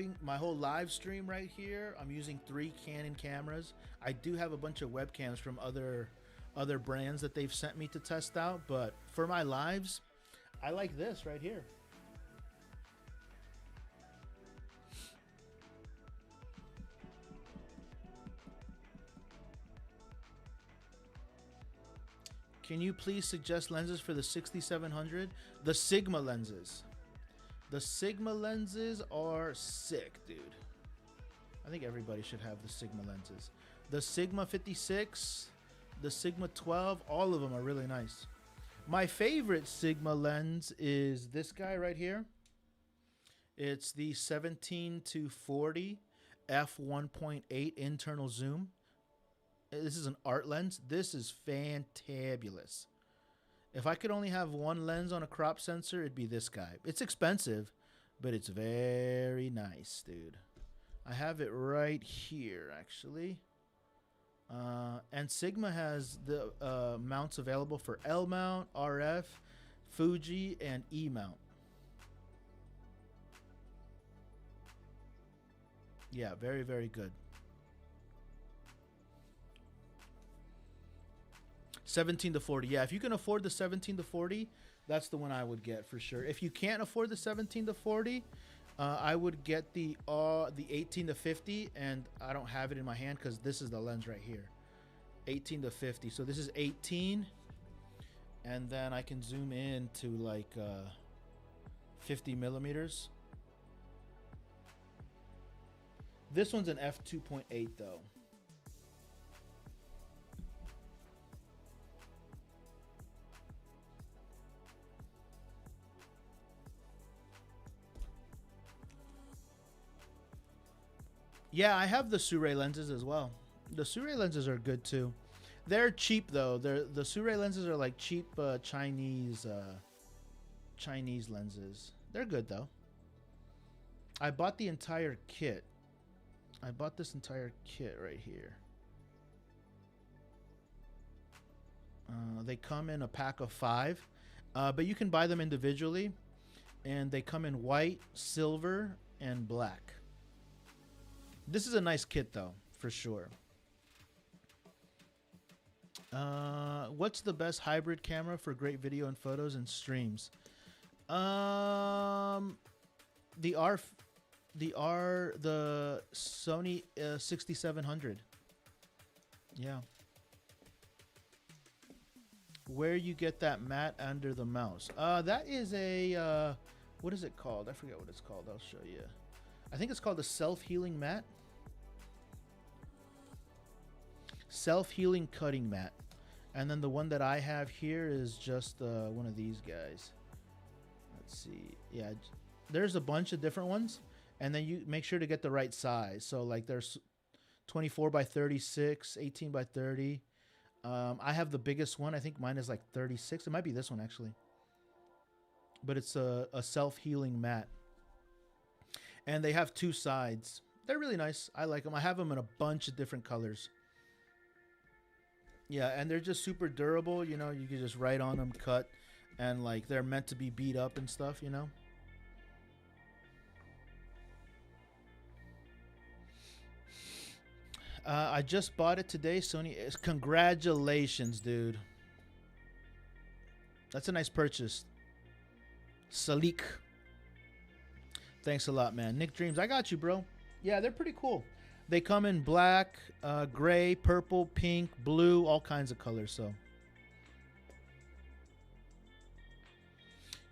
stream right here, I'm using 3 Canon cameras. I do have a bunch of webcams from other brands that they've sent me to test out, but for my lives, I like this right here. Can you please suggest lenses for the 6700? The Sigma lenses. The Sigma lenses are sick, dude. I think everybody should have the Sigma lenses. The Sigma 56, the Sigma 12, all of them are really nice. My favorite Sigma lens is this guy right here. It's the 17-40 f1.8 internal zoom. This is an art lens. This is fantabulous. If I could only have one lens on a crop sensor, it'd be this guy. It's expensive, but it's very nice, dude. I have it right here, actually. And Sigma has the mounts available for L mount, RF, Fuji, and E mount. Yeah, very, very good. 17-40. Yeah, if you can afford the 17-40, that's the one I would get for sure. If you can't afford the 17-40, I would get the 18-50, and I don't have it in my hand because this is the lens right here. 18-50. So this is 18, and then I can zoom in to like 50 millimeters. This one's an f2.8 though. Yeah, I have the Sirui lenses as well. The Sirui lenses are good too. They're cheap though. The Sirui lenses are like cheap Chinese lenses. They're good though. I bought the entire kit. I bought this entire kit right here. They come in a pack of 5, but you can buy them individually, and they come in white, silver, and black. This is a nice kit though, for sure. What's the best hybrid camera for great video and photos and streams? The Sony 6700. Yeah. Where you get that mat under the mouse? That is a what is it called? I forget what it's called. I'll show you. I think it's called a self-healing mat. self-healing cutting mat. And then the one that I have here is just one of these guys. Let's see. Yeah, there's a bunch of different ones. And then you make sure to get the right size. So like there's 24 by 36, 18 by 30. I have the biggest one. I think mine is like 36. It might be this one actually. But it's a self-healing mat. And they have two sides. They're really nice. I like them. I have them in a bunch of different colors. Yeah, and they're just super durable. You know, you can just write on them, cut. And like they're meant to be beat up and stuff, you know. I just bought it today, Sony. Congratulations, dude. That's a nice purchase. Salik. Thanks a lot, man. Nick Dreams, I got you, bro. Yeah, they're pretty cool. They come in black, gray, purple, pink, blue, all kinds of colors. So,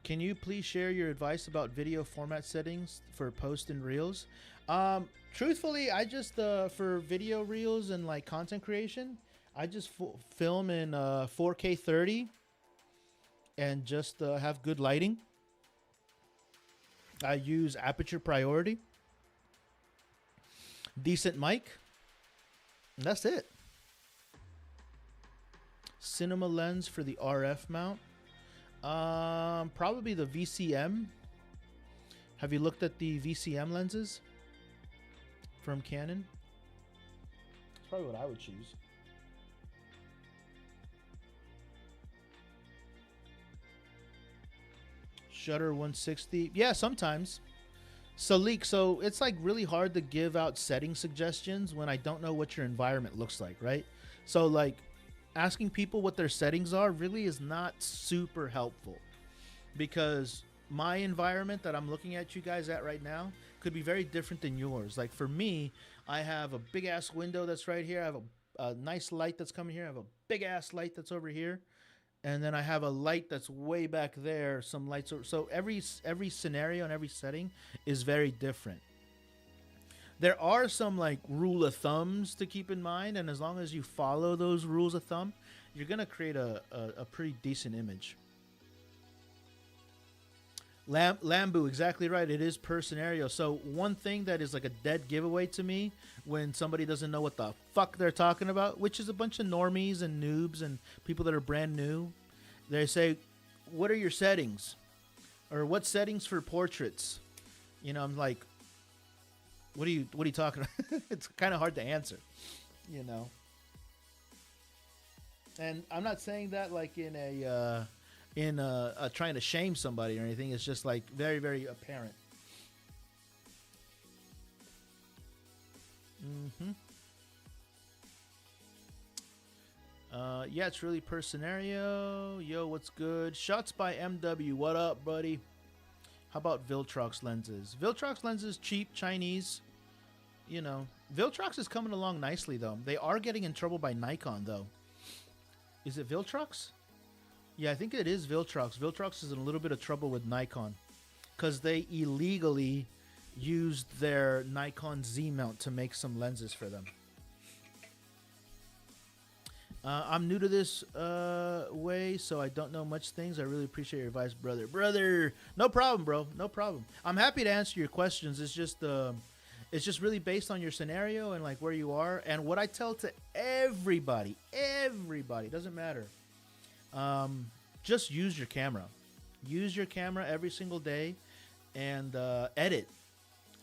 can you please share your advice about video format settings for post and reels? Truthfully, I just for video reels and like content creation, I just film in 4K 30 and just have good lighting. I use aperture priority, decent mic, and that's it. Cinema lens for the RF mount. Probably the VCM. Have you looked at the VCM lenses from Canon? That's probably what I would choose. Shutter 160. Yeah, sometimes. Salik, so it's like really hard to give out setting suggestions when I don't know what your environment looks like, right? So like asking people what their settings are really is not super helpful, because my environment that I'm looking at you guys at right now could be very different than yours. Like for me, I have a big ass window that's right here. I have a nice light that's coming here. I have a big ass light that's over here. And then I have a light that's way back there. Some lights. So every scenario and every setting is very different. There are some like rule of thumbs to keep in mind. And as long as you follow those rules of thumb, you're going to create a pretty decent image. Lambu, exactly right. It is per scenario. So one thing that is like a dead giveaway to me when somebody doesn't know what the fuck they're talking about, which is a bunch of normies and noobs and people that are brand new, they say, what are your settings? Or what settings for portraits? You know, I'm like, what are you talking about? It's kind of hard to answer, you know. And I'm not saying that like in a trying to shame somebody or anything. It's just like very, very apparent. Yeah, it's really per scenario. Yo, what's good? Shots by MW. What up, buddy? How about Viltrox lenses? Viltrox lenses, cheap, Chinese. You know, Viltrox is coming along nicely, though. They are getting in trouble by Nikon, though. Is it Viltrox? Yeah, I think it is Viltrox. Viltrox is in a little bit of trouble with Nikon because they illegally used their Nikon Z mount to make some lenses for them. I'm new to this way, so I don't know much things. I really appreciate your advice, brother. Brother, no problem, bro. No problem. I'm happy to answer your questions. It's just really based on your scenario and like where you are. And what I tell to everybody, doesn't matter. Just use your camera. Use your camera every single day and edit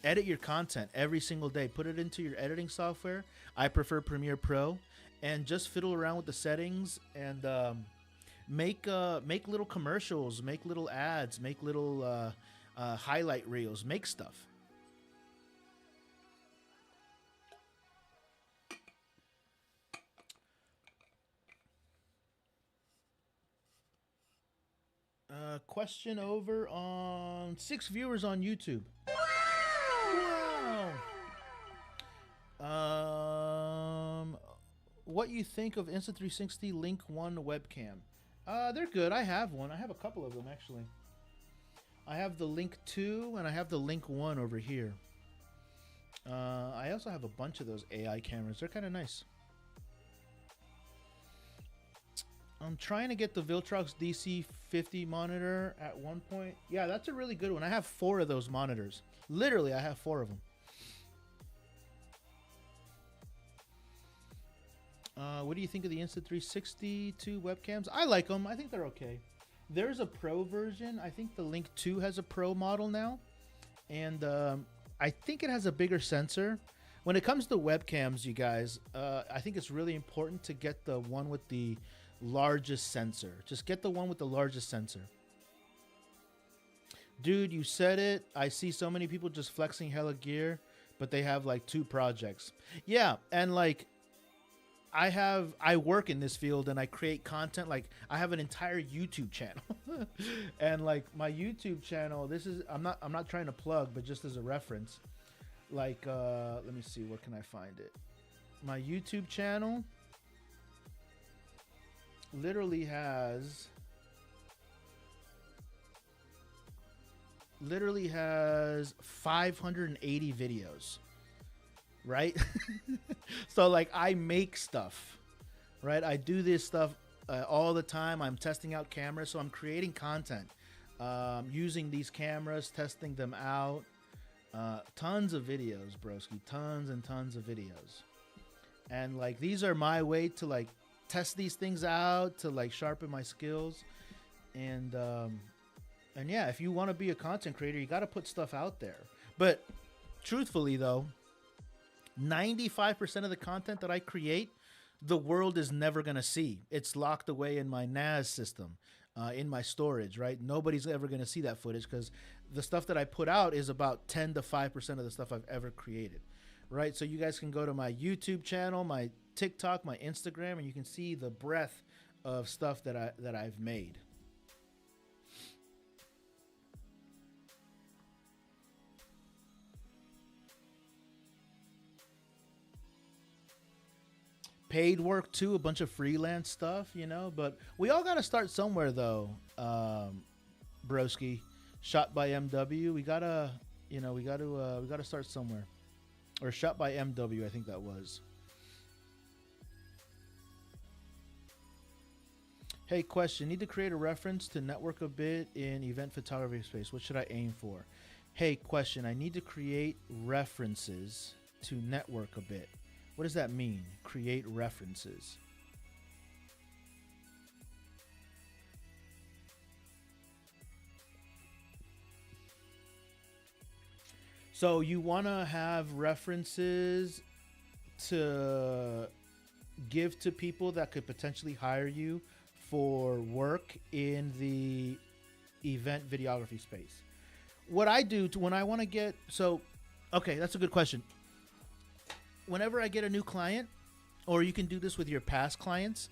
your content every single day. Put it into your editing software. I prefer Premiere Pro. And just fiddle around with the settings and make little commercials, make little ads, make little highlight reels, make stuff. Question over on 6 viewers on YouTube. Wow. What you think of Insta360 Link 1 webcam? They're good. I have one. I have a couple of them actually. I have the Link 2 and I have the Link 1 over here. I also have a bunch of those AI cameras. They're kind of nice. I'm trying to get the Viltrox DC50 monitor at one point. Yeah, that's a really good one. I have 4 of those monitors. Literally, I have 4 of them. What do you think of the Insta360 2 webcams? I like them. I think they're okay. There's a pro version. I think the Link 2 has a pro model now. And I think it has a bigger sensor. When it comes to webcams, you guys, I think it's really important to get the one with the largest sensor. Just get the one with the largest sensor. Dude, you said it. I see so many people just flexing hella gear, but they have like 2 projects. Yeah, and like I work in this field and I create content. Like I have an entire YouTube channel. And like my YouTube channel, this is I'm not trying to plug, but just as a reference. Like let me see, where can I find it? My YouTube channel literally has 580 videos, right? So like I make stuff, right? I do this stuff all the time. I'm testing out cameras, so I'm creating content using these cameras, testing them out. Tons of videos, broski, tons and tons of videos. And like these are my way to like test these things out, to like sharpen my skills. And yeah, if you want to be a content creator, you got to put stuff out there. But truthfully though, 95% of the content that I create, the world is never going to see. It's locked away in my NAS system, in my storage, right? Nobody's ever going to see that footage because the stuff that I put out is about 10 to 5% of the stuff I've ever created, right? So you guys can go to my YouTube channel, my TikTok, my Instagram, and you can see the breadth of stuff that I've made. Paid work too, a bunch of freelance stuff, you know, but we all got to start somewhere though. Broski, Shot by MW, we gotta start somewhere. Or Shot by MW, I think that was. Hey, question, need to create a reference to network a bit in event photography space. What should I aim for? Hey, question, I need to create references to network a bit. What does that mean? Create references. So you want to have references to give to people that could potentially hire you for work in the event videography space. What I do to when I want to get, so, okay, that's a good question. Whenever I get a new client, or you can do this with your past clients,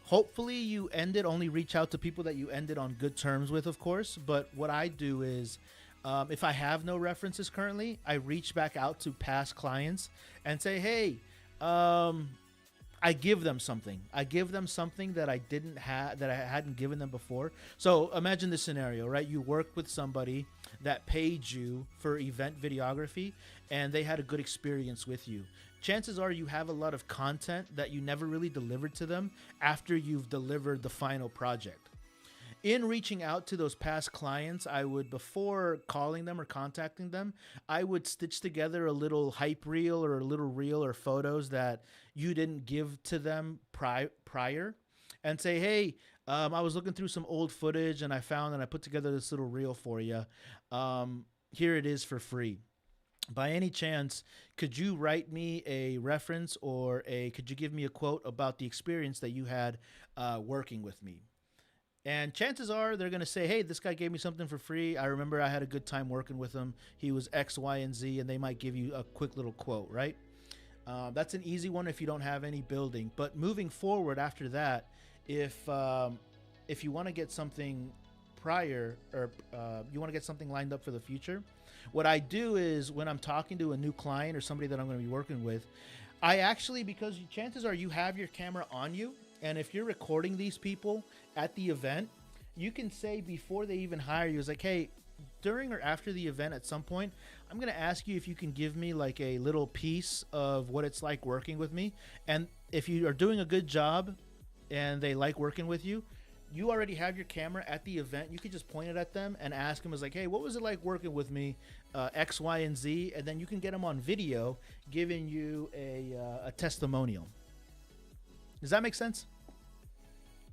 hopefully you only reach out to people that you ended on good terms with, of course. But what I do is, if I have no references currently, I reach back out to past clients and say, hey, I give them something. I give them something that I didn't have, that I hadn't given them before. So imagine this scenario, right? You work with somebody that paid you for event videography and they had a good experience with you. Chances are you have a lot of content that you never really delivered to them after you've delivered the final project. In reaching out to those past clients, I would, before calling them or contacting them, I would stitch together a little hype reel or a little reel or photos that you didn't give to them prior and say, hey, I was looking through some old footage and I found that I put together this little reel for you. Here it is for free. By any chance, could you write me a reference or could you give me a quote about the experience that you had working with me? And chances are they're going to say, hey, this guy gave me something for free. I remember I had a good time working with him. He was X, Y, and Z, and they might give you a quick little quote, right? That's an easy one if you don't have any building. But moving forward after that, if you want to get something prior or you want to get something lined up for the future, what I do is when I'm talking to a new client or somebody that I'm going to be working with, I actually, because chances are you have your camera on you, and if you're recording these people at the event, you can say before they even hire you, it's like, hey, during or after the event at some point, I'm going to ask you if you can give me like a little piece of what it's like working with me. And if you are doing a good job, and they like working with you, you already have your camera at the event. You could just point it at them and ask them, as like, hey, what was it like working with me, X, Y, and Z? And then you can get them on video giving you a testimonial. Does that make sense?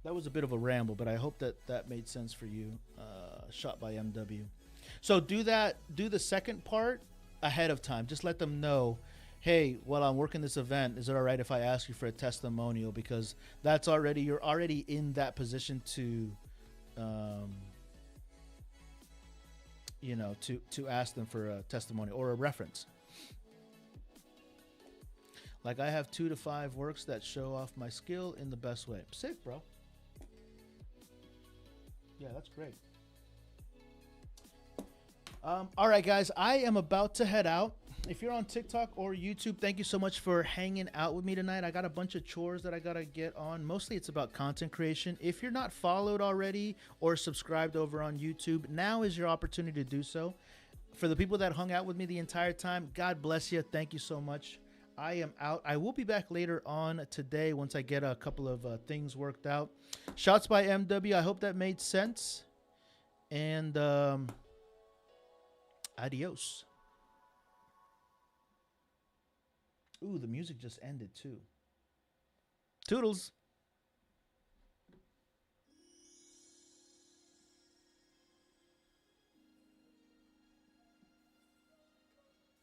That was a bit of a ramble, but I hope that that made sense for you. Shot by MW. So do the second part ahead of time. Just let them know, hey, while I'm working this event, is it all right if I ask you for a testimonial? Because that's already, you're already in that position to, you know, to ask them for a testimonial or a reference. Like, I have 2 to 5 works that show off my skill in the best way. Sick, bro. Yeah, that's great. All right, guys, I am about to head out. If you're on TikTok or YouTube, thank you so much for hanging out with me tonight. I got a bunch of chores that I got to get on. Mostly it's about content creation. If you're not followed already or subscribed over on YouTube, now is your opportunity to do so. For the people that hung out with me the entire time, God bless you. Thank you so much. I am out. I will be back later on today once I get a couple of things worked out. Shots by MW. I hope that made sense. And adios. Ooh, the music just ended too. Toodles.